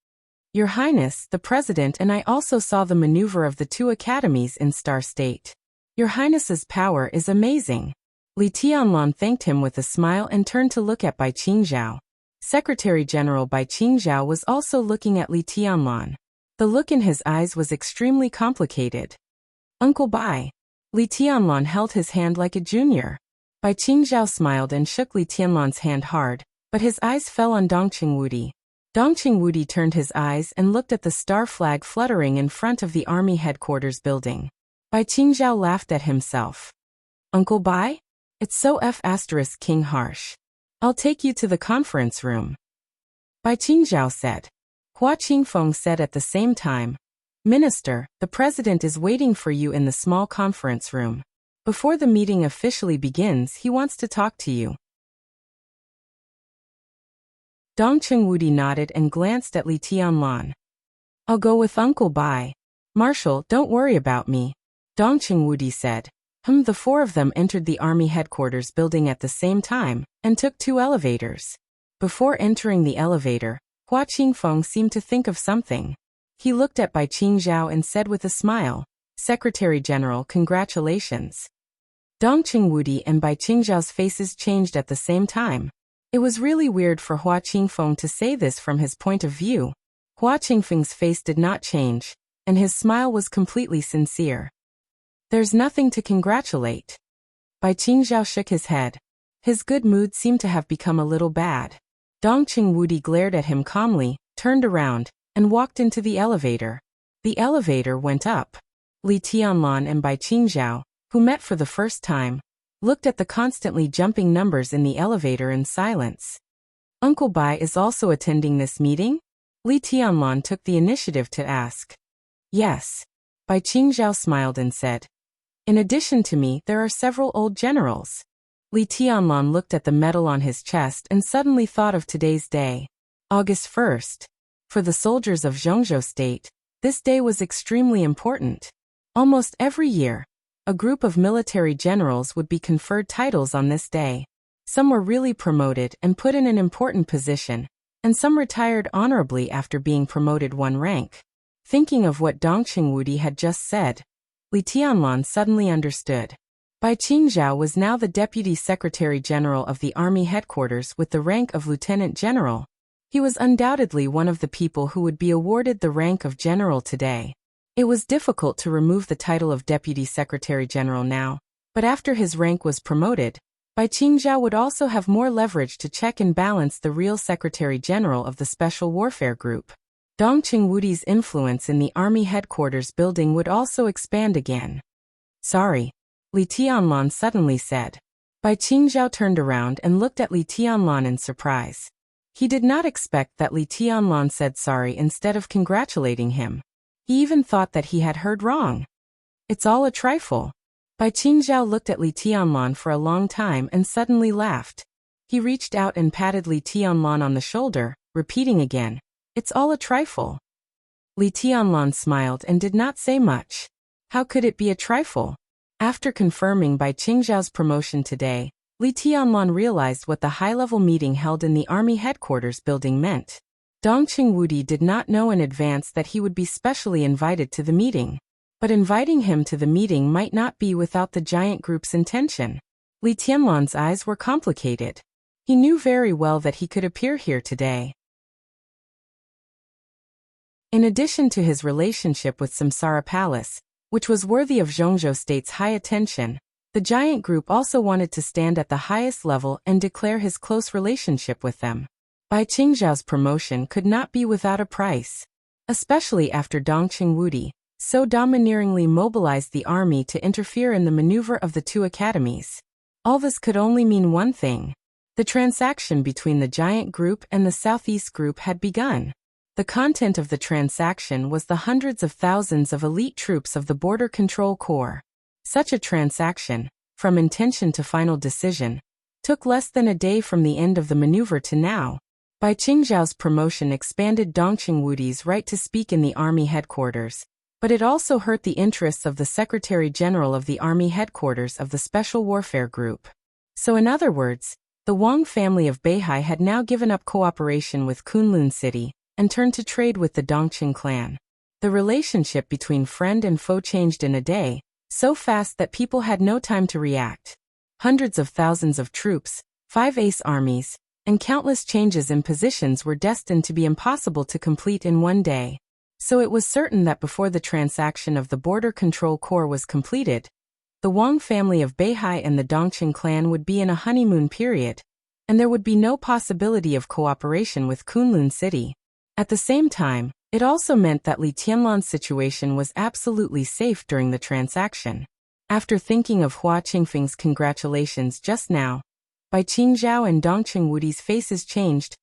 "Your Highness, the President and I also saw the maneuver of the two academies in Star State. Your Highness's power is amazing." Li Tianlan thanked him with a smile and turned to look at Bai Qingzhao. Secretary General Bai Qingzhao was also looking at Li Tianlan. The look in his eyes was extremely complicated. "Uncle Bai." Li Tianlan held his hand like a junior. Bai Qingzhao smiled and shook Li Tianlan's hand hard, but his eyes fell on Dongqing Wudi. Dongqing Wudi turned his eyes and looked at the star flag fluttering in front of the army headquarters building. Bai Qingzhao laughed at himself. "Uncle Bai? It's so King harsh. I'll take you to the conference room." Bai Qingzhao said. Hua Qingfeng said at the same time, "Minister, the president is waiting for you in the small conference room. Before the meeting officially begins, he wants to talk to you." Dongqing Wudi nodded and glanced at Li Tianlan. "I'll go with Uncle Bai. Marshal, don't worry about me," Dongqing Wudi said. The four of them entered the army headquarters building at the same time, and took 2 elevators. Before entering the elevator, Hua Qingfeng seemed to think of something. He looked at Bai Qingzhao and said with a smile, "Secretary General, congratulations." Dongqing Wudi and Bai Qingzhao's faces changed at the same time. It was really weird for Hua Qingfeng to say this from his point of view. Hua Qingfeng's face did not change, and his smile was completely sincere. "There's nothing to congratulate." Bai Qingzhao shook his head. His good mood seemed to have become a little bad. Dongqing Wudi glared at him calmly, turned around, and walked into the elevator. The elevator went up. Li Tianlan and Bai Qingzhao, who met for the first time, looked at the constantly jumping numbers in the elevator in silence. "Uncle Bai is also attending this meeting?" Li Tianlan took the initiative to ask. "Yes." Bai Qingzhao smiled and said. "In addition to me, there are several old generals." Li Tianlan looked at the medal on his chest and suddenly thought of today's day. August 1st. For the soldiers of Zhongzhou State, this day was extremely important. Almost every year, a group of military generals would be conferred titles on this day. Some were really promoted and put in an important position, and some retired honorably after being promoted 1 rank. Thinking of what Dongqing Wudi had just said, Li Tianlan suddenly understood. Bai Qingzhao was now the Deputy Secretary General of the Army Headquarters with the rank of Lieutenant General. He was undoubtedly one of the people who would be awarded the rank of General today. It was difficult to remove the title of Deputy Secretary General now, but after his rank was promoted, Bai Qingzhao would also have more leverage to check and balance the real Secretary General of the Special Warfare Group. Dong Qingwudi's influence in the army headquarters building would also expand again. Sorry, Li Tianlan suddenly said. Bai Qingzhao turned around and looked at Li Tianlan in surprise. He did not expect that Li Tianlan said sorry instead of congratulating him. He even thought that he had heard wrong. It's all a trifle. Bai Qingzhao looked at Li Tianlan for a long time and suddenly laughed. He reached out and patted Li Tianlan on the shoulder, repeating again, "It's all a trifle." Li Tianlan smiled and did not say much. How could it be a trifle? After confirming Bai Qingzhao's promotion today, Li Tianlan realized what the high-level meeting held in the army headquarters building meant. Dong Qingwudi did not know in advance that he would be specially invited to the meeting. But inviting him to the meeting might not be without the giant group's intention. Li Tianlan's eyes were complicated. He knew very well that he could appear here today. In addition to his relationship with Samsara Palace, which was worthy of Zhongzhou State's high attention, the giant group also wanted to stand at the highest level and declare his close relationship with them. Bai Qingzhao's promotion could not be without a price, especially after Dong Qingwudi so domineeringly mobilized the army to interfere in the maneuver of the two academies. All this could only mean one thing. The transaction between the giant group and the Southeast group had begun. The content of the transaction was the hundreds of thousands of elite troops of the Border Control Corps. Such a transaction, from intention to final decision, took less than a day from the end of the maneuver to now. Bai Qingzhao's promotion expanded Dong Qingwudi's right to speak in the army headquarters, but it also hurt the interests of the Secretary General of the Army Headquarters of the Special Warfare Group. So in other words, the Wang family of Beihai had now given up cooperation with Kunlun City and turned to trade with the Dongqing clan. The relationship between friend and foe changed in a day, so fast that people had no time to react. Hundreds of thousands of troops, 5 ace armies, and countless changes in positions were destined to be impossible to complete in one day. So it was certain that before the transaction of the Border Control Corps was completed, the Wang family of Beihai and the Dongqing clan would be in a honeymoon period, and there would be no possibility of cooperation with Kunlun City. At the same time, it also meant that Li Tianlan's situation was absolutely safe during the transaction. After thinking of Hua Qingfeng's congratulations just now, Bai Qingzhao and Dong Qingwudi's faces changed.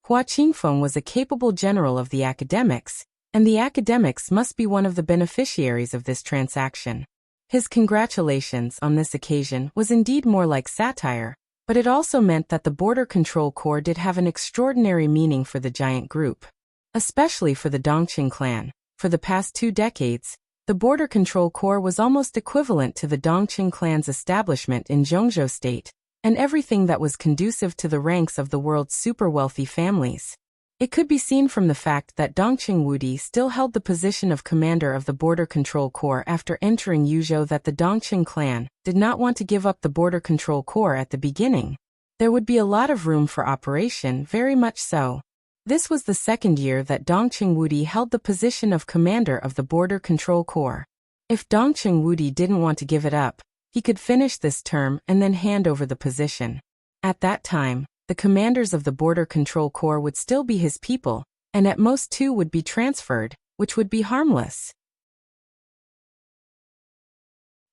Hua Qingfeng was a capable general of the academics, and the academics must be one of the beneficiaries of this transaction. His congratulations on this occasion was indeed more like satire, but it also meant that the Border Control Corps did have an extraordinary meaning for the giant group. Especially for the Dongqing clan. For the past 2 decades, the Border Control Corps was almost equivalent to the Dongqing clan's establishment in Zhongzhou State, and everything that was conducive to the ranks of the world's super-wealthy families. It could be seen from the fact that Dong Qingwudi still held the position of commander of the Border Control Corps after entering Yuzhou that the Dongqing clan did not want to give up the Border Control Corps at the beginning. There would be a lot of room for operation, very much so. This was the second year that Dong Qingwudi held the position of commander of the Border Control Corps. If Dong Qingwudi didn't want to give it up, he could finish this term and then hand over the position. At that time, the commanders of the Border Control Corps would still be his people, and at most 2 would be transferred, which would be harmless.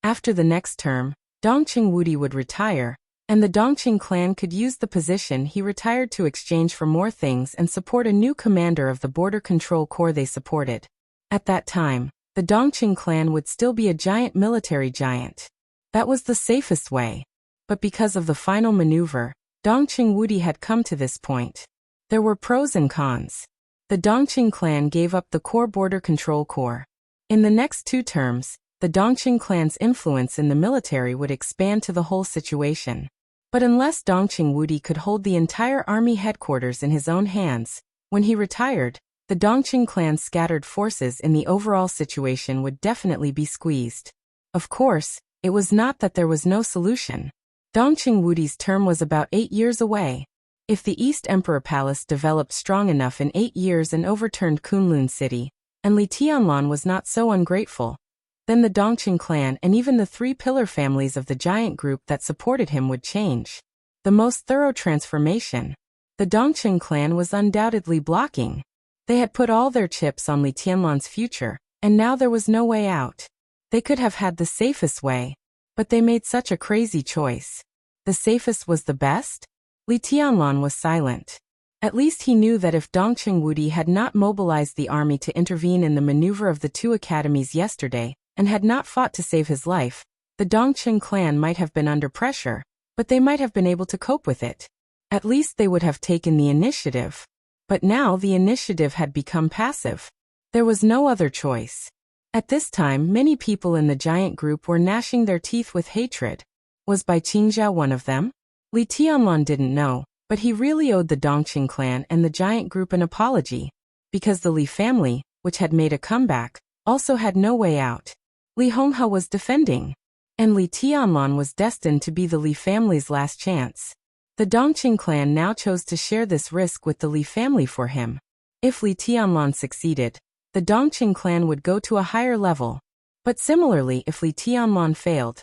After the next term, Dong Qingwudi would retire, and the Dongqing clan could use the position he retired to exchange for more things and support a new commander of the Border Control Corps they supported. At that time, the Dongqing clan would still be a giant military giant. That was the safest way. But because of the final maneuver, Dong Qingwudi had come to this point. There were pros and cons. The Dongqing clan gave up the core Border Control Corps. In the next 2 terms, the Dongqing clan's influence in the military would expand to the whole situation. But unless Dong Qingwudi could hold the entire army headquarters in his own hands, when he retired, the Dongqing clan's scattered forces in the overall situation would definitely be squeezed. Of course, it was not that there was no solution. Dong Qingwudi's term was about 8 years away. If the East Emperor Palace developed strong enough in 8 years and overturned Kunlun City, And Li Tianlan was not so ungrateful. Then the Dongqing clan and even the three pillar families of the giant group that supported him would change. The most thorough transformation. The Dongqing clan was undoubtedly blocking. They had put all their chips on Li Tianlan's future, and now there was no way out. They could have had the safest way, but they made such a crazy choice. The safest was the best? Li Tianlan was silent. At least he knew that if Dongqing Wudi had not mobilized the army to intervene in the maneuver of the two academies yesterday, and had not fought to save his life, the Dongqing clan might have been under pressure, but they might have been able to cope with it. At least they would have taken the initiative. But now the initiative had become passive. There was no other choice. At this time, many people in the giant group were gnashing their teeth with hatred. Was Bai Qingzhao one of them? Li Tianlan didn't know, but he really owed the Dongqing clan and the giant group an apology, because the Li family, which had made a comeback, also had no way out. Li Honghe was defending, and Li Tianlan was destined to be the Li family's last chance. The Dongqing clan now chose to share this risk with the Li family for him. If Li Tianlan succeeded, the Dongqing clan would go to a higher level. But similarly, if Li Tianlan failed,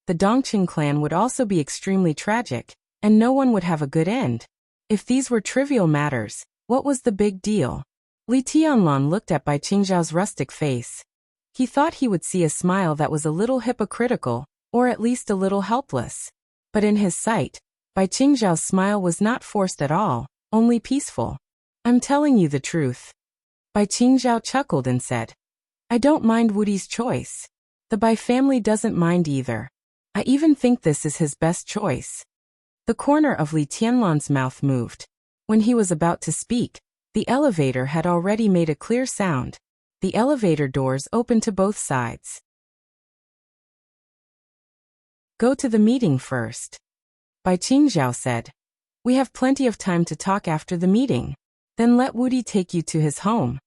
the Dongqing clan would also be extremely tragic, and no one would have a good end. If these were trivial matters, what was the big deal? Li Tianlan looked at Bai Qingzhao's rustic face. He thought he would see a smile that was a little hypocritical, or at least a little helpless. But in his sight, Bai Qingzhao's smile was not forced at all, only peaceful. I'm telling you the truth. Bai Qingzhao chuckled and said, I don't mind Wudi's choice. The Bai family doesn't mind either. I even think this is his best choice. The corner of Li Tianlan's mouth moved. When he was about to speak, the elevator had already made a clear sound. The elevator doors opened to both sides. Go to the meeting first. Bai Qingzhao said. We have plenty of time to talk after the meeting. Then let Wudi take you to his home.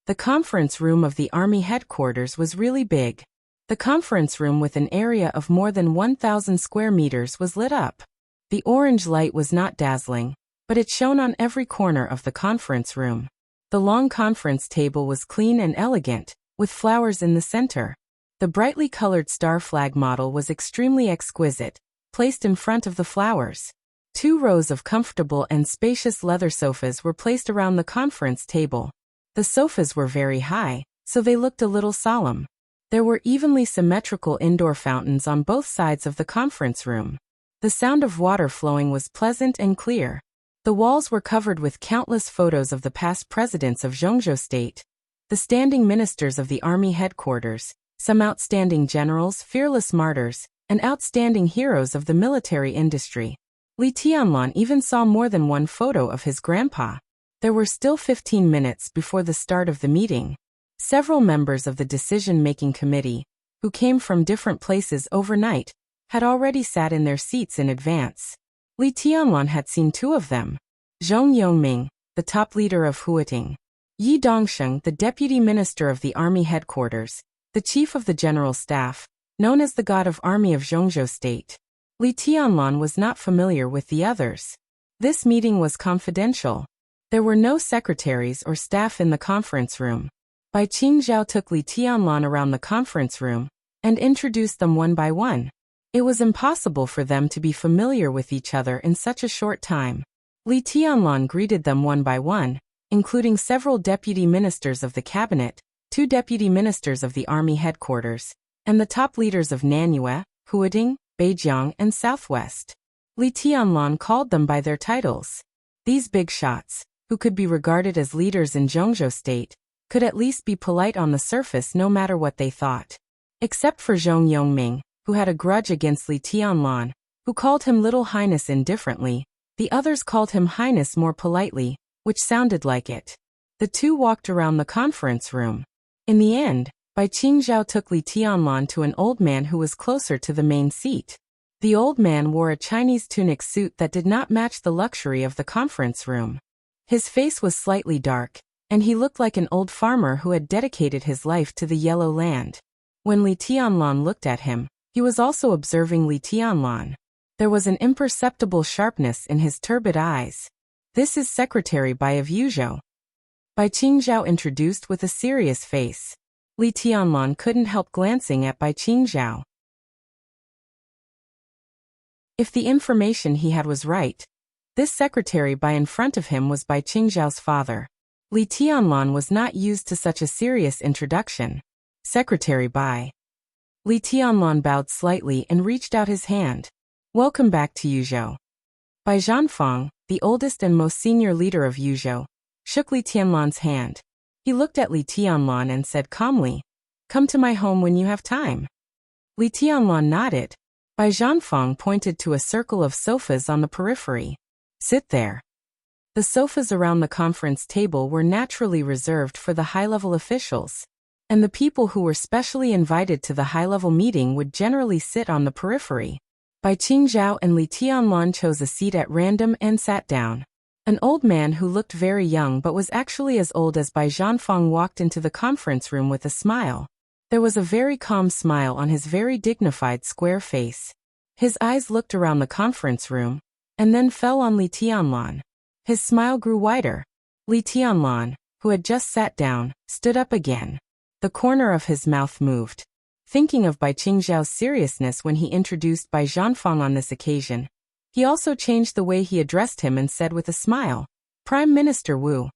The conference room of the army headquarters was really big. The conference room with an area of more than 1,000 square meters was lit up. The orange light was not dazzling, but it shone on every corner of the conference room. The long conference table was clean and elegant, with flowers in the center. The brightly colored star flag model was extremely exquisite, placed in front of the flowers. 2 rows of comfortable and spacious leather sofas were placed around the conference table. The sofas were very high, so they looked a little solemn. There were evenly symmetrical indoor fountains on both sides of the conference room. The sound of water flowing was pleasant and clear. The walls were covered with countless photos of the past presidents of Zhongzhou State, the standing ministers of the army headquarters, some outstanding generals, fearless martyrs, and outstanding heroes of the military industry. Li Tianlan even saw more than one photo of his grandpa. There were still 15 minutes before the start of the meeting. Several members of the decision-making committee, who came from different places overnight, had already sat in their seats in advance. Li Tianlan had seen 2 of them. Zhong Yongming, the top leader of Huating. Yi Dongsheng, the deputy minister of the army headquarters, the chief of the general staff, known as the god of army of Zhongzhou State. Li Tianlan was not familiar with the others. This meeting was confidential. There were no secretaries or staff in the conference room. Bai Qingzhao took Li Tianlan around the conference room and introduced them one by one. It was impossible for them to be familiar with each other in such a short time. Li Tianlan greeted them one by one, including several deputy ministers of the cabinet, 2 deputy ministers of the army headquarters, and the top leaders of Nanyue, Huating, Beijiang, and Southwest. Li Tianlan called them by their titles. These big shots, who could be regarded as leaders in Zhongzhou State, could at least be polite on the surface no matter what they thought. Except for Zhong Yongming, who had a grudge against Li Tianlan, who called him Little Highness indifferently. The others called him Highness more politely, which sounded like it. The 2 walked around the conference room. In the end, Bai Qingzhao took Li Tianlan to an old man who was closer to the main seat. The old man wore a Chinese tunic suit that did not match the luxury of the conference room. His face was slightly dark, and he looked like an old farmer who had dedicated his life to the Yellow Land. When Li Tianlan looked at him, he was also observing Li Tianlan. There was an imperceptible sharpness in his turbid eyes. This is Secretary Bai of Yuzhou. Bai Qingzhao introduced with a serious face. Li Tianlan couldn't help glancing at Bai Qingzhao. If the information he had was right, this secretary Bai in front of him was Bai Qingzhao's father. Li Tianlan was not used to such a serious introduction. Secretary Bai. Li Tianlan bowed slightly and reached out his hand. Welcome back to Yuzhou. Bai Zhanfang, the oldest and most senior leader of Yuzhou, shook Li Tianlan's hand. He looked at Li Tianlan and said calmly, "Come to my home when you have time." Li Tianlan nodded. Bai Zhanfang pointed to a circle of sofas on the periphery. Sit there. The sofas around the conference table were naturally reserved for the high-level officials, and the people who were specially invited to the high-level meeting would generally sit on the periphery. Bai Qingzhao and Li Tianlan chose a seat at random and sat down. An old man who looked very young but was actually as old as Bai Zhanfang walked into the conference room with a smile. There was a very calm smile on his very dignified square face. His eyes looked around the conference room, and then fell on Li Tianlan. His smile grew wider. Li Tianlan, who had just sat down, stood up again. The corner of his mouth moved. Thinking of Bai Qingzhao's seriousness when he introduced Bai Zhanfang on this occasion, he also changed the way he addressed him and said with a smile, "Prime Minister Wu."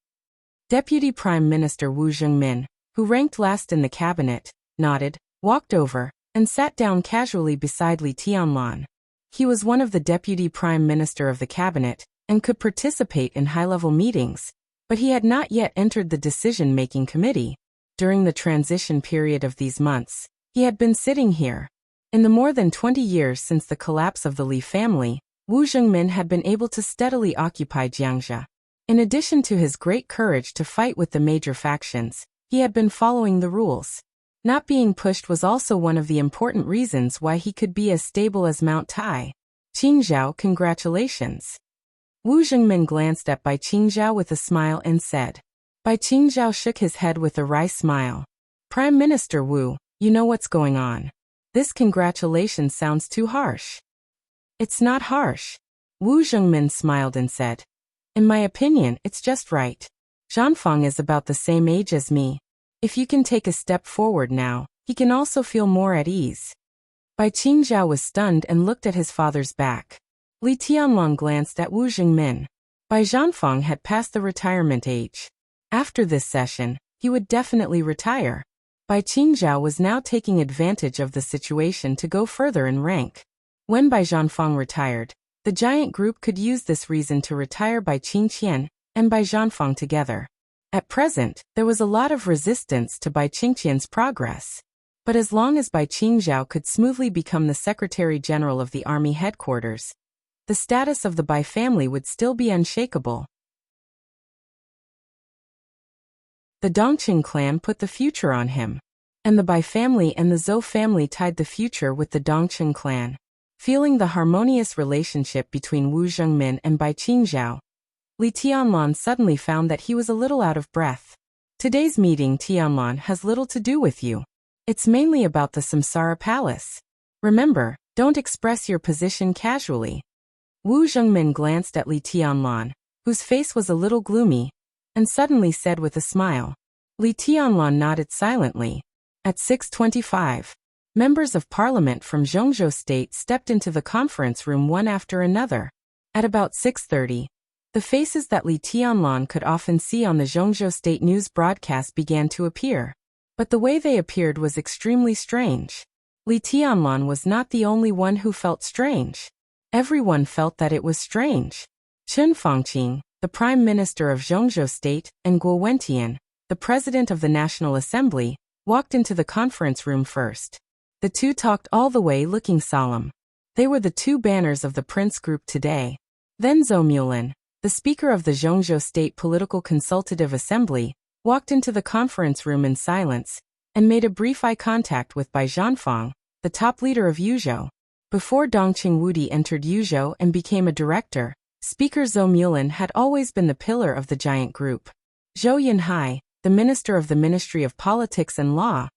Deputy Prime Minister Wu Zhengmin, who ranked last in the cabinet, nodded, walked over, and sat down casually beside Li Tianlan. He was one of the Deputy Prime Minister of the cabinet, and could participate in high-level meetings, but he had not yet entered the decision-making committee. During the transition period of these months, he had been sitting here. In the more than 20 years since the collapse of the Li family, Wu Zhengmin had been able to steadily occupy Jiangxia. In addition to his great courage to fight with the major factions, he had been following the rules. Not being pushed was also one of the important reasons why he could be as stable as Mount Tai. Qingzhao, congratulations. Wu Zhengmin glanced at Bai Qingzhao with a smile and said. Bai Qingzhao shook his head with a wry smile. Prime Minister Wu, you know what's going on. This congratulations sounds too harsh. It's not harsh. Wu Zhengmin smiled and said. In my opinion, it's just right. Zhanfang is about the same age as me. If you can take a step forward now, he can also feel more at ease. Bai Qingzhao was stunned and looked at his father's back. Li Tianlan glanced at Wu Zhengmin. Bai Zhanfang had passed the retirement age. After this session, he would definitely retire. Bai Qingzhao was now taking advantage of the situation to go further in rank. When Bai Zhanfang retired, the giant group could use this reason to retire Bai Qingqian and Bai Zhanfang together. At present, there was a lot of resistance to Bai Qingqian's progress. But as long as Bai Qingzhao could smoothly become the Secretary General of the Army headquarters, the status of the Bai family would still be unshakable. The Dongqing clan put the future on him, and the Bai family and the Zhou family tied the future with the Dongqing clan. Feeling the harmonious relationship between Wu Zhengmin and Bai Qingzhao, Li Tianlan suddenly found that he was a little out of breath. Today's meeting, Tianlan, has little to do with you. It's mainly about the Samsara Palace. Remember, don't express your position casually. Wu Zhengmin glanced at Li Tianlan, whose face was a little gloomy, and suddenly said with a smile. Li Tianlan nodded silently. At 6:25, members of parliament from Zhongzhou State stepped into the conference room one after another. At about 6:30, the faces that Li Tianlan could often see on the Zhongzhou State news broadcast began to appear. But the way they appeared was extremely strange. Li Tianlan was not the only one who felt strange. Everyone felt that it was strange. Chen Fangqing, the Prime Minister of Zhongzhou State, and Guo Wentian, the President of the National Assembly, walked into the conference room first. The two talked all the way looking solemn. They were the two banners of the Prince Group today. Then Zhou Mulin, the Speaker of the Zhongzhou State Political Consultative Assembly, walked into the conference room in silence, and made a brief eye contact with Bai Zhanfang, the top leader of Yuzhou. Before Dongqing Wudi entered Yuzhou and became a director, Speaker Zhou Mulin had always been the pillar of the giant group. Zhou Yinhai, the Minister of the Ministry of Politics and Law,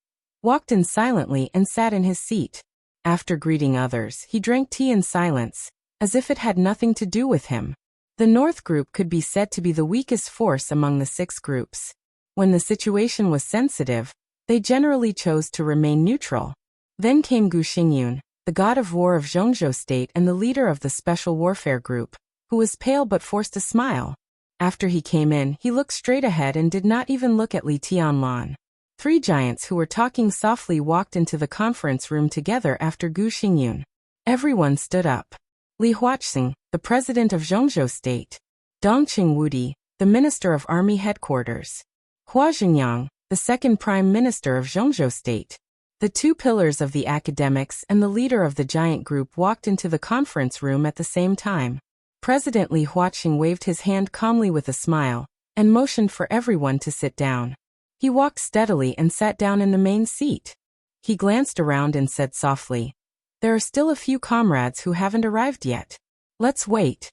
walked in silently and sat in his seat. After greeting others, he drank tea in silence, as if it had nothing to do with him. The North Group could be said to be the weakest force among the 6 groups. When the situation was sensitive, they generally chose to remain neutral. Then came Gu Xingyun, the god of war of Zhongzhou State and the leader of the Special Warfare Group, who was pale but forced a smile. After he came in, he looked straight ahead and did not even look at Li Tianlan. 3 giants who were talking softly walked into the conference room together after Gu Xingyun. Everyone stood up. Li Huaxing, the president of Zhongzhou State. Dongqing Wudi, the minister of army headquarters. Hua Xingyang, the second prime minister of Zhongzhou State. The 2 pillars of the academics and the leader of the giant group walked into the conference room at the same time. President Li Huaxing waved his hand calmly with a smile, and motioned for everyone to sit down. He walked steadily and sat down in the main seat. He glanced around and said softly, "There are still a few comrades who haven't arrived yet. Let's wait."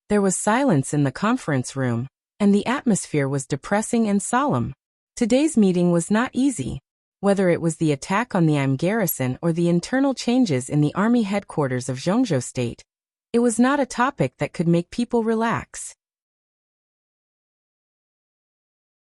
There was silence in the conference room, and the atmosphere was depressing and solemn. Today's meeting was not easy. Whether it was the attack on the Im garrison or the internal changes in the army headquarters of Zhongzhou State, it was not a topic that could make people relax.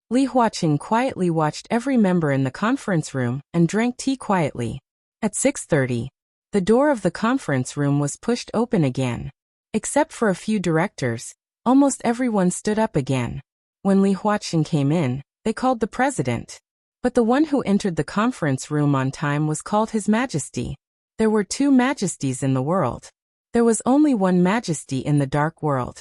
Li Huaxing quietly watched every member in the conference room and drank tea quietly. At 6:30, the door of the conference room was pushed open again. Except for a few directors, almost everyone stood up again. When Li Huaxing came in, they called the president. But the one who entered the conference room on time was called His Majesty. There were 2 majesties in the world. There was only one majesty in the dark world.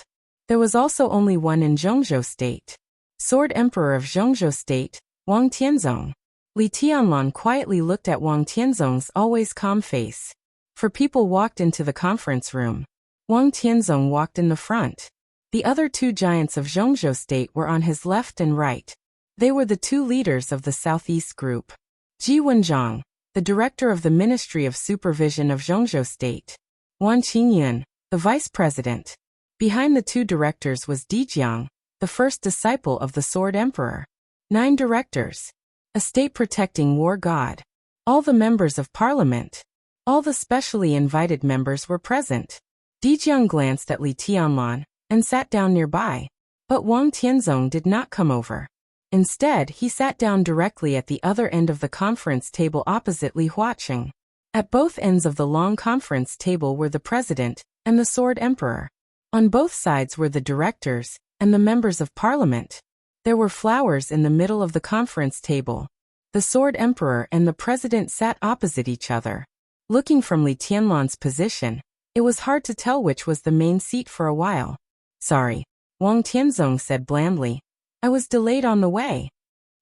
There was also only one in Zhongzhou State. Sword Emperor of Zhongzhou State, Wang Tianzong. Li Tianlan quietly looked at Wang Tianzong's always calm face. 4 people walked into the conference room. Wang Tianzong walked in the front. The other 2 giants of Zhongzhou State were on his left and right. They were the 2 leaders of the Southeast Group. Ji Wenzhang, the director of the Ministry of Supervision of Zhongzhou State. Wan Qingyun, the vice president. Behind the 2 directors was Di Jiang, the first disciple of the Sword Emperor. 9 directors. A state-protecting war god. All the members of parliament. All the specially invited members were present. Di Jiang glanced at Li Tianlan and sat down nearby. But Wang Tianzong did not come over. Instead, he sat down directly at the other end of the conference table opposite Li Huaxing. At both ends of the long conference table were the president and the Sword Emperor. On both sides were the directors and the members of parliament. There were flowers in the middle of the conference table. The Sword Emperor and the president sat opposite each other. Looking from Li Tianlan's position, it was hard to tell which was the main seat for a while. "Sorry," Wang Tianzong said blandly. "I was delayed on the way."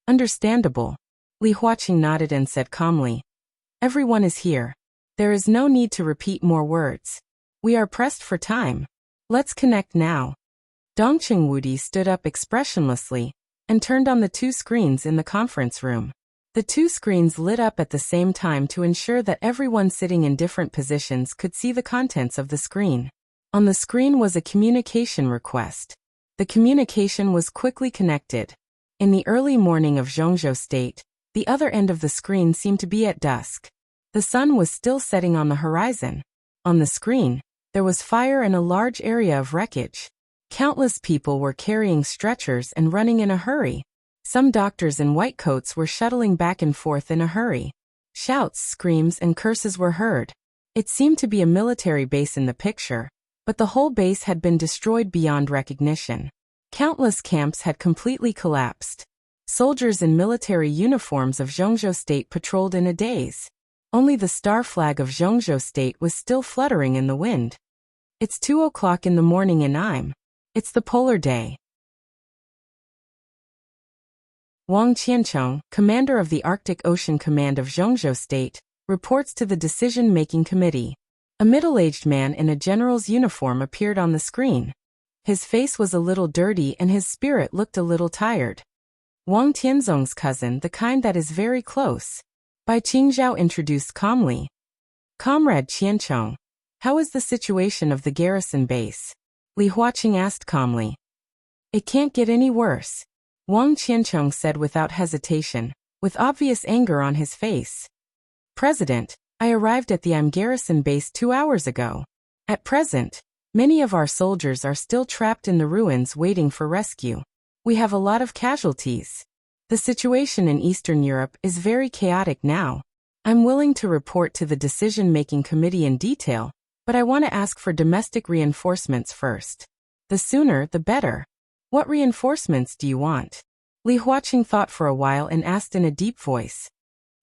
"Understandable." Li Huaxing nodded and said calmly, "Everyone is here. There is no need to repeat more words. We are pressed for time. Let's connect now." Dongqing Wudi stood up expressionlessly and turned on the 2 screens in the conference room. The 2 screens lit up at the same time to ensure that everyone sitting in different positions could see the contents of the screen. On the screen was a communication request. The communication was quickly connected. In the early morning of Zhongzhou State, the other end of the screen seemed to be at dusk. The sun was still setting on the horizon. On the screen, there was fire and a large area of wreckage. Countless people were carrying stretchers and running in a hurry. Some doctors in white coats were shuttling back and forth in a hurry. Shouts, screams, and curses were heard. It seemed to be a military base in the picture, but the whole base had been destroyed beyond recognition. Countless camps had completely collapsed. Soldiers in military uniforms of Zhongzhou State patrolled in a daze. Only the star flag of Zhongzhou State was still fluttering in the wind. "It's 2 o'clock in the morning in Im. It's the polar day." Wang Qiancheng, commander of the Arctic Ocean Command of Zhongzhou State, reports to the decision-making committee. A middle-aged man in a general's uniform appeared on the screen. His face was a little dirty and his spirit looked a little tired. Wang Tianzong's cousin, the kind that is very close. Bai Qingzhao introduced calmly. "Comrade Qiancheng, how is the situation of the garrison base?" Li Huaxing asked calmly. "It can't get any worse," Wang Qiancheng said without hesitation, with obvious anger on his face. "President, I arrived at the Im garrison base 2 hours ago. At present, Many of our soldiers are still trapped in the ruins waiting for rescue. We have a lot of casualties. The situation in Eastern Europe is very chaotic now. I'm willing to report to the decision-making committee in detail, but I want to ask for domestic reinforcements first. The sooner, the better. What reinforcements do you want? Li Huaqing thought for a while and asked in a deep voice.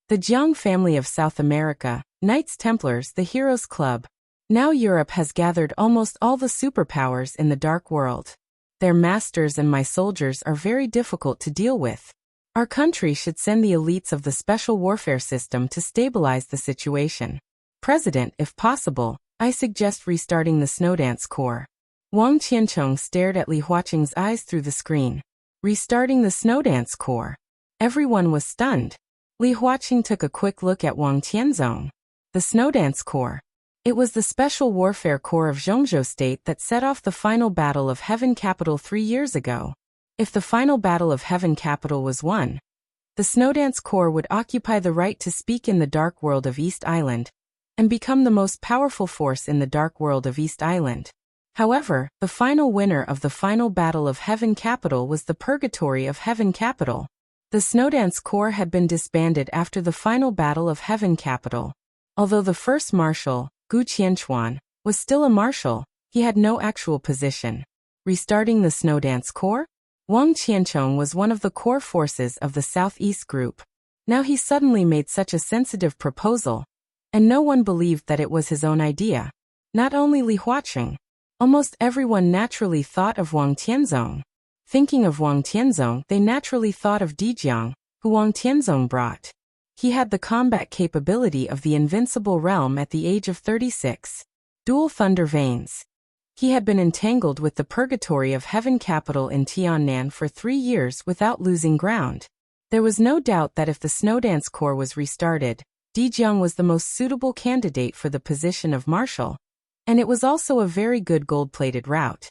The Jiang family of South America, Knights Templars, the Heroes Club. Now Europe has gathered almost all the superpowers in the Dark World. Their masters and my soldiers are very difficult to deal with. Our country should send the elites of the special warfare system to stabilize the situation. President, if possible, I suggest restarting the Snowdance Corps. Wang Qiancheng stared at Li Huaqing's eyes through the screen. Restarting the Snowdance Corps. Everyone was stunned. Li Huaqing took a quick look at Wang Tianzong. The Snowdance Corps. It was the Special Warfare Corps of Zhongzhou State that set off the final Battle of Heaven Capital 3 years ago. If the final Battle of Heaven Capital was won, the Snowdance Corps would occupy the right to speak in the Dark World of East Island and become the most powerful force in the Dark World of East Island. However, the final winner of the final Battle of Heaven Capital was the Purgatory of Heaven Capital. The Snowdance Corps had been disbanded after the final Battle of Heaven Capital. Although the first marshal, Gu Qianchuan, was still a marshal, he had no actual position. Restarting the Snowdance Corps? Wang Qiancheng was one of the core forces of the Southeast Group. Now he suddenly made such a sensitive proposal, and no one believed that it was his own idea. Not only Li Huaqing. Almost everyone naturally thought of Wang Tianzong. Thinking of Wang Tianzong, they naturally thought of Dijiang, who Wang Tianzong brought. He had the combat capability of the invincible realm at the age of 36. Dual thunder veins. He had been entangled with the Purgatory of Heaven Capital in Tiannan for 3 years without losing ground. There was no doubt that if the Snowdance Corps was restarted, Dijiang was the most suitable candidate for the position of marshal, and it was also a very good gold-plated route.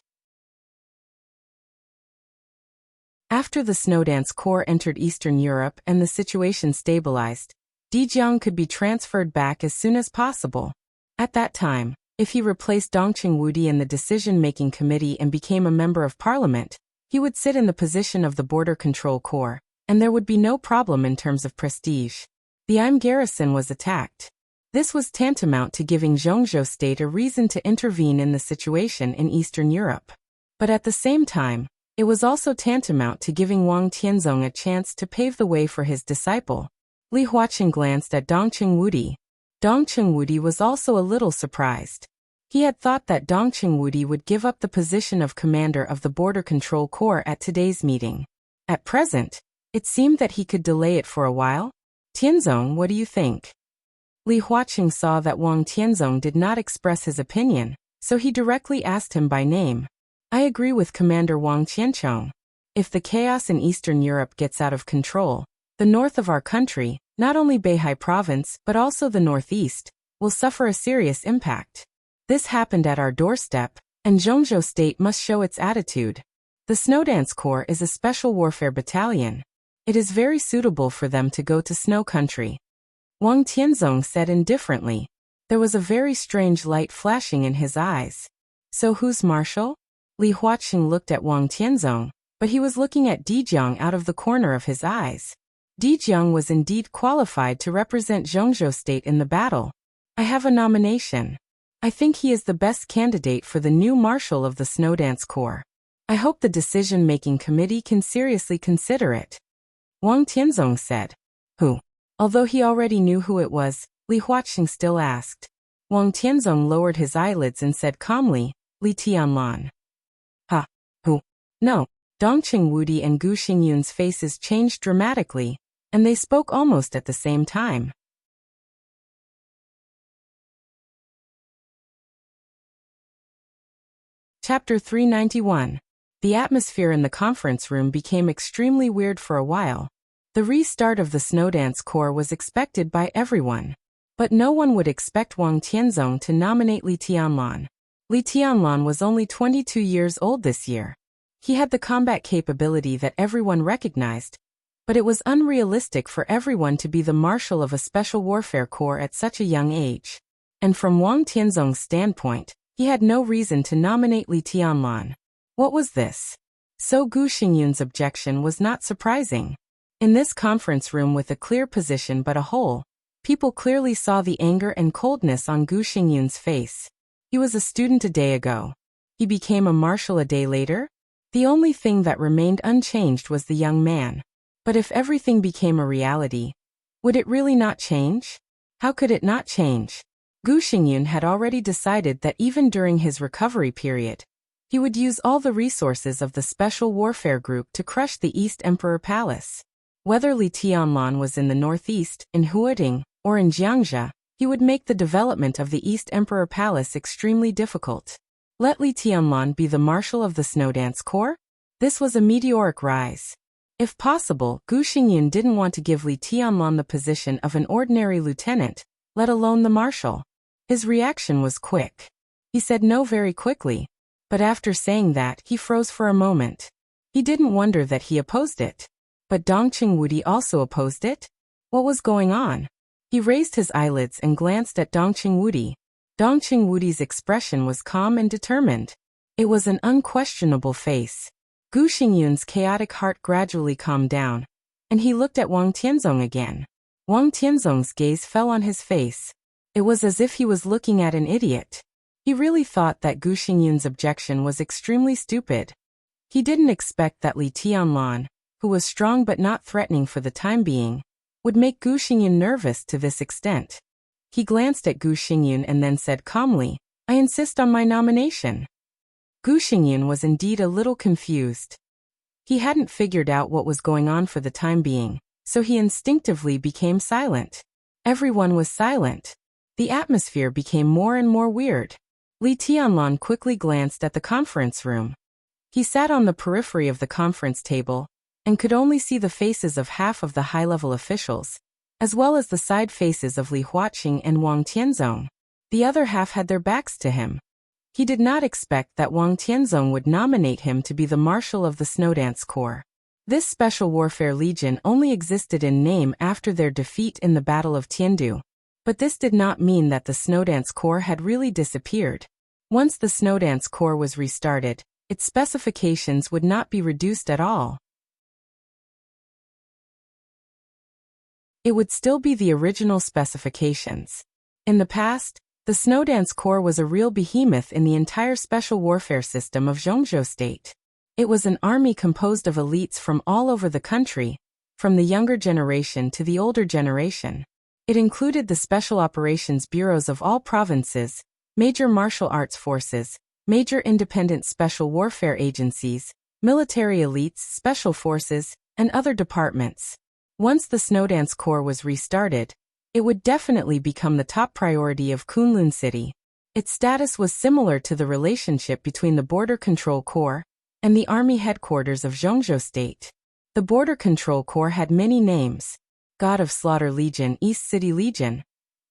After the Snowdance Corps entered Eastern Europe and the situation stabilized, Dijiang could be transferred back as soon as possible. At that time, if he replaced Dongqing Wudi in the decision-making committee and became a member of parliament, he would sit in the position of the Border Control Corps, and there would be no problem in terms of prestige. The Im garrison was attacked. This was tantamount to giving Zhongzhou State a reason to intervene in the situation in Eastern Europe. But at the same time, it was also tantamount to giving Wang Tianzong a chance to pave the way for his disciple. Li Huaqing glanced at Dongqing Wudi. Dongqing Wudi was also a little surprised. He had thought that Dongqing Wudi would give up the position of commander of the Border Control Corps at today's meeting. At present, it seemed that he could delay it for a while. Tianzong, what do you think? Li Huaqing saw that Wang Tianzong did not express his opinion, so he directly asked him by name. I agree with Commander Wang Qiancheng. If the chaos in Eastern Europe gets out of control, the north of our country, not only Beihai Province but also the northeast, will suffer a serious impact. This happened at our doorstep, and Zhongzhou State must show its attitude. The Snowdance Corps is a special warfare battalion. It is very suitable for them to go to snow country. Wang Tianzong said indifferently. There was a very strange light flashing in his eyes. So who's marshal? Li Huaqing looked at Wang Tianzong, but he was looking at Dijiang out of the corner of his eyes. Dijiang was indeed qualified to represent Zhongzhou State in the battle. I have a nomination. I think he is the best candidate for the new marshal of the Snowdance Corps. I hope the decision-making committee can seriously consider it. Wang Tianzong said. Who? Although he already knew who it was, Li Huaqing still asked. Wang Tianzong lowered his eyelids and said calmly, Li Tianlan. Ha! Who? No. Dongqing Wudi and Gu Xingyun's faces changed dramatically, and they spoke almost at the same time. Chapter 391. The atmosphere in the conference room became extremely weird for a while. The restart of the Snowdance Corps was expected by everyone. But no one would expect Wang Tianzong to nominate Li Tianlan. Li Tianlan was only 22 years old this year. He had the combat capability that everyone recognized, but it was unrealistic for everyone to be the marshal of a special warfare corps at such a young age. And from Wang Tianzong's standpoint, He had no reason to nominate Li Tianlan. What was this? So Gu Xingyun's objection was not surprising. In this conference room with a clear position but a hole, people clearly saw the anger and coldness on Gu Xingyun's face. He was a student a day ago. He became a marshal a day later? The only thing that remained unchanged was the young man. But if everything became a reality, would it really not change? How could it not change? Gu Xingyun had already decided that even during his recovery period, he would use all the resources of the Special Warfare Group to crush the East Emperor Palace. Whether Li Tianlan was in the northeast, in Huading, or in Jiangxia, he would make the development of the East Emperor Palace extremely difficult. Let Li Tianlan be the marshal of the Snowdance Corps? This was a meteoric rise. If possible, Gu Xingyun didn't want to give Li Tianlan the position of an ordinary lieutenant, let alone the marshal. His reaction was quick. He said no very quickly, but after saying that, he froze for a moment. He didn't wonder that he opposed it. But Dongqing Wudi also opposed it? What was going on? He raised his eyelids and glanced at Dongqing Wudi. Dongqing Wudi's expression was calm and determined. It was an unquestionable face. Gu Xingyun's chaotic heart gradually calmed down, and he looked at Wang Tianzong again. Wang Tianzong's gaze fell on his face. It was as if he was looking at an idiot. He really thought that Gu Xingyun's objection was extremely stupid. He didn't expect that Li Tianlan, who was strong but not threatening for the time being, would make Gu Xingyun nervous to this extent. He glanced at Gu Xingyun and then said calmly, "I insist on my nomination." Gu Xingyun was indeed a little confused. He hadn't figured out what was going on for the time being, so he instinctively became silent. Everyone was silent. The atmosphere became more and more weird. Li Tianlan quickly glanced at the conference room. He sat on the periphery of the conference table, and could only see the faces of half of the high-level officials, as well as the side faces of Li Huaqing and Wang Tianzong. The other half had their backs to him. He did not expect that Wang Tianzong would nominate him to be the marshal of the Snowdance Corps. This Special Warfare Legion only existed in name after their defeat in the Battle of Tiandu. But this did not mean that the Snowdance Corps had really disappeared. Once the Snowdance Corps was restarted, its specifications would not be reduced at all. It would still be the original specifications. In the past, the Snowdance Corps was a real behemoth in the entire special warfare system of Zhongzhou State. It was an army composed of elites from all over the country, from the younger generation to the older generation. It included the special operations bureaus of all provinces, major martial arts forces, major independent special warfare agencies, military elites, special forces, and other departments. Once the Snowdance Corps was restarted, it would definitely become the top priority of Kunlun City. Its status was similar to the relationship between the Border Control Corps and the Army Headquarters of Zhongzhou State. The Border Control Corps had many names: God of Slaughter Legion, East City Legion,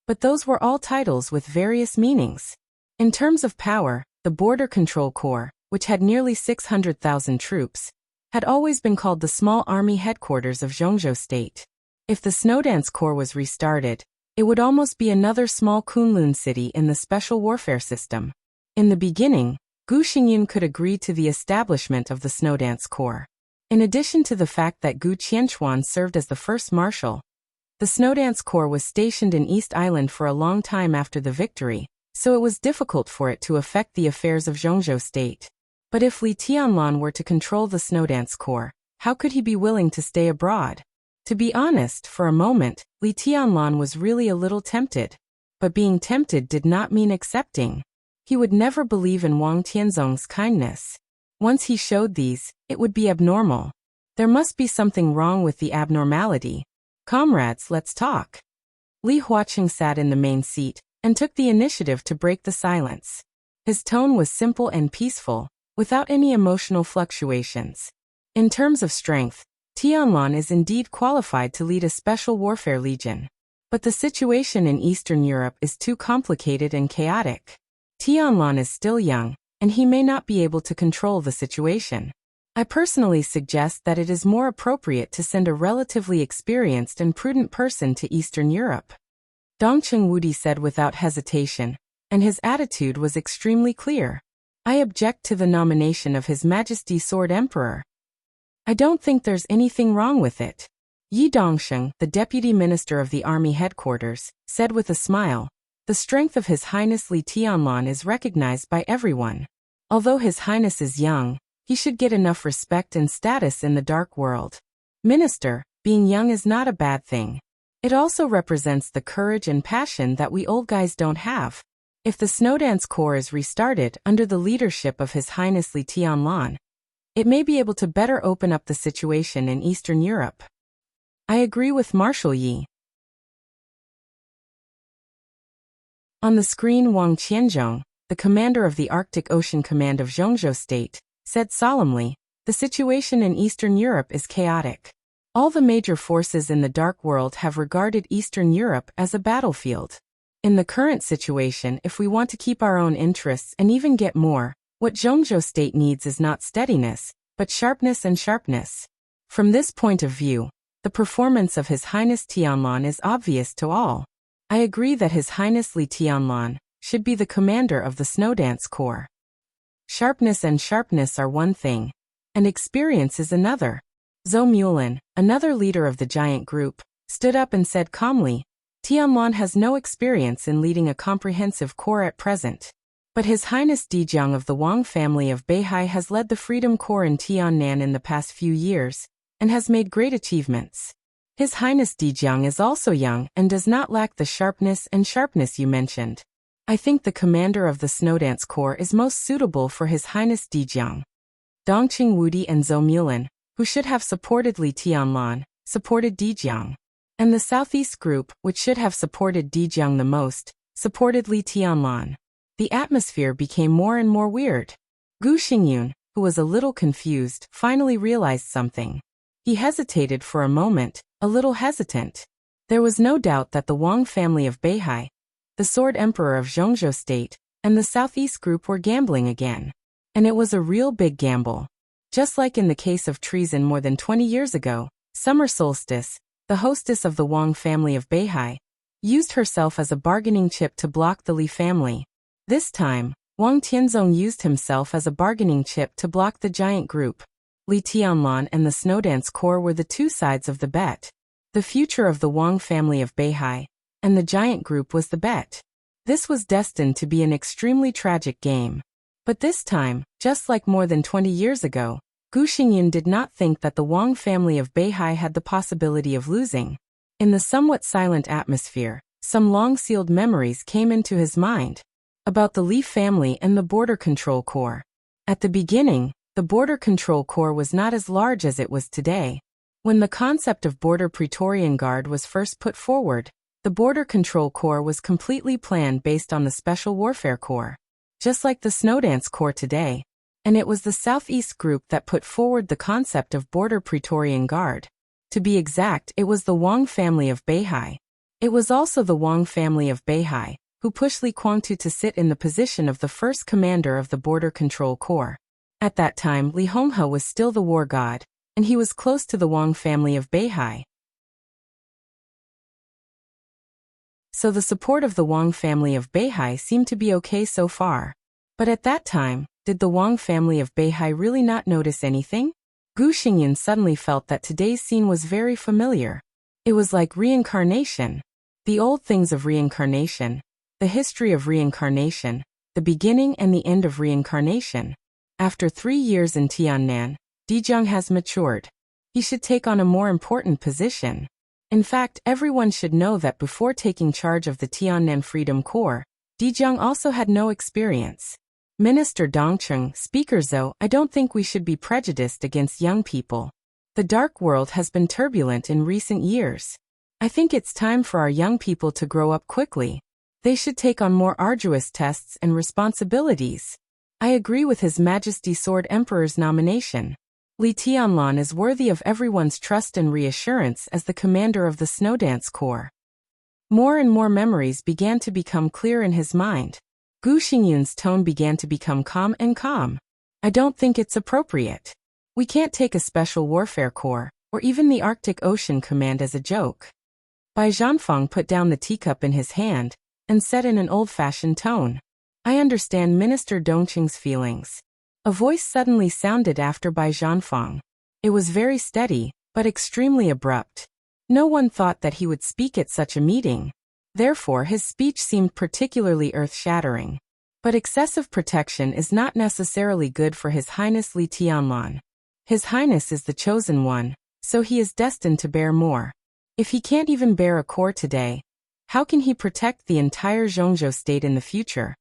but those were all titles with various meanings. In terms of power, the Border Control Corps, which had nearly 600,000 troops, had always been called the small army headquarters of Zhongzhou State. If the Snowdance Corps was restarted, it would almost be another small Kunlun city in the special warfare system. In the beginning, Gu Xingyun could agree to the establishment of the Snowdance Corps. In addition to the fact that Gu Qianchuan served as the first marshal, the Snowdance Corps was stationed in East Island for a long time after the victory, so it was difficult for it to affect the affairs of Zhongzhou State. But if Li Tianlan were to control the Snowdance Corps, how could he be willing to stay abroad? To be honest, for a moment, Li Tianlan was really a little tempted. But being tempted did not mean accepting. He would never believe in Wang Tianzong's kindness. Once he showed these, it would be abnormal. There must be something wrong with the abnormality. Comrades, let's talk. Li Huaqing sat in the main seat and took the initiative to break the silence. His tone was simple and peaceful, without any emotional fluctuations. In terms of strength, Tianlan is indeed qualified to lead a special warfare legion. But the situation in Eastern Europe is too complicated and chaotic. Tianlan is still young, and he may not be able to control the situation. I personally suggest that it is more appropriate to send a relatively experienced and prudent person to Eastern Europe. Dongqing Wudi said without hesitation, and his attitude was extremely clear. I object to the nomination of His Majesty Sword Emperor. I don't think there's anything wrong with it. Yi Dongsheng, the deputy minister of the army headquarters, said with a smile, the strength of His Highness Li Tianlan is recognized by everyone. Although His Highness is young, he should get enough respect and status in the dark world. Minister, being young is not a bad thing. It also represents the courage and passion that we old guys don't have. If the Snowdance Corps is restarted under the leadership of His Highness Li Tianlan, it may be able to better open up the situation in Eastern Europe. I agree with Marshal Yi. On the screen, Wang Qianzhong, the commander of the Arctic Ocean Command of Zhongzhou State, said solemnly, the situation in Eastern Europe is chaotic. All the major forces in the Dark World have regarded Eastern Europe as a battlefield. In the current situation, if we want to keep our own interests and even get more, what Zhongzhou State needs is not steadiness, but sharpness and sharpness. From this point of view, the performance of His Highness Tianlan is obvious to all. I agree that His Highness Li Tianlan should be the commander of the Snowdance Corps. Sharpness and sharpness are one thing, and experience is another. Zhou Mulin, another leader of the giant group, stood up and said calmly, Tianlan has no experience in leading a comprehensive corps at present. But His Highness Dijiang of the Wang family of Beihai has led the Freedom Corps in Tiannan in the past few years, and has made great achievements. His Highness Dijiang is also young and does not lack the sharpness you mentioned. I think the commander of the Snowdance Corps is most suitable for His Highness Dijiang. Dongqing Wudi and Zhou Mulin, who should have supported Li Tianlan, supported Dijiang. And the Southeast Group, which should have supported Dijiang the most, supported Li Tianlan. The atmosphere became more and more weird. Gu Xingyun, who was a little confused, finally realized something. He hesitated for a moment, a little hesitant. There was no doubt that the Wang family of Beihai, the Sword Emperor of Zhongzhou State, and the Southeast Group were gambling again. And it was a real big gamble. Just like in the case of treason more than 20 years ago, Summer Solstice, the hostess of the Wang family of Beihai, used herself as a bargaining chip to block the Li family. This time, Wang Tianzong used himself as a bargaining chip to block the giant group. Li Tianlan and the Snowdance Corps were the two sides of the bet. The future of the Wang family of Beihai and the giant group was the bet. This was destined to be an extremely tragic game. But this time, just like more than 20 years ago, Gu Xingyun did not think that the Wang family of Beihai had the possibility of losing. In the somewhat silent atmosphere, some long-sealed memories came into his mind about the Li family and the Border Control Corps. At the beginning, the Border Control Corps was not as large as it was today. When the concept of Border Praetorian Guard was first put forward, the Border Control Corps was completely planned based on the Special Warfare Corps, just like the Snowdance Corps today. And it was the Southeast Group that put forward the concept of Border Praetorian Guard. To be exact, it was the Wang family of Beihai. It was also the Wang family of Beihai who pushed Li Guangtu to sit in the position of the first commander of the Border Control Corps. At that time, Li Honghe was still the war god, and he was close to the Wang family of Beihai. So the support of the Wang family of Beihai seemed to be okay so far. But at that time, did the Wang family of Beihai really not notice anything? Gu Xingyun suddenly felt that today's scene was very familiar. It was like reincarnation. The old things of reincarnation, the history of reincarnation, the beginning and the end of reincarnation. After 3 years in Tiannan, Dijiang has matured. He should take on a more important position. In fact, everyone should know that before taking charge of the Tiannan Freedom Corps, Dijiang also had no experience. Minister Dongcheng, Speaker Zhou, I don't think we should be prejudiced against young people. The dark world has been turbulent in recent years. I think it's time for our young people to grow up quickly. They should take on more arduous tests and responsibilities. I agree with His Majesty Sword Emperor's nomination. Li Tianlan is worthy of everyone's trust and reassurance as the commander of the Snowdance Corps. More and more memories began to become clear in his mind. Gu Xingyun's tone began to become calm and calm. I don't think it's appropriate. We can't take a Special Warfare Corps, or even the Arctic Ocean Command as a joke. Bai Zhanfeng put down the teacup in his hand, and said in an old-fashioned tone, "I understand Minister Dongqing's feelings." A voice suddenly sounded after by Zhanfang. It was very steady, but extremely abrupt. No one thought that he would speak at such a meeting. Therefore his speech seemed particularly earth-shattering. But excessive protection is not necessarily good for His Highness Li Tianlan. His Highness is the chosen one, so he is destined to bear more. If he can't even bear a core today, how can he protect the entire Zhongzhou state in the future?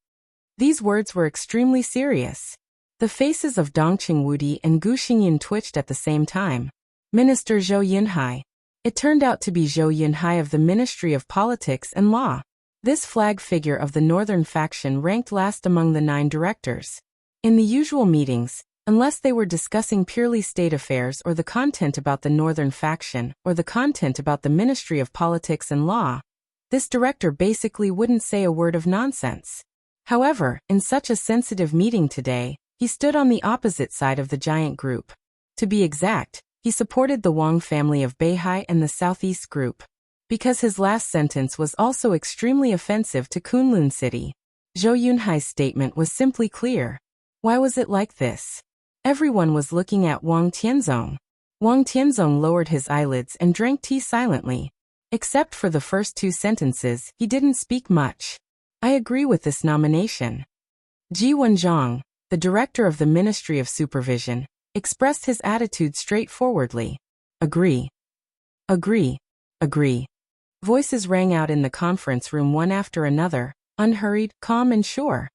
These words were extremely serious. The faces of Dongqing Wudi and Gu Xingyin twitched at the same time. Minister Zhou Yunhai. It turned out to be Zhou Yunhai of the Ministry of Politics and Law. This flag figure of the northern faction ranked last among the 9 directors. In the usual meetings, unless they were discussing purely state affairs or the content about the northern faction or the content about the Ministry of Politics and Law, this director basically wouldn't say a word of nonsense. However, in such a sensitive meeting today, he stood on the opposite side of the giant group. To be exact, he supported the Wang family of Beihai and the Southeast Group. Because his last sentence was also extremely offensive to Kunlun City. Zhou Yunhai's statement was simply clear. Why was it like this? Everyone was looking at Wang Tianzong. Wang Tianzong lowered his eyelids and drank tea silently. Except for the first 2 sentences, he didn't speak much. I agree with this nomination. Ji Wenzhong, the director of the Ministry of Supervision, expressed his attitude straightforwardly. Agree. Agree. Agree. Voices rang out in the conference room one after another, unhurried, calm and sure.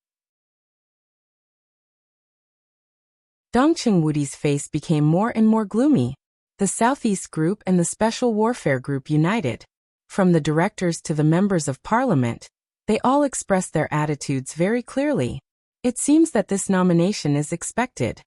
Dongqing Wudi's face became more and more gloomy. The Southeast Group and the Special Warfare Group united. From the directors to the members of parliament, they all expressed their attitudes very clearly. It seems that this nomination is expected.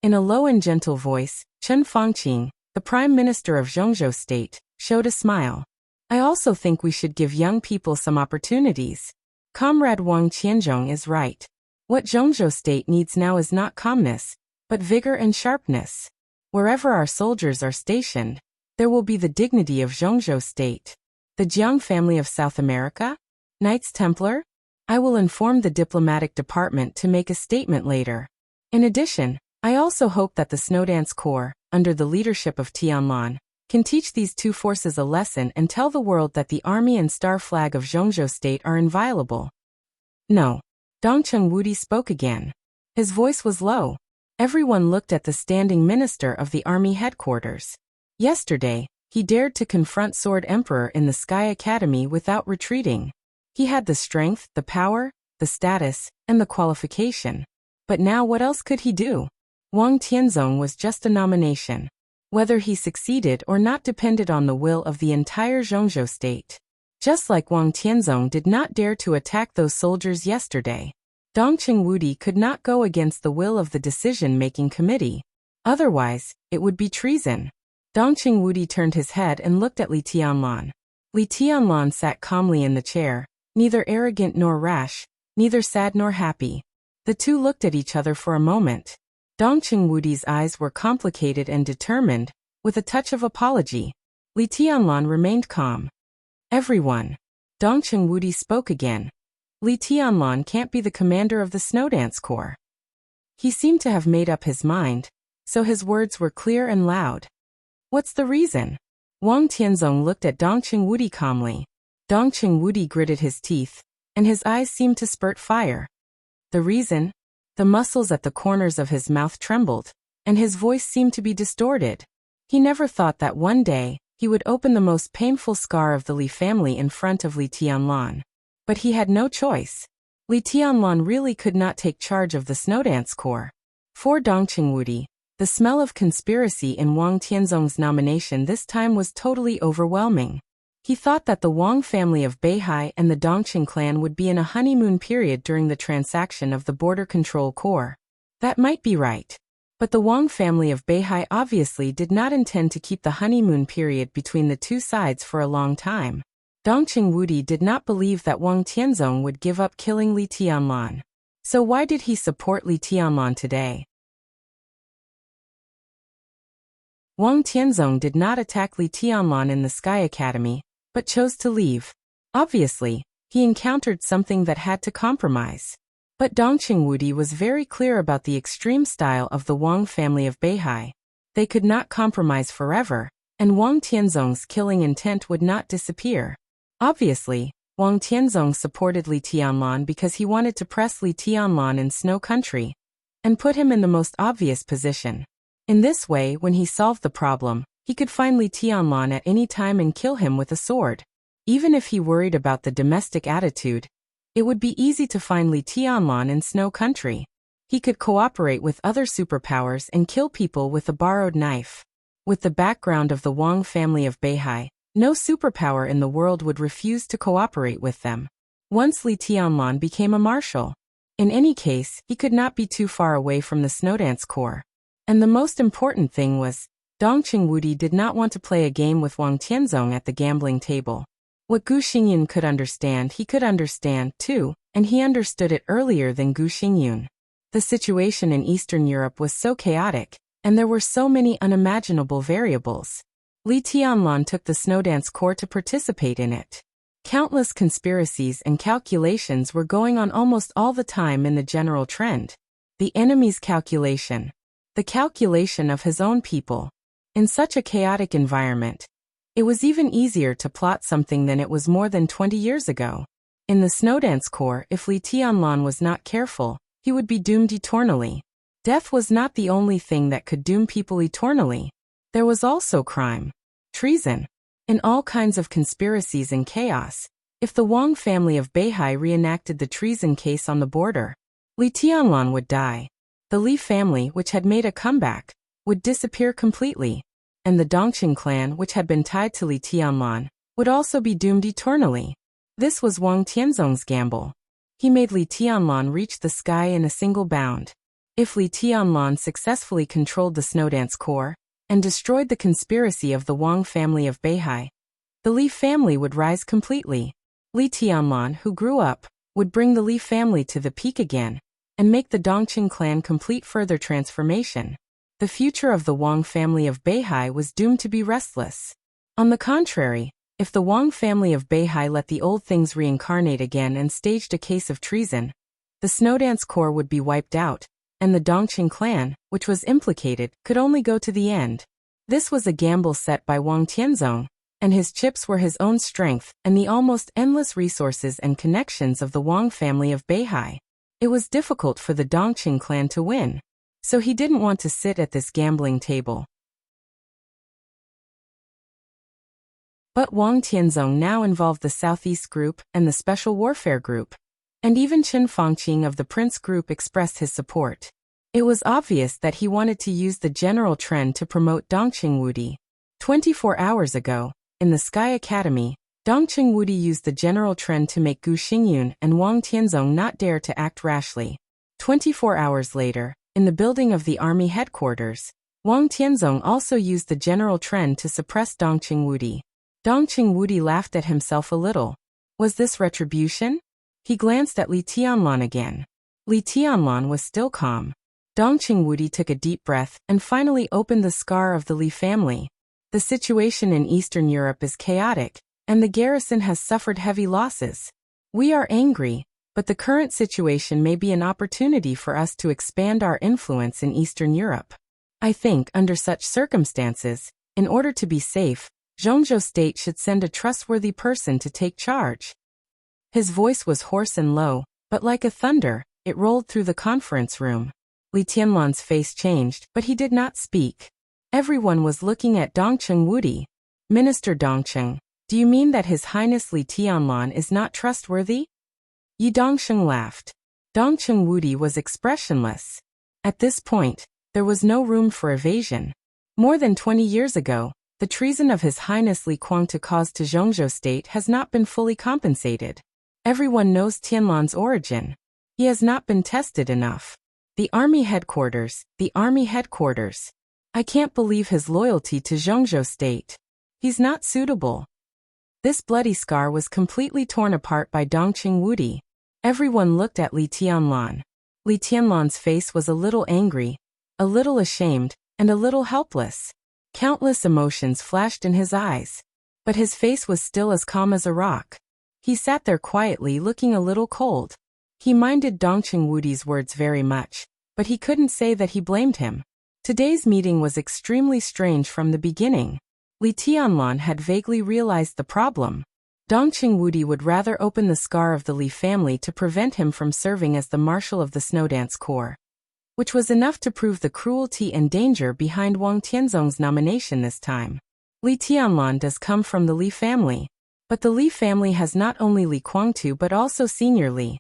In a low and gentle voice, Chen Fangqing, the Prime Minister of Zhongzhou State, showed a smile. I also think we should give young people some opportunities. Comrade Wang Qianzhong is right. What Zhongzhou State needs now is not calmness, but vigor and sharpness. Wherever our soldiers are stationed, there will be the dignity of Zhongzhou State. The Jiang family of South America? Knights Templar? I will inform the diplomatic department to make a statement later. In addition, I also hope that the Snowdance Corps, under the leadership of Tianlan, can teach these 2 forces a lesson and tell the world that the army and star flag of Zhongzhou State are inviolable. No. Dongqing Wudi spoke again. His voice was low. Everyone looked at the standing minister of the army headquarters. Yesterday, he dared to confront Sword Emperor in the Sky Academy without retreating. He had the strength, the power, the status, and the qualification. But now what else could he do? Wang Tianzong was just a nomination. Whether he succeeded or not depended on the will of the entire Zhongzhou state. Just like Wang Tianzong did not dare to attack those soldiers yesterday. Dongqing Wudi could not go against the will of the decision-making committee. Otherwise, it would be treason. Dongqing Wudi turned his head and looked at Li Tianlan. Li Tianlan sat calmly in the chair, neither arrogant nor rash, neither sad nor happy. The 2 looked at each other for a moment. Dongqing Wudi's eyes were complicated and determined, with a touch of apology. Li Tianlan remained calm. Everyone. Dongqing Wudi spoke again. Li Tianlan can't be the commander of the Snowdance Corps. He seemed to have made up his mind, so his words were clear and loud. What's the reason? Wang Tianzong looked at Dongqing Wudi calmly. Dongqing Wudi gritted his teeth, and his eyes seemed to spurt fire. The reason? The muscles at the corners of his mouth trembled, and his voice seemed to be distorted. He never thought that one day, he would open the most painful scar of the Li family in front of Li Tianlan. But he had no choice. Li Tianlan really could not take charge of the Snowdance Corps. For Dongqing Wudi, the smell of conspiracy in Wang Tianzong's nomination this time was totally overwhelming. He thought that the Wang family of Beihai and the Dongqing clan would be in a honeymoon period during the transaction of the Border Control Corps. That might be right. But the Wang family of Beihai obviously did not intend to keep the honeymoon period between the 2 sides for a long time. Dongqing Wudi did not believe that Wang Tianzong would give up killing Li Tianlan. So why did he support Li Tianlan today? Wang Tianzong did not attack Li Tianlan in the Sky Academy, but chose to leave. Obviously, He encountered something that had to compromise. But Dongqing Wudi was very clear about the extreme style of the Wang family of Beihai. They could not compromise forever, and Wang Tianzong's killing intent would not disappear. Obviously, Wang Tianzong supported Li Tianlan because he wanted to press Li Tianlan in Snow Country and put him in the most obvious position. In this way, when he solved the problem, he could find Li Tianlan at any time and kill him with a sword. Even if he worried about the domestic attitude, it would be easy to find Li Tianlan in Snow Country. He could cooperate with other superpowers and kill people with a borrowed knife. With the background of the Wang family of Beihai, no superpower in the world would refuse to cooperate with them. Once Li Tianlan became a marshal. In any case, he could not be too far away from the Snowdance Corps. And the most important thing was, Dongqing Wudi did not want to play a game with Wang Tianzong at the gambling table. What Gu Xingyun could understand, he could understand too, and he understood it earlier than Gu Xingyun. The situation in Eastern Europe was so chaotic, and there were so many unimaginable variables. Li Tianlan took the Snowdance Corps to participate in it. Countless conspiracies and calculations were going on almost all the time in the general trend. The enemy's calculation. The calculation of his own people. In such a chaotic environment, it was even easier to plot something than it was more than 20 years ago. In the Snowdance Corps, if Li Tianlan was not careful, he would be doomed eternally. Death was not the only thing that could doom people eternally. There was also crime. Treason. In all kinds of conspiracies and chaos. If the Wang family of Beihai reenacted the treason case on the border, Li Tianlan would die. The Li family, which had made a comeback, would disappear completely. And the Dongqing clan, which had been tied to Li Tianlan, would also be doomed eternally. This was Wang Tianzong's gamble. He made Li Tianlan reach the sky in a single bound. If Li Tianlan successfully controlled the Snowdance Corps and destroyed the conspiracy of the Wang family of Beihai, the Li family would rise completely. Li Tianlan, who grew up, would bring the Li family to the peak again and make the Dongqing clan complete further transformation. The future of the Wang family of Beihai was doomed to be restless. On the contrary, if the Wang family of Beihai let the old things reincarnate again and staged a case of treason, the Snowdance Corps would be wiped out, and the Dongqing clan, which was implicated, could only go to the end. This was a gamble set by Wang Tianzong, and his chips were his own strength and the almost endless resources and connections of the Wang family of Beihai. It was difficult for the Dongqing clan to win, so he didn't want to sit at this gambling table. But Wang Tianzong now involved the Southeast Group and the Special Warfare Group, and even Qin Fangqing of the Prince Group expressed his support. It was obvious that he wanted to use the general trend to promote Dongqing Wudi. 24 hours ago, in the Sky Academy, Dongqing Wudi used the general trend to make Gu Xingyun and Wang Tianzong not dare to act rashly. 24 hours later, in the building of the army headquarters, Wang Tianzong also used the general trend to suppress Dongqing Wudi. Dongqing Wudi laughed at himself a little. Was this retribution? He glanced at Li Tianlan again. Li Tianlan was still calm. Dongqing Wudi took a deep breath and finally opened the scar of the Li family. The situation in Eastern Europe is chaotic, and the garrison has suffered heavy losses. We are angry, but the current situation may be an opportunity for us to expand our influence in Eastern Europe. I think, under such circumstances, in order to be safe, Zhongzhou State should send a trustworthy person to take charge. His voice was hoarse and low, but like a thunder, it rolled through the conference room. Li Tianlan's face changed, but he did not speak. Everyone was looking at Dongqing Wudi. Minister Dongqing, do you mean that His Highness Li Tianlan is not trustworthy? Yi Dongqing laughed. Dongqing Wudi was expressionless. At this point, there was no room for evasion. More than 20 years ago, the treason of His Highness Li Kuang caused to Zhongzhou State has not been fully compensated. Everyone knows Tianlan's origin. He has not been tested enough. The army headquarters. I can't believe his loyalty to Zhongzhou State. He's not suitable. This bloody scar was completely torn apart by Dongqing Wudi. Everyone looked at Li Tianlan. Li Tianlan's face was a little angry, a little ashamed, and a little helpless. Countless emotions flashed in his eyes. But his face was still as calm as a rock. He sat there quietly looking a little cold. He minded Dongqing Wudi's words very much, but he couldn't say that he blamed him. Today's meeting was extremely strange from the beginning. Li Tianlan had vaguely realized the problem. Dongqing Wudi would rather open the scar of the Li family to prevent him from serving as the marshal of the Snowdance Corps, which was enough to prove the cruelty and danger behind Wang Tianzong's nomination this time. Li Tianlan does come from the Li family, but the Li family has not only Li Guangtu but also Senior Li.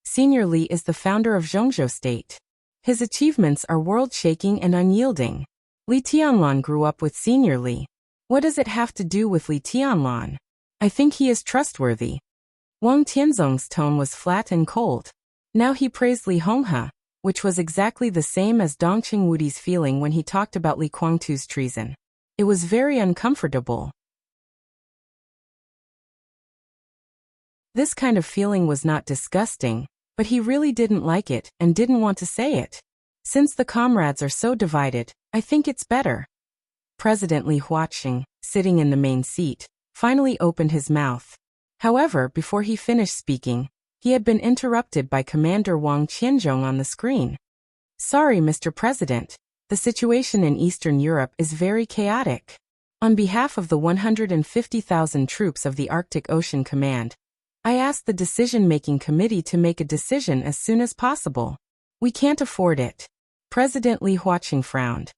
Senior Li is the founder of Zhongzhou State. His achievements are world-shaking and unyielding. Li Tianlan grew up with Senior Li. What does it have to do with Li Tianlan? I think he is trustworthy. Wang Tianzong's tone was flat and cold. Now he praised Li Honghe, which was exactly the same as Dongqing Wudi's feeling when he talked about Li Guangtu's treason. It was very uncomfortable. This kind of feeling was not disgusting, but he really didn't like it and didn't want to say it. Since the comrades are so divided, I think it's better. President Li Huaqing, sitting in the main seat, finally opened his mouth. However, before he finished speaking, he had been interrupted by Commander Wang Qianzhong on the screen. Sorry, Mr. President. The situation in Eastern Europe is very chaotic. On behalf of the 150,000 troops of the Arctic Ocean Command, I asked the decision-making committee to make a decision as soon as possible. We can't afford it. President Li Huaqing frowned.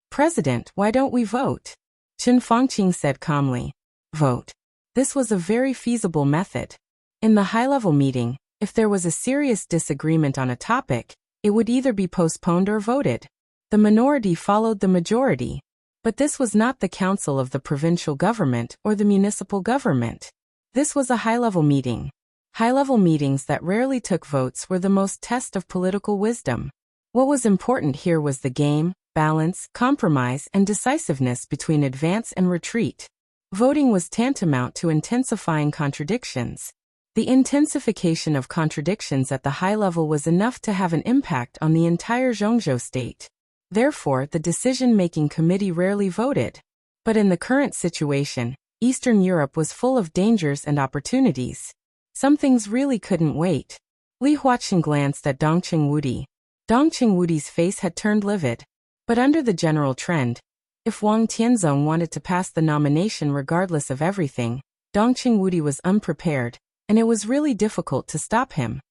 President, why don't we vote? Chen Fangqing said calmly. Vote. This was a very feasible method. In the high-level meeting, if there was a serious disagreement on a topic, it would either be postponed or voted. The minority followed the majority. But this was not the council of the provincial government or the municipal government. This was a high-level meeting. High-level meetings that rarely took votes were the most test of political wisdom. What was important here was the game, balance, compromise, and decisiveness between advance and retreat. Voting was tantamount to intensifying contradictions. The intensification of contradictions at the high level was enough to have an impact on the entire Zhongzhou state. Therefore, the decision-making committee rarely voted. But in the current situation, Eastern Europe was full of dangers and opportunities. Some things really couldn't wait. Li Huaqing glanced at Dongqing Wudi. Dongqing Wudi's face had turned livid. But under the general trend, if Wang Tianzong wanted to pass the nomination regardless of everything, Dongqing Wudi was unprepared, and it was really difficult to stop him.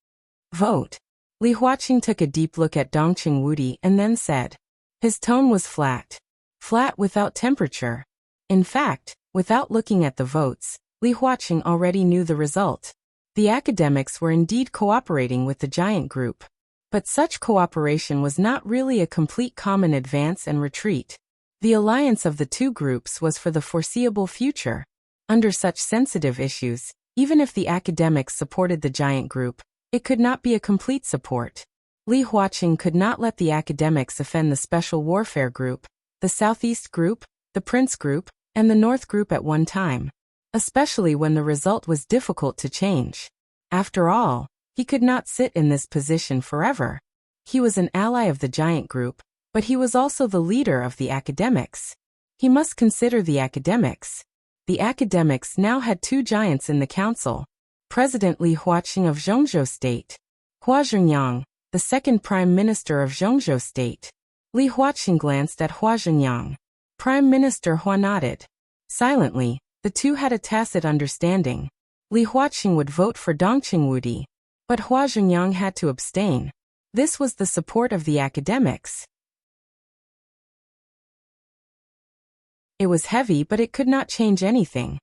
Vote. Li Huaqing took a deep look at Dongqing Wudi and then said. His tone was flat. Flat without temperature. In fact, without looking at the votes, Li Huaqing already knew the result. The academics were indeed cooperating with the giant group. But such cooperation was not really a complete common advance and retreat. The alliance of the two groups was for the foreseeable future. Under such sensitive issues, even if the academics supported the giant group, it could not be a complete support. Li Huaqing could not let the academics offend the Special Warfare Group, the Southeast Group, the Prince Group, and the North Group at one time, especially when the result was difficult to change. After all, he could not sit in this position forever. He was an ally of the giant group, but he was also the leader of the academics. He must consider the academics. The academics now had two giants in the council. President Li Huaqing of Zhongzhou State. Hua Zhenyang, the second Prime Minister of Zhongzhou State. Li Huaqing glanced at Hua Zhenyang. Prime Minister Hua nodded. Silently, the two had a tacit understanding. Li Huaqing would vote for Dongqing Wudi, but Hua Zhenyang had to abstain. This was the support of the academics. It was heavy, but it could not change anything.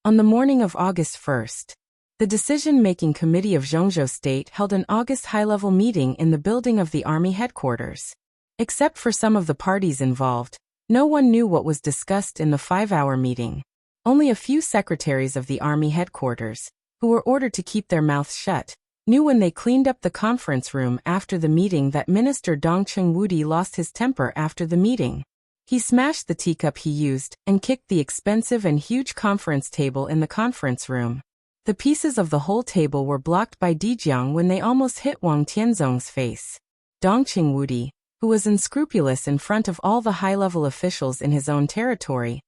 On the morning of August 1st, the decision-making committee of Zhongzhou State held an August high-level meeting in the building of the army headquarters. Except for some of the parties involved, no one knew what was discussed in the 5-hour meeting. Only a few secretaries of the army headquarters, who were ordered to keep their mouths shut, knew when they cleaned up the conference room after the meeting that Minister Dongqing Wudi lost his temper after the meeting. He smashed the teacup he used and kicked the expensive and huge conference table in the conference room. The pieces of the whole table were blocked by Dijiang when they almost hit Wang Tianzong's face. Dongqing Wudi, who was unscrupulous in front of all the high-level officials in his own territory,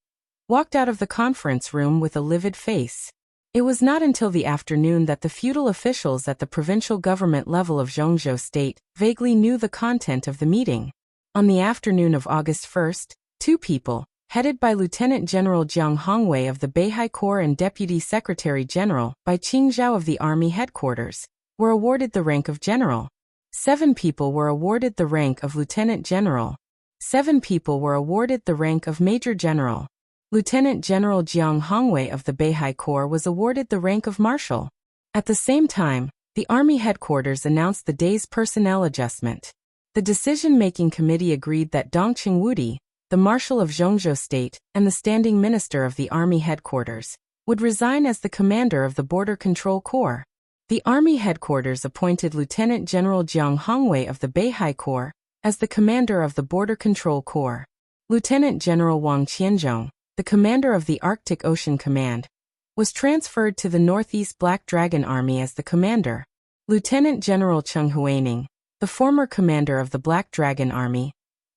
walked out of the conference room with a livid face. It was not until the afternoon that the feudal officials at the provincial government level of Zhongzhou State vaguely knew the content of the meeting. On the afternoon of August 1st, two people, headed by Lieutenant General Jiang Hongwei of the Beihai Corps and Deputy Secretary General by Qing Zhao of the Army Headquarters, were awarded the rank of general. 7 people were awarded the rank of lieutenant general. 7 people were awarded the rank of major general. Lieutenant General Jiang Hongwei of the Beihai Corps was awarded the rank of marshal. At the same time, the Army Headquarters announced the day's personnel adjustment. The decision-making committee agreed that Dongqing Wudi, the Marshal of Zhongzhou State and the Standing Minister of the Army Headquarters, would resign as the commander of the Border Control Corps. The Army Headquarters appointed Lieutenant General Jiang Hongwei of the Beihai Corps as the commander of the Border Control Corps. Lieutenant General Wang Qianzhong, the commander of the Arctic Ocean Command, was transferred to the Northeast Black Dragon Army as the commander. Lieutenant General Cheng Huaining, the former commander of the Black Dragon Army,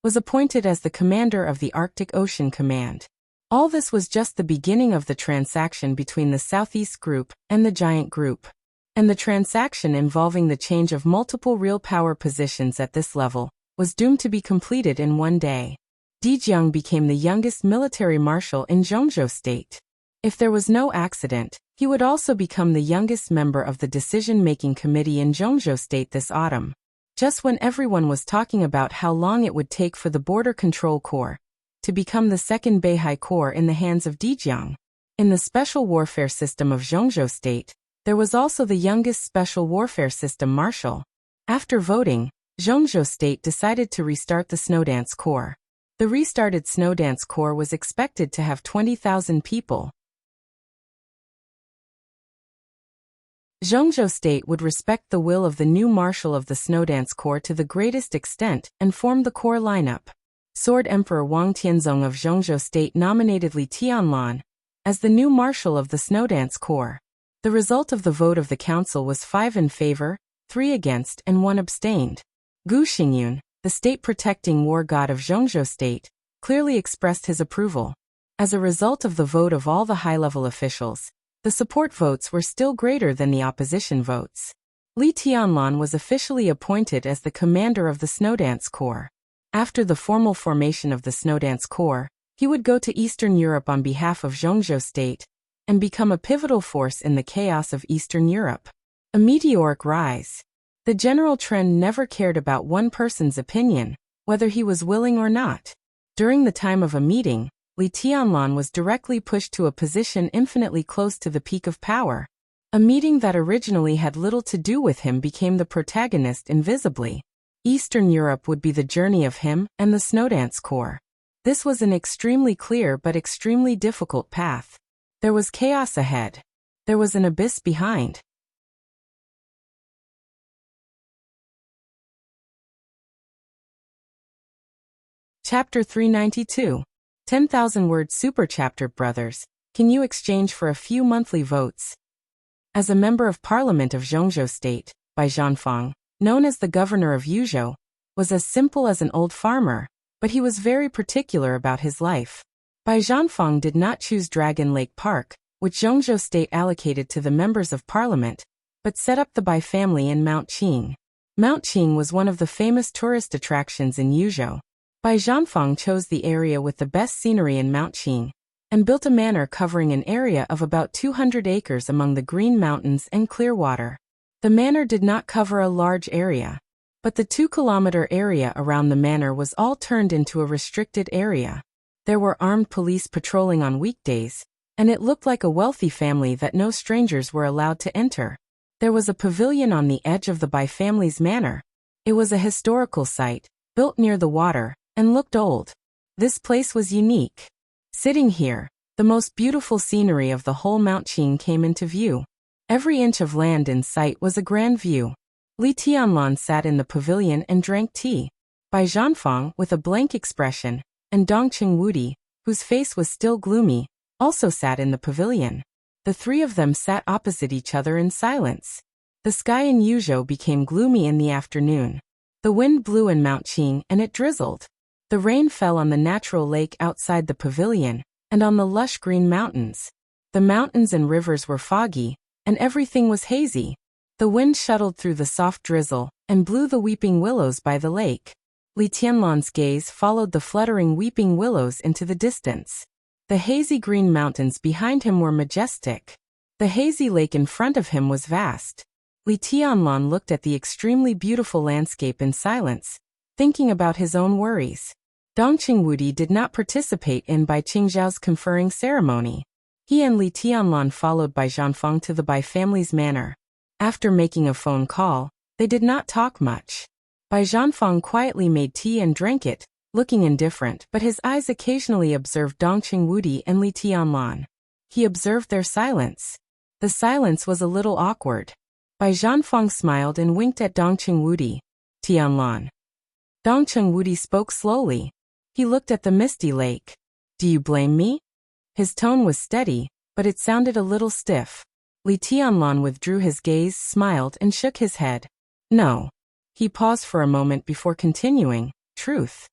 was appointed as the commander of the Arctic Ocean Command. All this was just the beginning of the transaction between the Southeast Group and the Giant Group. And the transaction involving the change of multiple real power positions at this level was doomed to be completed in one day. Di Jiang became the youngest military marshal in Zhongzhou State. If there was no accident, he would also become the youngest member of the decision-making committee in Zhongzhou State this autumn. Just when everyone was talking about how long it would take for the Border Control Corps to become the second Beihai Corps in the hands of Di Jiang. In the special warfare system of Zhongzhou State, there was also the youngest special warfare system marshal. After voting, Zhongzhou State decided to restart the Snowdance Corps. The restarted Snowdance Corps was expected to have 20,000 people. Zhongzhou State would respect the will of the new marshal of the Snowdance Corps to the greatest extent and form the corps lineup. Sword Emperor Wang Tianzong of Zhongzhou State nominated Li Tianlan as the new marshal of the Snowdance Corps. The result of the vote of the council was 5 in favor, 3 against and 1 abstained. Gu Xingyun, the state-protecting war god of Zhongzhou State, clearly expressed his approval. As a result of the vote of all the high-level officials, the support votes were still greater than the opposition votes. Li Tianlan was officially appointed as the commander of the Snowdance Corps. After the formal formation of the Snowdance Corps, he would go to Eastern Europe on behalf of Zhongzhou State and become a pivotal force in the chaos of Eastern Europe. A meteoric rise. The general trend never cared about one person's opinion, whether he was willing or not. During the time of a meeting, Li Tianlan was directly pushed to a position infinitely close to the peak of power. A meeting that originally had little to do with him became the protagonist invisibly. Eastern Europe would be the journey of him and the Snowdance Corps. This was an extremely clear but extremely difficult path. There was chaos ahead. There was an abyss behind. Chapter 392. 10,000-word superchapter. Brothers, can you exchange for a few monthly votes? As a member of Parliament of Zhongzhou State, Bai Zhanfang, known as the governor of Yuzhou, was as simple as an old farmer, but he was very particular about his life. Bai Zhanfang did not choose Dragon Lake Park, which Zhongzhou State allocated to the members of Parliament, but set up the Bai family in Mount Qing. Mount Qing was one of the famous tourist attractions in Yuzhou. Bai Zhanfang chose the area with the best scenery in Mount Qing, and built a manor covering an area of about 200 acres among the green mountains and clear water. The manor did not cover a large area, but the 2-kilometer area around the manor was all turned into a restricted area. There were armed police patrolling on weekdays, and it looked like a wealthy family that no strangers were allowed to enter. There was a pavilion on the edge of the Bai family's manor. It was a historical site, built near the water, and looked old. This place was unique. Sitting here, the most beautiful scenery of the whole Mount Qing came into view. Every inch of land in sight was a grand view. Li Tianlan sat in the pavilion and drank tea. Bai Zhanfang, with a blank expression, and Dongqing Wudi, whose face was still gloomy, also sat in the pavilion. The three of them sat opposite each other in silence. The sky in Yuzhou became gloomy in the afternoon. The wind blew in Mount Qing and it drizzled. The rain fell on the natural lake outside the pavilion, and on the lush green mountains. The mountains and rivers were foggy, and everything was hazy. The wind shuttled through the soft drizzle and blew the weeping willows by the lake. Li Tianlan's gaze followed the fluttering weeping willows into the distance. The hazy green mountains behind him were majestic. The hazy lake in front of him was vast. Li Tianlan looked at the extremely beautiful landscape in silence, thinking about his own worries. Dongqing Wudi did not participate in Bai Qingzhao's conferring ceremony. He and Li Tianlan followed Bai Zhanfeng to the Bai family's manor. After making a phone call, they did not talk much. Bai Zhanfeng quietly made tea and drank it, looking indifferent, but his eyes occasionally observed Dongqing Wudi and Li Tianlan. He observed their silence. The silence was a little awkward. Bai Zhanfeng smiled and winked at Dongqing Wudi. Tianlan. Dongqing Wudi spoke slowly. He looked at the misty lake. Do you blame me? His tone was steady, but it sounded a little stiff. Li Tianlan withdrew his gaze, smiled, and shook his head. No. He paused for a moment before continuing. Truth.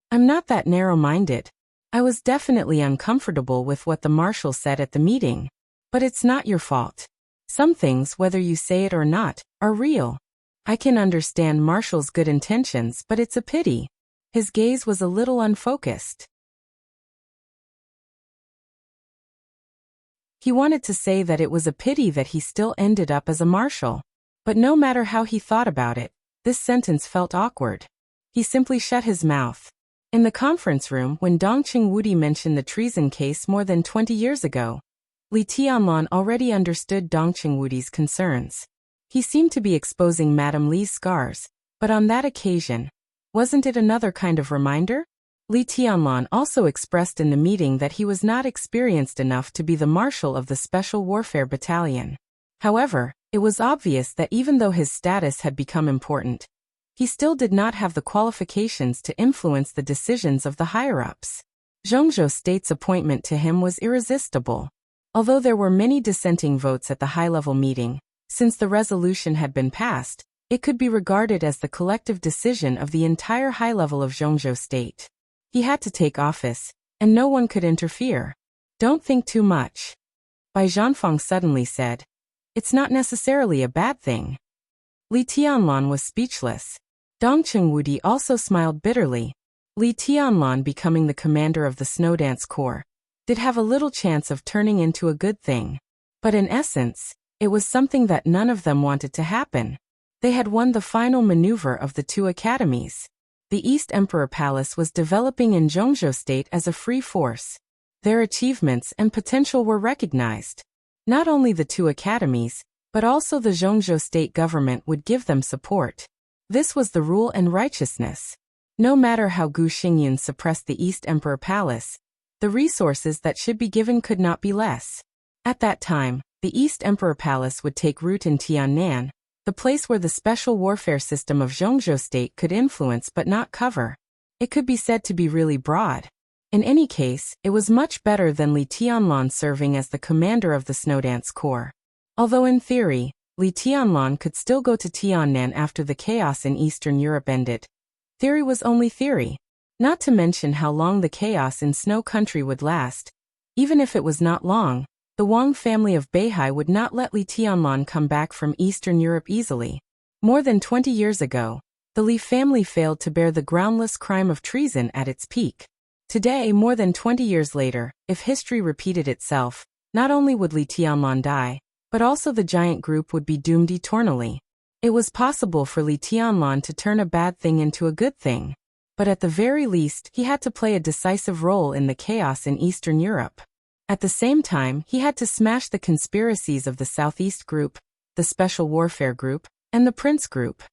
I'm not that narrow-minded. I was definitely uncomfortable with what the marshal said at the meeting. But it's not your fault. Some things, whether you say it or not, are real. I can understand Marshal's good intentions, but it's a pity. His gaze was a little unfocused. He wanted to say that it was a pity that he still ended up as a marshal. But no matter how he thought about it, this sentence felt awkward. He simply shut his mouth. In the conference room, when Dongqing Wudi mentioned the treason case more than 20 years ago, Li Tianlan already understood Dongqing Wudi's concerns. He seemed to be exposing Madame Li's scars, but on that occasion, wasn't it another kind of reminder? Li Tianlan also expressed in the meeting that he was not experienced enough to be the marshal of the Special Warfare Battalion. However, it was obvious that even though his status had become important, he still did not have the qualifications to influence the decisions of the higher-ups. Zhongzhou State's appointment to him was irresistible. Although there were many dissenting votes at the high-level meeting, since the resolution had been passed, it could be regarded as the collective decision of the entire high level of Zhongzhou State. He had to take office, and no one could interfere. Don't think too much. Bai Zhanfeng suddenly said. It's not necessarily a bad thing. Li Tianlan was speechless. Dongqing Wudi also smiled bitterly. Li Tianlan becoming the commander of the Snowdance Corps did have a little chance of turning into a good thing. But in essence, it was something that none of them wanted to happen. They had won the final maneuver of the two academies. The East Emperor Palace was developing in Zhongzhou State as a free force. Their achievements and potential were recognized. Not only the two academies, but also the Zhongzhou State government would give them support. This was the rule and righteousness. No matter how Gu Xingyun suppressed the East Emperor Palace, the resources that should be given could not be less. At that time, the East Emperor Palace would take root in Tiannan, the place where the special warfare system of Zhongzhou State could influence but not cover. It could be said to be really broad. In any case, it was much better than Li Tianlan serving as the commander of the Snowdance Corps. Although in theory, Li Tianlan could still go to Tiannan after the chaos in Eastern Europe ended. Theory was only theory. Not to mention how long the chaos in Snow Country would last. Even if it was not long, the Wang family of Beihai would not let Li Tianlan come back from Eastern Europe easily. More than 20 years ago, the Li family failed to bear the groundless crime of treason at its peak. Today, more than 20 years later, if history repeated itself, not only would Li Tianlan die, but also the giant group would be doomed eternally. It was possible for Li Tianlan to turn a bad thing into a good thing. But at the very least, he had to play a decisive role in the chaos in Eastern Europe. At the same time, he had to smash the conspiracies of the Southeast Group, the Special Warfare Group, and the Prince Group.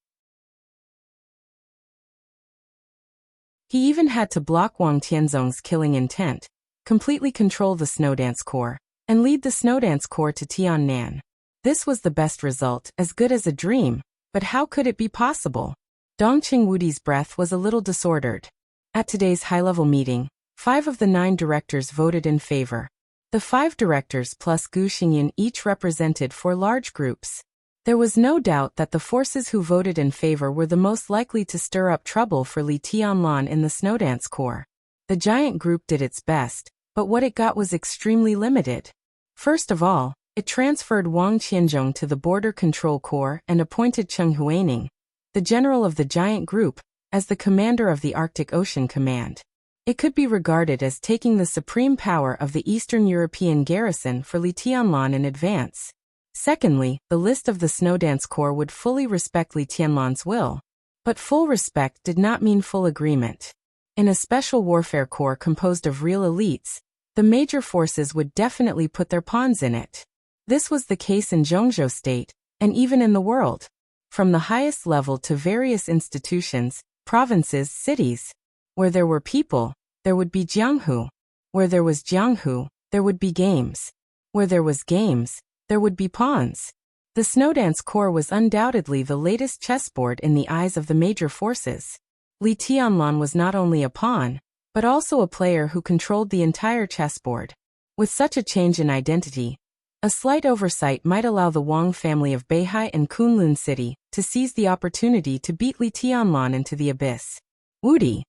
He even had to block Wang Tianzong's killing intent, completely control the Snowdance Corps, and lead the Snowdance Corps to Tiannan. This was the best result, as good as a dream, but how could it be possible? Dongqing Wudi's breath was a little disordered. At today's high-level meeting, 5 of the 9 directors voted in favor. The 5 directors plus Gu Xingyun each represented 4 large groups. There was no doubt that the forces who voted in favor were the most likely to stir up trouble for Li Tianlan in the Snowdance Corps. The giant group did its best, but what it got was extremely limited. First of all, it transferred Wang Qianzhong to the Border Control Corps and appointed Cheng Huaining, the general of the giant group, as the commander of the Arctic Ocean Command. It could be regarded as taking the supreme power of the Eastern European garrison for Li Tianlan in advance. Secondly, the list of the Snowdance Corps would fully respect Li Tianlan's will. But full respect did not mean full agreement. In a special warfare corps composed of real elites, the major forces would definitely put their pawns in it. This was the case in Zhongzhou State, and even in the world. From the highest level to various institutions, provinces, cities. Where there were people, there would be jianghu. Where there was jianghu, there would be games. Where there was games, there would be pawns. The Snowdance Corps was undoubtedly the latest chessboard in the eyes of the major forces. Li Tianlan was not only a pawn, but also a player who controlled the entire chessboard. With such a change in identity, a slight oversight might allow the Wang family of Beihai and Kunlun City to seize the opportunity to beat Li Tianlan into the abyss. Wudi.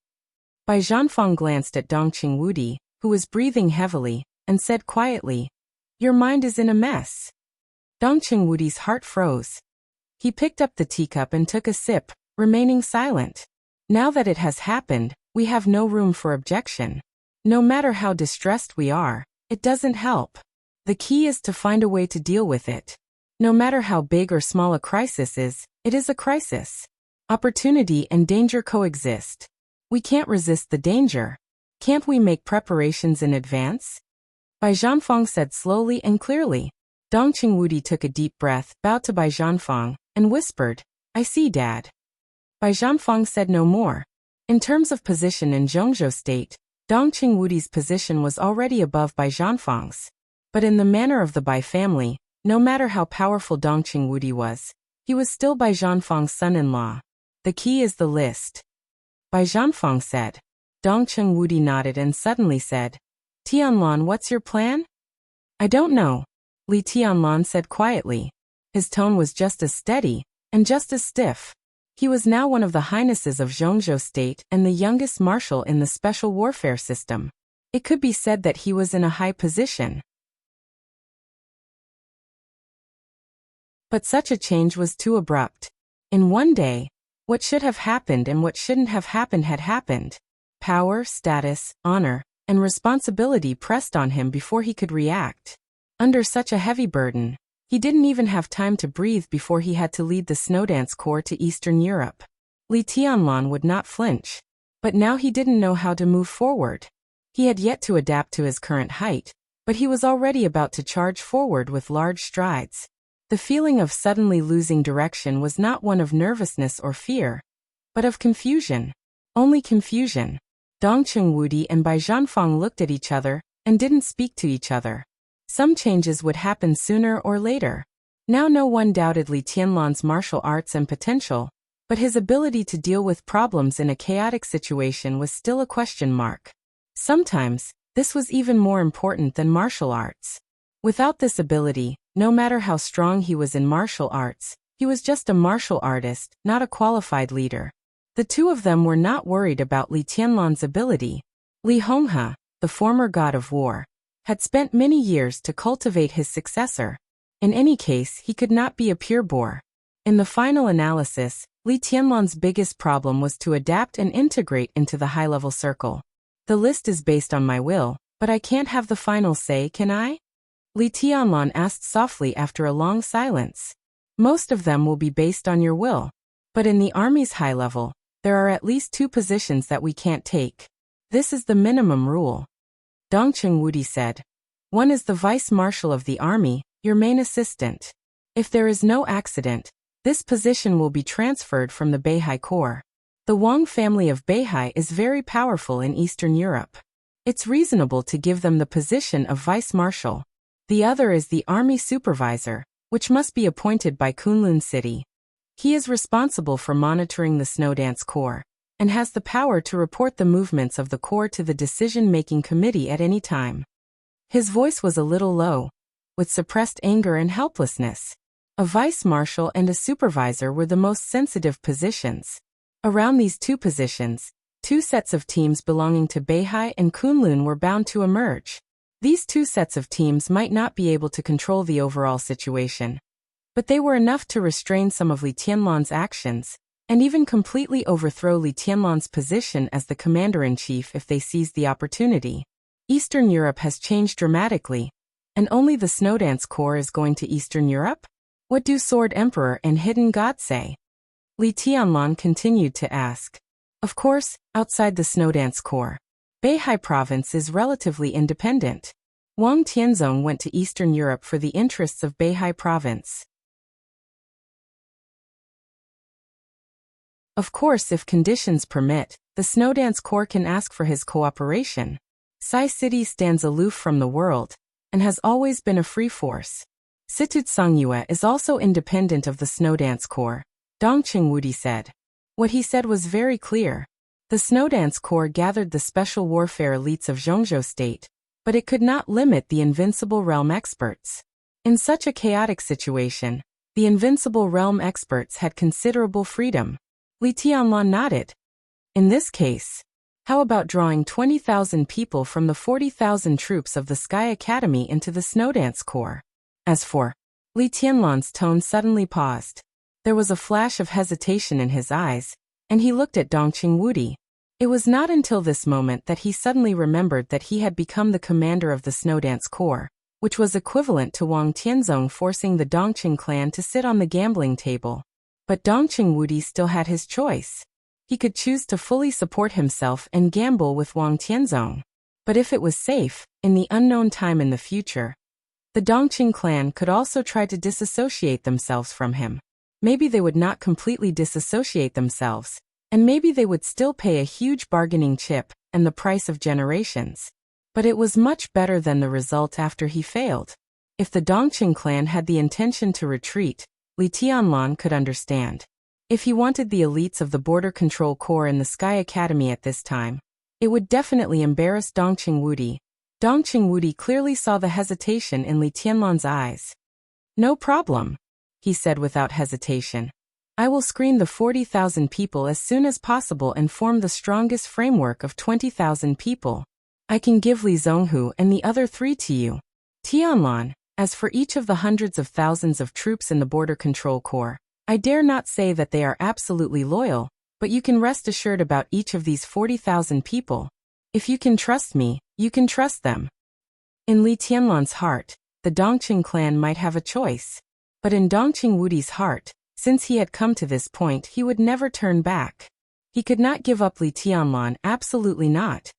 Bai Zhanfang glanced at Dongqing Wudi, who was breathing heavily, and said quietly, "Your mind is in a mess." Dongqing Wudi's heart froze. He picked up the teacup and took a sip, remaining silent. Now that it has happened, we have no room for objection. No matter how distressed we are, it doesn't help. The key is to find a way to deal with it. No matter how big or small a crisis is, it is a crisis. Opportunity and danger coexist. We can't resist the danger. Can't we make preparations in advance? Bai Zhanfang said slowly and clearly. Dongqing Wudi took a deep breath, bowed to Bai Zhanfang, and whispered, "I see, Dad." Bai Zhanfang said no more. In terms of position in Zhongzhou State, Dongqing Wudi's position was already above Bai Zhanfang's. But in the manner of the Bai family, no matter how powerful Dongqing Wudi was, he was still Bai Zhanfang's son-in-law. The key is the list. Bai Zhanfang said. Dongqing Wudi nodded and suddenly said, "Tianlan, what's your plan?" "I don't know," Li Tianlan said quietly. His tone was just as steady, and just as stiff. He was now one of the highnesses of Zhongzhou State and the youngest marshal in the special warfare system. It could be said that he was in a high position. But such a change was too abrupt. In one day, what should have happened and what shouldn't have happened had happened. Power, status, honor, and responsibility pressed on him before he could react. Under such a heavy burden, he didn't even have time to breathe before he had to lead the Snowdance Corps to Eastern Europe. Li Tianlan would not flinch. But now he didn't know how to move forward. He had yet to adapt to his current height, but he was already about to charge forward with large strides. The feeling of suddenly losing direction was not one of nervousness or fear, but of confusion. Only confusion. Dongqing Wudi and Bai Zhanfang looked at each other and didn't speak to each other. Some changes would happen sooner or later. Now no one doubted Li Tianlan's martial arts and potential, but his ability to deal with problems in a chaotic situation was still a question mark. Sometimes, this was even more important than martial arts. Without this ability, no matter how strong he was in martial arts, he was just a martial artist, not a qualified leader. The two of them were not worried about Li Tianlan's ability. Li Honghe, the former god of war, had spent many years to cultivate his successor. In any case, he could not be a pure bore. In the final analysis, Li Tianlan's biggest problem was to adapt and integrate into the high-level circle. The list is based on my will, but I can't have the final say, can I? Li Tianlan asked softly after a long silence. Most of them will be based on your will. But in the army's high level, there are at least 2 positions that we can't take. This is the minimum rule. Dongqing Wudi said. One is the vice marshal of the army, your main assistant. If there is no accident, this position will be transferred from the Beihai Corps. The Wang family of Beihai is very powerful in Eastern Europe. It's reasonable to give them the position of vice marshal. The other is the army supervisor, which must be appointed by Kunlun City. He is responsible for monitoring the Snowdance Corps, and has the power to report the movements of the Corps to the decision-making committee at any time. His voice was a little low, with suppressed anger and helplessness. A vice marshal and a supervisor were the most sensitive positions. Around these 2 positions, 2 sets of teams belonging to Beihai and Kunlun were bound to emerge. These two sets of teams might not be able to control the overall situation, but they were enough to restrain some of Li Tianlan's actions, and even completely overthrow Li Tianlan's position as the commander-in-chief if they seized the opportunity. Eastern Europe has changed dramatically, and only the Snowdance Corps is going to Eastern Europe? What do Sword Emperor and Hidden God say? Li Tianlan continued to ask. Of course, outside the Snowdance Corps, Beihai province is relatively independent. Wang Tianzong went to Eastern Europe for the interests of Beihai province. Of course, if conditions permit, the Snowdance Corps can ask for his cooperation. Sai City stands aloof from the world, and has always been a free force. Situt Songyue is also independent of the Snowdance Corps, Dongqing Wudi said. What he said was very clear. The Snowdance Corps gathered the special warfare elites of Zhongzhou State, but it could not limit the Invincible Realm experts. In such a chaotic situation, the Invincible Realm experts had considerable freedom. Li Tianlan nodded. In this case, how about drawing 20,000 people from the 40,000 troops of the Sky Academy into the Snowdance Corps? As for Li Tianlan's tone suddenly paused. There was a flash of hesitation in his eyes, and he looked at Dongqing Wudi. It was not until this moment that he suddenly remembered that he had become the commander of the Snowdance Corps, which was equivalent to Wang Tianzong forcing the Dongqing clan to sit on the gambling table. But Dongqing Wudi still had his choice. He could choose to fully support himself and gamble with Wang Tianzong. But if it was safe, in the unknown time in the future, the Dongqing clan could also try to disassociate themselves from him. Maybe they would not completely disassociate themselves, and maybe they would still pay a huge bargaining chip and the price of generations. But it was much better than the result after he failed. If the Dongqing clan had the intention to retreat, Li Tianlan could understand. If he wanted the elites of the Border Control Corps in the Sky Academy at this time, it would definitely embarrass Dongqing Wudi. Dongqing Wudi clearly saw the hesitation in Li Tianlan's eyes. No problem, he said without hesitation. I will screen the 40,000 people as soon as possible and form the strongest framework of 20,000 people. I can give Li Zhonghu and the other 3 to you. Tianlan, as for each of the hundreds of thousands of troops in the Border Control Corps, I dare not say that they are absolutely loyal, but you can rest assured about each of these 40,000 people. If you can trust me, you can trust them. In Li Tianlan's heart, the Dongqing clan might have a choice. But in Dongqing Wudi's heart, since he had come to this point, he would never turn back. He could not give up Li Tianlan, absolutely not.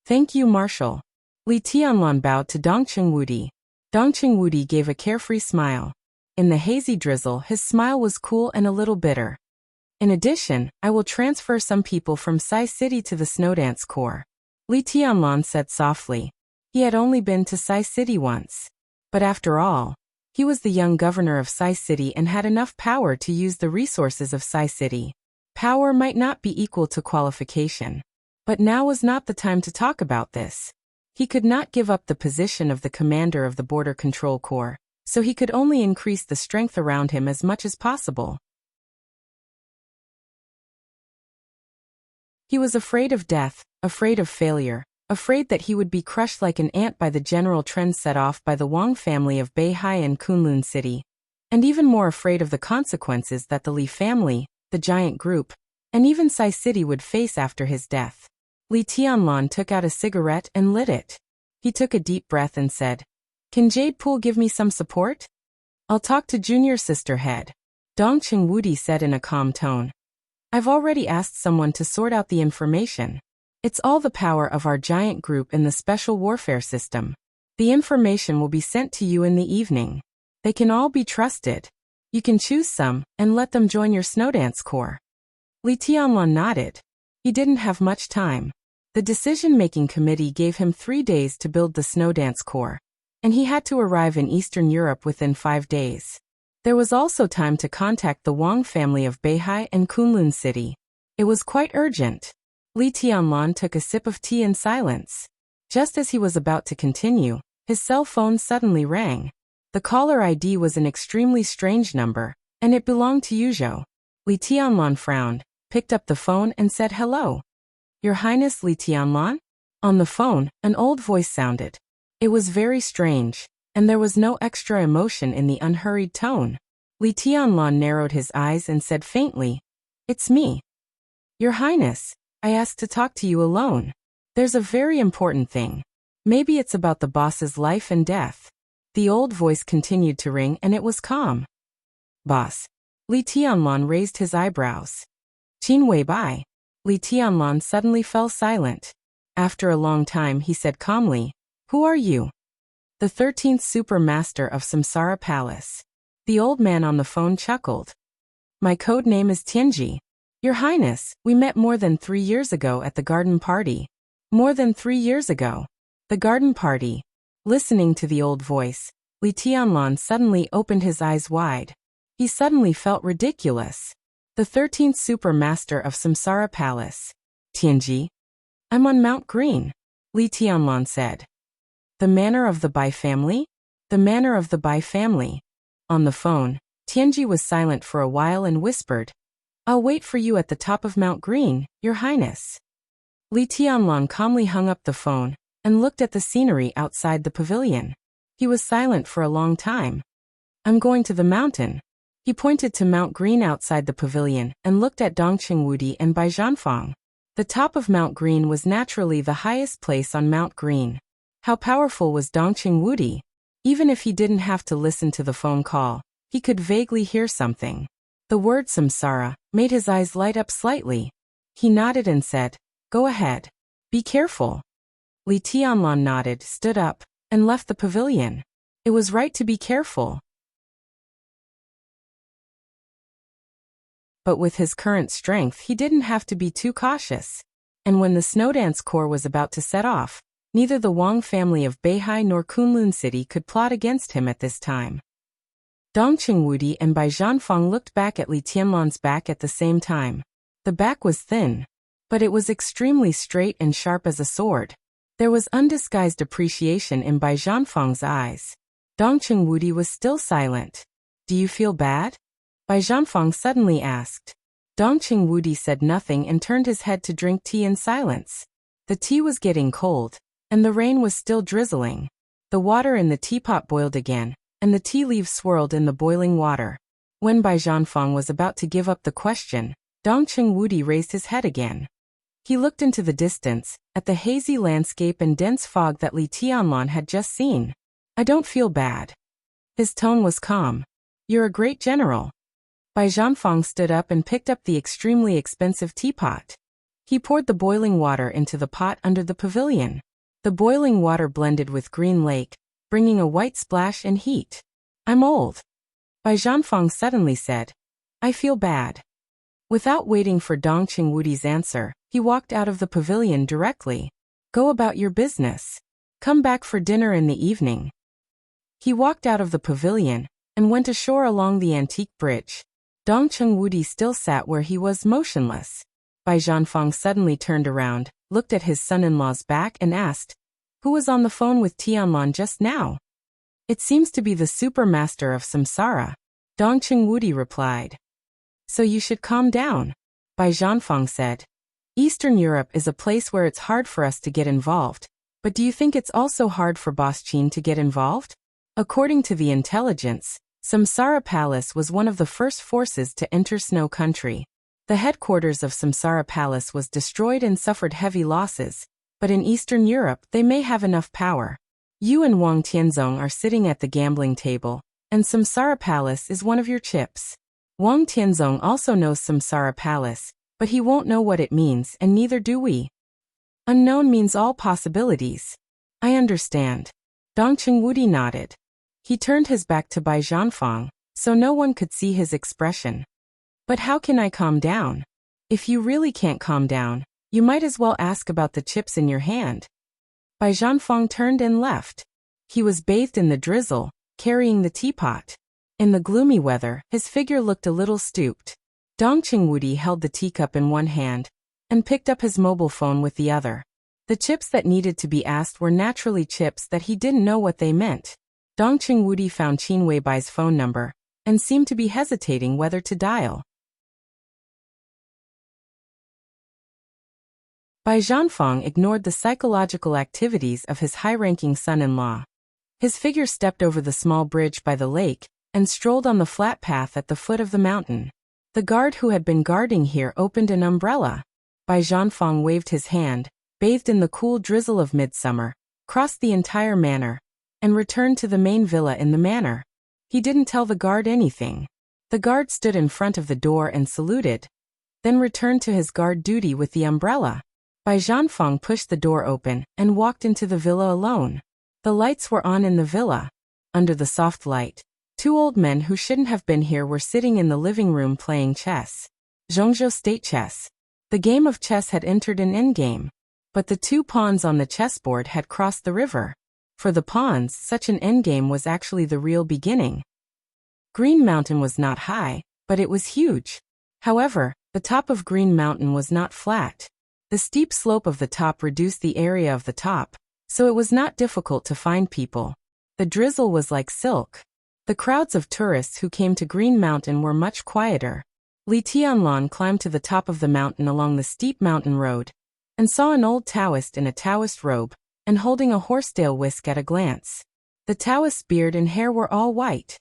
Thank you, Marshal. Li Tianlan bowed to Dongqing Wudi. Dongqing Wudi gave a carefree smile. In the hazy drizzle, his smile was cool and a little bitter. In addition, I will transfer some people from Sai City to the Snowdance Corps. Li Tianlan said softly. He had only been to Sai City once. But after all, he was the young governor of Sai City and had enough power to use the resources of Sai City. Power might not be equal to qualification. But now was not the time to talk about this. He could not give up the position of the commander of the Border Control Corps, so he could only increase the strength around him as much as possible. He was afraid of death, afraid of failure, afraid that he would be crushed like an ant by the general trend set off by the Wang family of Beihai and Kunlun City, and even more afraid of the consequences that the Li family, the giant group, and even Sai City would face after his death. Li Tianlan took out a cigarette and lit it. He took a deep breath and said, "Can Jade Pool give me some support?" "I'll talk to Junior Sister Head," Dongqing Wudi said in a calm tone. "I've already asked someone to sort out the information. It's all the power of our giant group in the special warfare system. The information will be sent to you in the evening. They can all be trusted. You can choose some and let them join your Snowdance Corps." Li Tianlan nodded. He didn't have much time. The decision-making committee gave him 3 days to build the Snowdance Corps, and he had to arrive in Eastern Europe within 5 days. There was also time to contact the Wang family of Beihai and Kunlun City. It was quite urgent. Li Tianlan took a sip of tea in silence. Just as he was about to continue, his cell phone suddenly rang. The caller ID was an extremely strange number, and it belonged to Yuzhou. Li Tianlan frowned, picked up the phone and said hello. "Your Highness Li Tianlan?" On the phone, an old voice sounded. It was very strange, and there was no extra emotion in the unhurried tone. Li Tianlan narrowed his eyes and said faintly, "It's me. Your Highness, I asked to talk to you alone. There's a very important thing. Maybe it's about the boss's life and death." The old voice continued to ring and it was calm. "Boss." Li Tianlan raised his eyebrows. "Qin Wei Bai." Li Tianlan suddenly fell silent. After a long time he said calmly, "Who are you?" "The 13th Super Master of Samsara Palace." The old man on the phone chuckled. "My code name is Tianji. Your Highness, we met more than 3 years ago at the garden party." "More than 3 years ago? The garden party?" Listening to the old voice, Li Tianlan suddenly opened his eyes wide. He suddenly felt ridiculous. "The 13th Super Master of Samsara Palace. Tianji? I'm on Mount Green," Li Tianlan said. "The manor of the Bai family?" "The manor of the Bai family." On the phone, Tianji was silent for a while and whispered, "I'll wait for you at the top of Mount Green, Your Highness." Li Tianlan calmly hung up the phone and looked at the scenery outside the pavilion. He was silent for a long time. "I'm going to the mountain." He pointed to Mount Green outside the pavilion and looked at Dongqing Wudi and Bai Zhanfang. The top of Mount Green was naturally the highest place on Mount Green. How powerful was Dongqing Wudi? Even if he didn't have to listen to the phone call, he could vaguely hear something. The word samsara made his eyes light up slightly. He nodded and said, "Go ahead. Be careful." Li Tianlan nodded, stood up, and left the pavilion. It was right to be careful. But with his current strength he didn't have to be too cautious. And when the Snowdance Corps was about to set off, neither the Wang family of Beihai nor Kunlun City could plot against him at this time. Dongqing Wudi and Bai Zhanfang looked back at Li Tianlan's back at the same time. The back was thin, but it was extremely straight and sharp as a sword. There was undisguised appreciation in Bai Zhanfang's eyes. Dongqing Wudi was still silent. "Do you feel bad?" Bai Zhanfang suddenly asked. Dongqing Wudi said nothing and turned his head to drink tea in silence. The tea was getting cold, and the rain was still drizzling. The water in the teapot boiled again, and the tea leaves swirled in the boiling water. When Bai Zhanfang was about to give up the question, Dongqing Wudi raised his head again. He looked into the distance, at the hazy landscape and dense fog that Li Tianlan had just seen. "I don't feel bad." His tone was calm. "You're a great general." Bai Zhanfang stood up and picked up the extremely expensive teapot. He poured the boiling water into the pot under the pavilion. The boiling water blended with green lake, bringing a white splash and heat. "I'm old." Bai Zhanfang suddenly said, "I feel bad." Without waiting for Dongqing Wudi's answer, he walked out of the pavilion directly. "Go about your business. Come back for dinner in the evening." He walked out of the pavilion and went ashore along the antique bridge. Dongqing Wudi still sat where he was, motionless. Bai Zhanfang suddenly turned around, looked at his son-in-law's back and asked, "Who was on the phone with Tianlan just now?" "It seems to be the Super Master of Samsara," Dongqing Wudi replied. "So you should calm down," Bai Zhanfang said. "Eastern Europe is a place where it's hard for us to get involved, but do you think it's also hard for Boss Qin to get involved?" According to the intelligence, Samsara Palace was one of the first forces to enter Snow Country. The headquarters of Samsara Palace was destroyed and suffered heavy losses, but in Eastern Europe they may have enough power. You and Wang Tianzong are sitting at the gambling table, and Samsara Palace is one of your chips. Wang Tianzong also knows Samsara Palace, but he won't know what it means, and neither do we. Unknown means all possibilities. I understand. Dongqing Wudi nodded. He turned his back to Bai Zhanfang, so no one could see his expression. "But how can I calm down?" "If you really can't calm down, you might as well ask about the chips in your hand." Bai Zhanfang turned and left. He was bathed in the drizzle, carrying the teapot. In the gloomy weather, his figure looked a little stooped. Dongqing Wudi held the teacup in one hand and picked up his mobile phone with the other. The chips that needed to be asked were naturally chips that he didn't know what they meant. Dongqing Wudi found Qin Weibai's phone number and seemed to be hesitating whether to dial. Bai Zhanfang ignored the psychological activities of his high-ranking son-in-law. His figure stepped over the small bridge by the lake and strolled on the flat path at the foot of the mountain. The guard who had been guarding here opened an umbrella. Bai Zhanfang waved his hand, bathed in the cool drizzle of midsummer, crossed the entire manor, and returned to the main villa in the manor. He didn't tell the guard anything. The guard stood in front of the door and saluted, then returned to his guard duty with the umbrella. Bai Zhanfang pushed the door open and walked into the villa alone. The lights were on in the villa. Under the soft light, two old men who shouldn't have been here were sitting in the living room playing chess. Zhongzhou State chess. The game of chess had entered an endgame, but the two pawns on the chessboard had crossed the river. For the pawns, such an endgame was actually the real beginning. Green Mountain was not high, but it was huge. However, the top of Green Mountain was not flat. The steep slope of the top reduced the area of the top, so it was not difficult to find people. The drizzle was like silk. The crowds of tourists who came to Green Mountain were much quieter. Li Tianlan climbed to the top of the mountain along the steep mountain road, and saw an old Taoist in a Taoist robe, and holding a horsetail whisk at a glance. The Taoist's beard and hair were all white.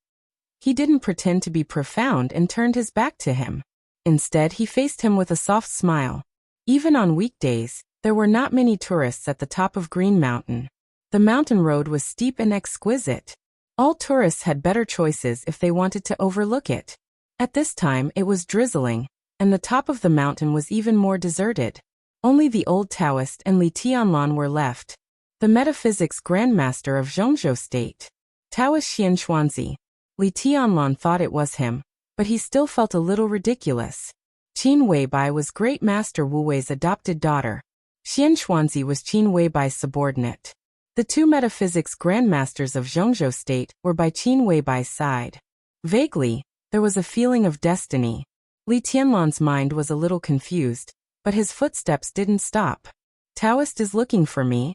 He didn't pretend to be profound and turned his back to him. Instead, he faced him with a soft smile. Even on weekdays, there were not many tourists at the top of Green Mountain. The mountain road was steep and exquisite. All tourists had better choices if they wanted to overlook it. At this time, it was drizzling, and the top of the mountain was even more deserted. Only the old Taoist and Li Tianlan were left. The metaphysics grandmaster of Zhongzhou State. Taoist Xian Xuanzi. Li Tianlan thought it was him, but he still felt a little ridiculous. Qin Weibai was Great Master Wu Wei's adopted daughter. Xian Xuanzi was Qin Weibai's subordinate. The two metaphysics grandmasters of Zhongzhou State were by Qin Weibai's side. Vaguely, there was a feeling of destiny. Li Tianlan's mind was a little confused, but his footsteps didn't stop. Taoist is looking for me.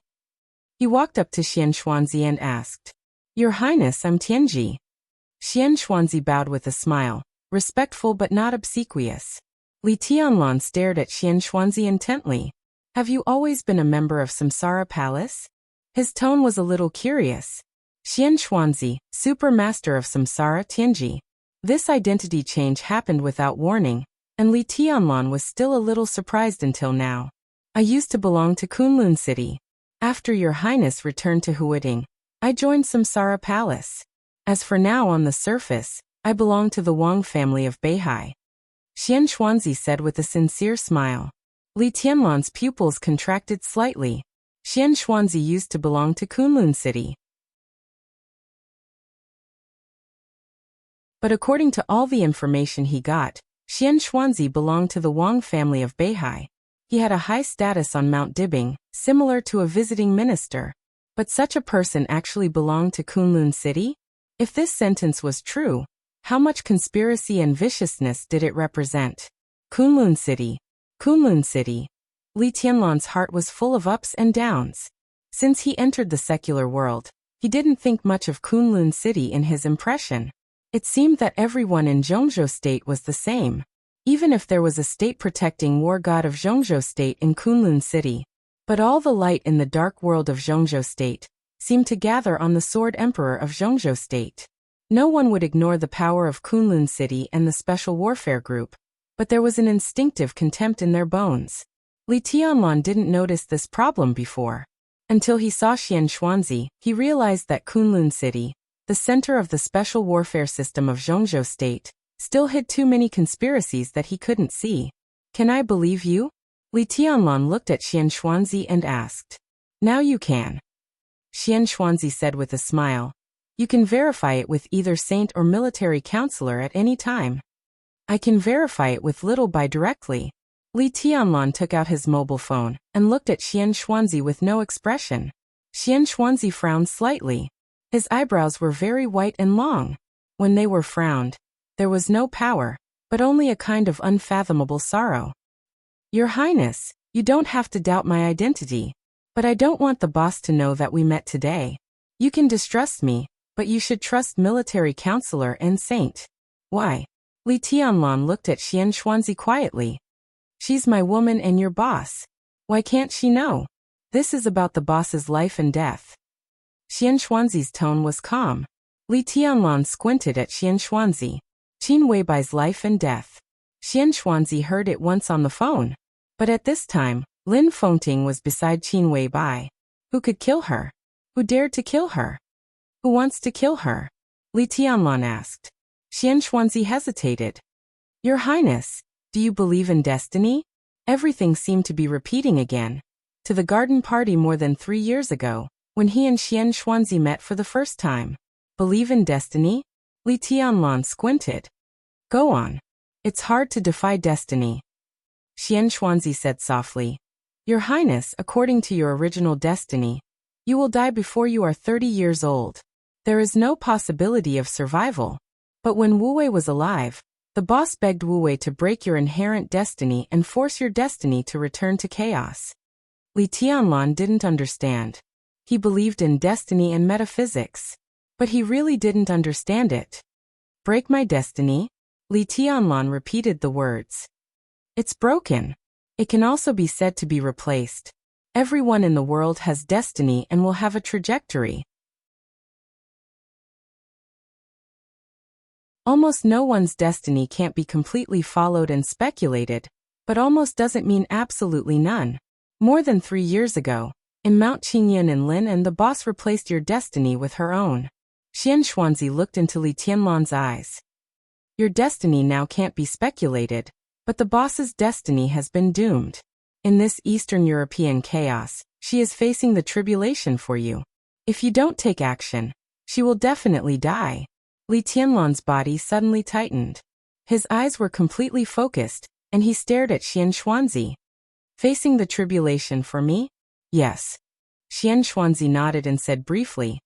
He walked up to Xian Xuanzi and asked, "Your Highness, I'm Tianji." Xian Xuanzi bowed with a smile, respectful but not obsequious. Li Tianlan stared at Xian Xuanzi intently. "Have you always been a member of Samsara Palace?" His tone was a little curious. Xian Xuanzi, super master of Samsara Tianji. This identity change happened without warning, and Li Tianlan was still a little surprised until now. "I used to belong to Kunlun City. After your Highness returned to Huading, I joined Samsara Palace. As for now on the surface, I belong to the Wang family of Beihai." Xian Xuanzi said with a sincere smile. Li Tianlan's pupils contracted slightly. Xian Xuanzi used to belong to Kunlun City. But according to all the information he got, Xian Xuanzi belonged to the Wang family of Beihai. He had a high status on Mount Dibing, similar to a visiting minister. But such a person actually belonged to Kunlun City? If this sentence was true, how much conspiracy and viciousness did it represent? Kunlun City. Kunlun City. Li Tianlan's heart was full of ups and downs. Since he entered the secular world, he didn't think much of Kunlun City in his impression. It seemed that everyone in Zhongzhou State was the same. Even if there was a state-protecting war god of Zhongzhou State in Kunlun City. But all the light in the dark world of Zhongzhou State seemed to gather on the Sword Emperor of Zhongzhou State. No one would ignore the power of Kunlun City and the Special Warfare Group, but there was an instinctive contempt in their bones. Li Tianlan didn't notice this problem before. Until he saw Xian Xuanzi, he realized that Kunlun City, the center of the special warfare system of Zhongzhou State, still hid too many conspiracies that he couldn't see. "Can I believe you?" Li Tianlan looked at Xian Xuanzi and asked. "Now you can." Xian Xuanzi said with a smile. "You can verify it with either saint or military counselor at any time." "I can verify it with Little Bai directly." Li Tianlan took out his mobile phone and looked at Xian Xuanzi with no expression. Xian Xuanzi frowned slightly. His eyebrows were very white and long. When they were frowned, there was no power, but only a kind of unfathomable sorrow. "Your Highness, you don't have to doubt my identity. But I don't want the boss to know that we met today. You can distrust me, but you should trust military counselor and saint." "Why?" Li Tianlan looked at Xian Xuanzi quietly. "She's my woman and your boss. Why can't she know? This is about the boss's life and death. Xian Xuanzi's tone was calm. Li Tianlan squinted at Xian Xuanzi. Qin Weibai's life and death. Xian Xuanzi heard it once on the phone. But at this time, Lin Fengting was beside Qin Weibai. Who could kill her? Who dared to kill her? Who wants to kill her? Li Tianlan asked. Xian Xuanzi hesitated. Your Highness, do you believe in destiny? Everything seemed to be repeating again. To the garden party more than 3 years ago, when he and Xian Xuanzi met for the first time. Believe in destiny? Li Tianlan squinted. Go on. It's hard to defy destiny. Xian Xuanzi said softly. Your Highness, according to your original destiny, you will die before you are 30 years old. There is no possibility of survival. But when Wu Wei was alive, the boss begged Wu Wei to break your inherent destiny and force your destiny to return to chaos. Li Tianlan didn't understand. He believed in destiny and metaphysics. But he really didn't understand it. Break my destiny? Li Tianlan repeated the words. It's broken. It can also be said to be replaced. Everyone in the world has destiny and will have a trajectory. Almost no one's destiny can't be completely followed and speculated, but almost doesn't mean absolutely none. More than 3 years ago, in Mount Qingyan and Lin and the boss replaced your destiny with her own. Xian Xuanzi looked into Li Tianlan's eyes. Your destiny now can't be speculated, but the boss's destiny has been doomed. In this Eastern European chaos, she is facing the tribulation for you. If you don't take action, she will definitely die. Li Tianlan's body suddenly tightened. His eyes were completely focused, and he stared at Xian Xuanzi. Facing the tribulation for me? Yes. Xian Xuanzi nodded and said briefly.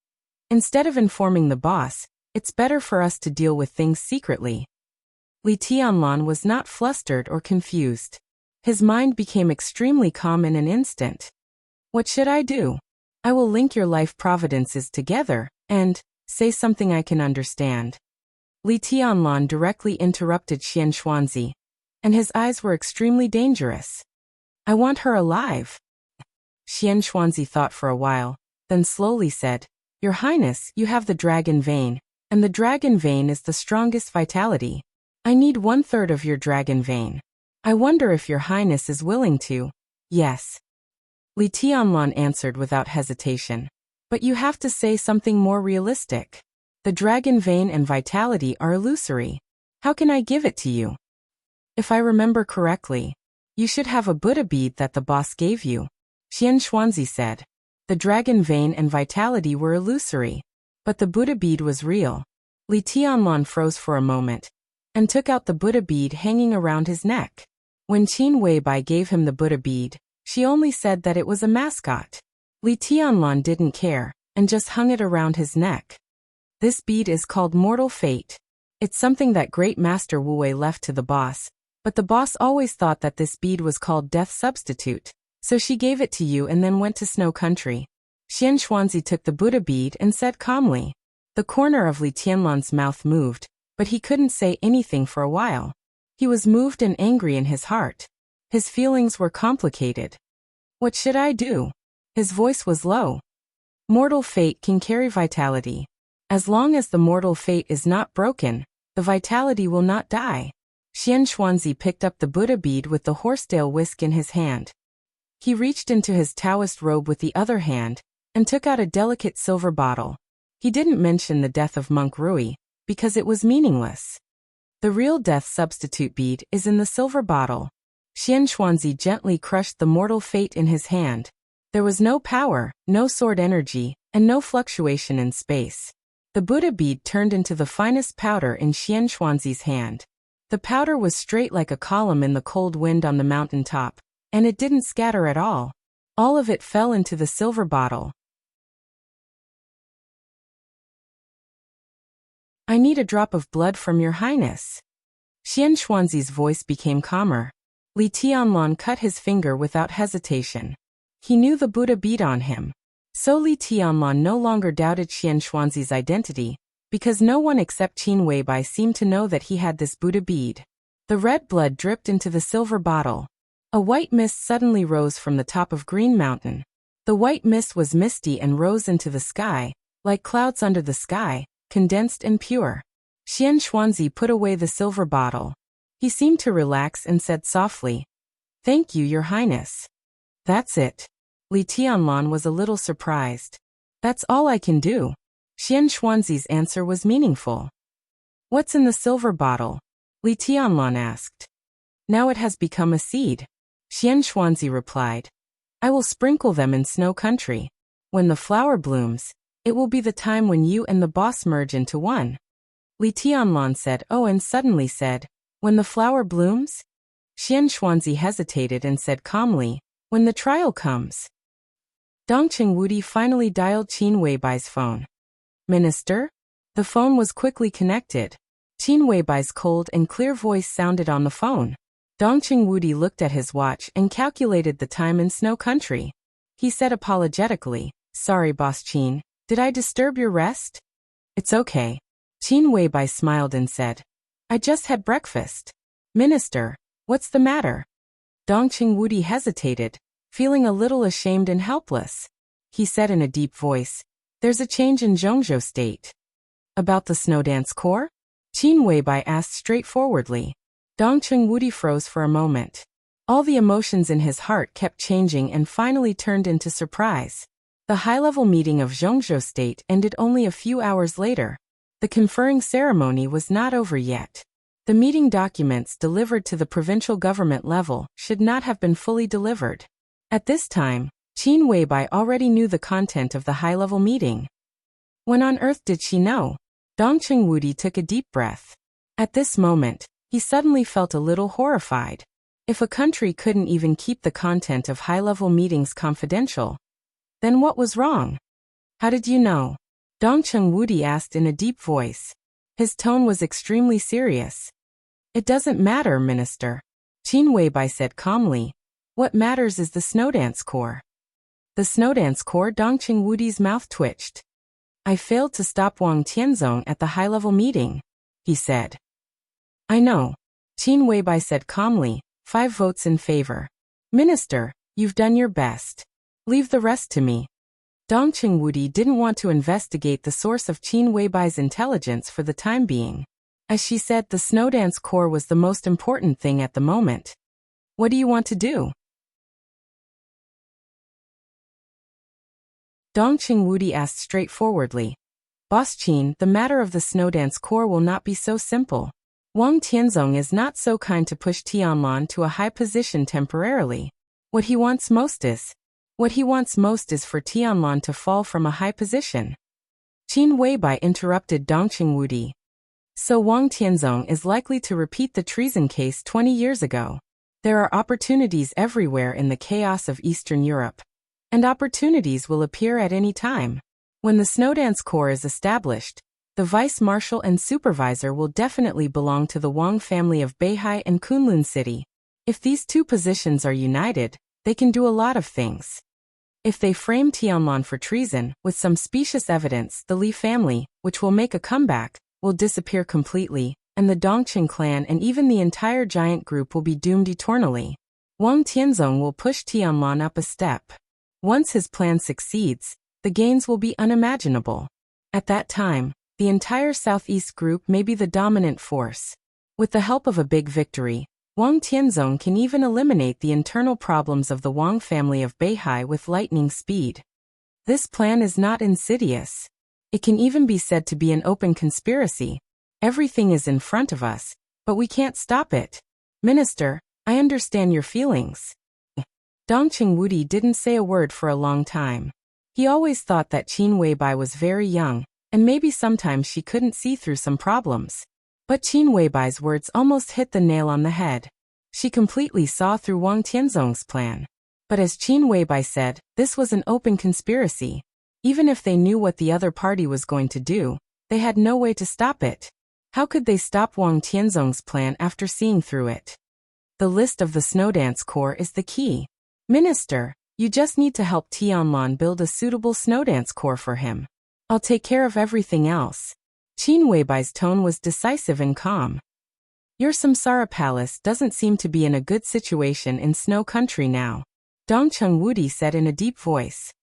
Instead of informing the boss, it's better for us to deal with things secretly. Li Tianlan was not flustered or confused. His mind became extremely calm in an instant. What should I do? I will link your life providences together, and say something I can understand. Li Tianlan directly interrupted Xian Xuanzi, and his eyes were extremely dangerous. I want her alive. Xian Xuanzi thought for a while, then slowly said, Your Highness, you have the dragon vein, and the dragon vein is the strongest vitality. I need 1/3 of your dragon vein. I wonder if your Highness is willing to. Yes. Li Tianlan answered without hesitation. But you have to say something more realistic. The dragon vein and vitality are illusory. How can I give it to you? If I remember correctly, you should have a Buddha bead that the boss gave you. Xian Xuanzi said. The dragon vein and vitality were illusory, but the Buddha bead was real. Li Tianlan froze for a moment, and took out the Buddha bead hanging around his neck. When Qin Weibai gave him the Buddha bead, she only said that it was a mascot. Li Tianlan didn't care, and just hung it around his neck. This bead is called Mortal Fate. It's something that Great Master Wu Wei left to the boss, but the boss always thought that this bead was called Death Substitute, so she gave it to you and then went to Snow Country. Xian Xuanzi took the Buddha bead and said calmly. The corner of Li Tianlan's mouth moved, but he couldn't say anything for a while. He was moved and angry in his heart. His feelings were complicated. What should I do? His voice was low. Mortal Fate can carry vitality. As long as the Mortal Fate is not broken, the vitality will not die. Xian Xuanzi picked up the Buddha bead with the horsetail whisk in his hand. He reached into his Taoist robe with the other hand, and took out a delicate silver bottle. He didn't mention the death of Monk Rui, because it was meaningless. The real Death Substitute bead is in the silver bottle. Xian Xuanzi gently crushed the Mortal Fate in his hand. There was no power, no sword energy, and no fluctuation in space. The Buddha bead turned into the finest powder in Xian Xuanzi's hand. The powder was straight like a column in the cold wind on the mountain top, and it didn't scatter at all. All of it fell into the silver bottle. I need a drop of blood from your Highness. Xian Xuanzi's voice became calmer. Li Tianlan cut his finger without hesitation. He knew the Buddha bead on him. So Li Tianlan no longer doubted Xian Xuanzi's identity, because no one except Qin Weibai seemed to know that he had this Buddha bead. The red blood dripped into the silver bottle. A white mist suddenly rose from the top of Green Mountain. The white mist was misty and rose into the sky, like clouds under the sky, condensed and pure. Xian Xuanzi put away the silver bottle. He seemed to relax and said softly, "Thank you, Your Highness." "That's it." Li Tianlan was a little surprised. "That's all I can do." Xian Xuanzi's answer was meaningful. "What's in the silver bottle?" Li Tianlan asked. "Now it has become a seed." Xian Xuanzi replied, "I will sprinkle them in Snow Country. When the flower blooms, it will be the time when you and the boss merge into one." Li Tianlan said, "Oh," and suddenly said, "When the flower blooms?" Xian Xuanzi hesitated and said calmly, "When the trial comes." Dongqing Wudi finally dialed Qin Weibai's phone. "Minister?" The phone was quickly connected. Qin Weibai's cold and clear voice sounded on the phone. Dongqing Wudi looked at his watch and calculated the time in Snow Country. He said apologetically, "Sorry, Boss Qin, did I disturb your rest?" "It's okay." Qin Weibai smiled and said, "I just had breakfast." "Minister, what's the matter?" Dongqing Wudi hesitated, feeling a little ashamed and helpless. He said in a deep voice, "There's a change in Zhongzhou State." "About the Snow Dance Corps?" Qin Weibai asked straightforwardly. Dongqing Wudi froze for a moment. All the emotions in his heart kept changing and finally turned into surprise. The high-level meeting of Zhongzhou State ended only a few hours later. The conferring ceremony was not over yet. The meeting documents delivered to the provincial government level should not have been fully delivered. At this time, Qin Weibai already knew the content of the high-level meeting. When on earth did she know? Dongqing Wudi took a deep breath. At this moment, he suddenly felt a little horrified. If a country couldn't even keep the content of high-level meetings confidential, then what was wrong? "How did you know?" Dongqing Wudi asked in a deep voice. His tone was extremely serious. "It doesn't matter, Minister," Qin Weibai said calmly. "What matters is the Snowdance Corps." "The Snowdance Corps?" Dongqing Wudi's mouth twitched. "I failed to stop Wang Tianzong at the high-level meeting," he said. "I know," Qin Weibai said calmly, 5 votes in favor. "Minister, you've done your best. Leave the rest to me." Dongqing Wudi didn't want to investigate the source of Qin Weibai's intelligence for the time being. As she said, the Snowdance Corps was the most important thing at the moment. "What do you want to do?" Dongqing Wudi asked straightforwardly. "Boss Qin, the matter of the Snowdance Corps will not be so simple. Wang Tianzong is not so kind to push Tianlan to a high position temporarily. What he wants most is for Tianlan to fall from a high position." Qin Weibai interrupted Dongqing Wudi. "So Wang Tianzong is likely to repeat the treason case 20 years ago. There are opportunities everywhere in the chaos of Eastern Europe. And opportunities will appear at any time. When the Snowdance Corps is established, the vice-marshal and supervisor will definitely belong to the Wang family of Beihai and Kunlun City. If these two positions are united, they can do a lot of things. If they frame Tianlan for treason, with some specious evidence, the Li family, which will make a comeback, will disappear completely, and the Dongqing clan and even the entire giant group will be doomed eternally. Wang Tianzong will push Tianlan up a step. Once his plan succeeds, the gains will be unimaginable. At that time, the entire Southeast group may be the dominant force. With the help of a big victory, Wang Tianzong can even eliminate the internal problems of the Wang family of Beihai with lightning speed. This plan is not insidious. It can even be said to be an open conspiracy. Everything is in front of us, but we can't stop it. Minister, I understand your feelings. Dongqing Wudi didn't say a word for a long time. He always thought that Qin Weibai was very young, and maybe sometimes she couldn't see through some problems. But Qin Weibai's words almost hit the nail on the head. She completely saw through Wang Tianzong's plan. But as Qin Weibai said, this was an open conspiracy. Even if they knew what the other party was going to do, they had no way to stop it. How could they stop Wang Tianzong's plan after seeing through it? The list of the Snowdance Corps is the key. Minister, you just need to help Tianlan build a suitable Snowdance Corps for him. I'll take care of everything else. Qin Weibai's tone was decisive and calm. Your Samsara Palace doesn't seem to be in a good situation in Snow Country now, Dongcheng Wudi said in a deep voice.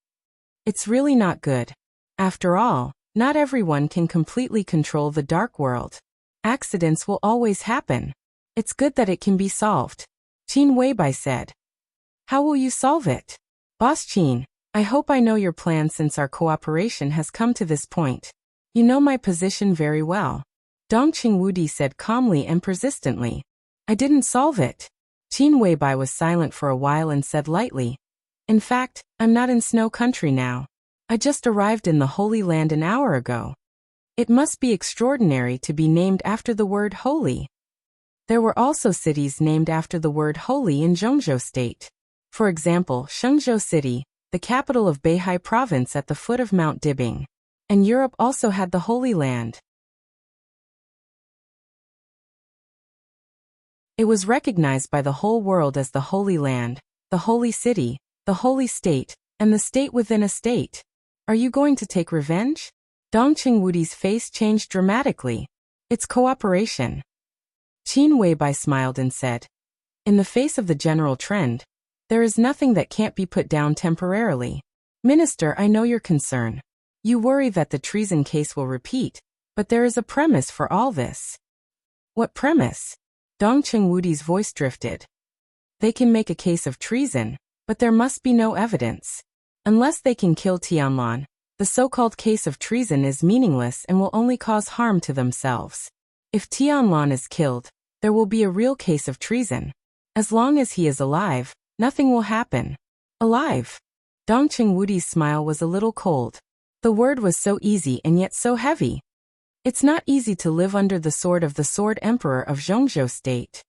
It's really not good. After all, not everyone can completely control the dark world. Accidents will always happen. It's good that it can be solved, Qin Weibai said. How will you solve it? Boss Qin, I hope I know your plan since our cooperation has come to this point. You know my position very well. Dongqing Wudi said calmly and persistently. I didn't solve it. Qin Weibai was silent for a while and said lightly. In fact, I'm not in Snow Country now. I just arrived in the Holy Land an hour ago. It must be extraordinary to be named after the word holy. There were also cities named after the word holy in Zhengzhou State. For example, Shenzhou City, the capital of Beihai Province at the foot of Mount Dibing. And Europe also had the Holy Land. It was recognized by the whole world as the Holy Land, the Holy City, the Holy State, and the state within a state. Are you going to take revenge? Dongqing Wudi's face changed dramatically. It's cooperation. Qin Weibai smiled and said, in the face of the general trend, there is nothing that can't be put down temporarily. Minister, I know your concern. You worry that the treason case will repeat, but there is a premise for all this. What premise? Dongqing Wudi's voice drifted. They can make a case of treason, but there must be no evidence. Unless they can kill Tianlan, the so-called case of treason is meaningless and will only cause harm to themselves. If Tianlan is killed, there will be a real case of treason. As long as he is alive, nothing will happen. Alive? Dongqing Wudi's smile was a little cold. The word was so easy and yet so heavy. It's not easy to live under the sword of the Sword Emperor of Zhengzhou State.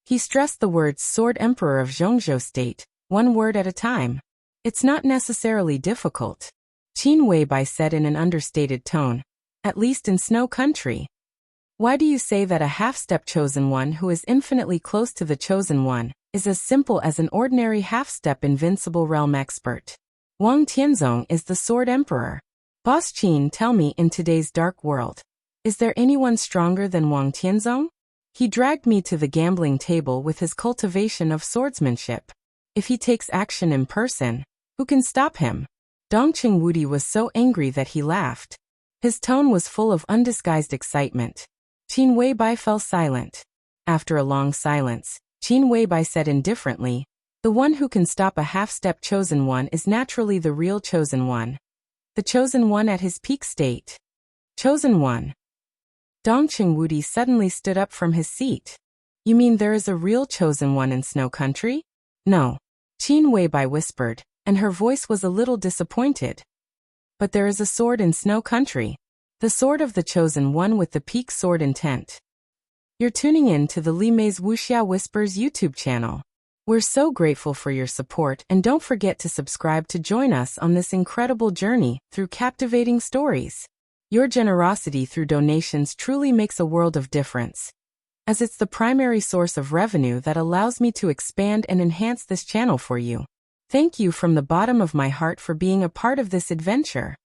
He stressed the words Sword Emperor of Zhengzhou State, one word at a time. It's not necessarily difficult. Qin Weibai said in an understated tone, at least in Snow Country. Why do you say that a half-step chosen one who is infinitely close to the chosen one is as simple as an ordinary half-step invincible realm expert? Wang Tianzong is the Sword Emperor. Boss Qin, tell me, in today's dark world, is there anyone stronger than Wang Tianzong? He dragged me to the gambling table with his cultivation of swordsmanship. If he takes action in person, who can stop him? Dongqing Wudi was so angry that he laughed. His tone was full of undisguised excitement. Qin Weibai fell silent. After a long silence, Qin Weibai said indifferently, the one who can stop a half-step chosen one is naturally the real chosen one. The chosen one at his peak state. Chosen one. Dongqing Wudi suddenly stood up from his seat. You mean there is a real chosen one in Snow Country? No. Qin Weibai whispered, and her voice was a little disappointed. But there is a sword in Snow Country. The sword of the chosen one with the peak sword intent. You're tuning in to the Li Mei's Wuxia Whispers YouTube channel. We're so grateful for your support, and don't forget to subscribe to join us on this incredible journey through captivating stories. Your generosity through donations truly makes a world of difference, as it's the primary source of revenue that allows me to expand and enhance this channel for you. Thank you from the bottom of my heart for being a part of this adventure.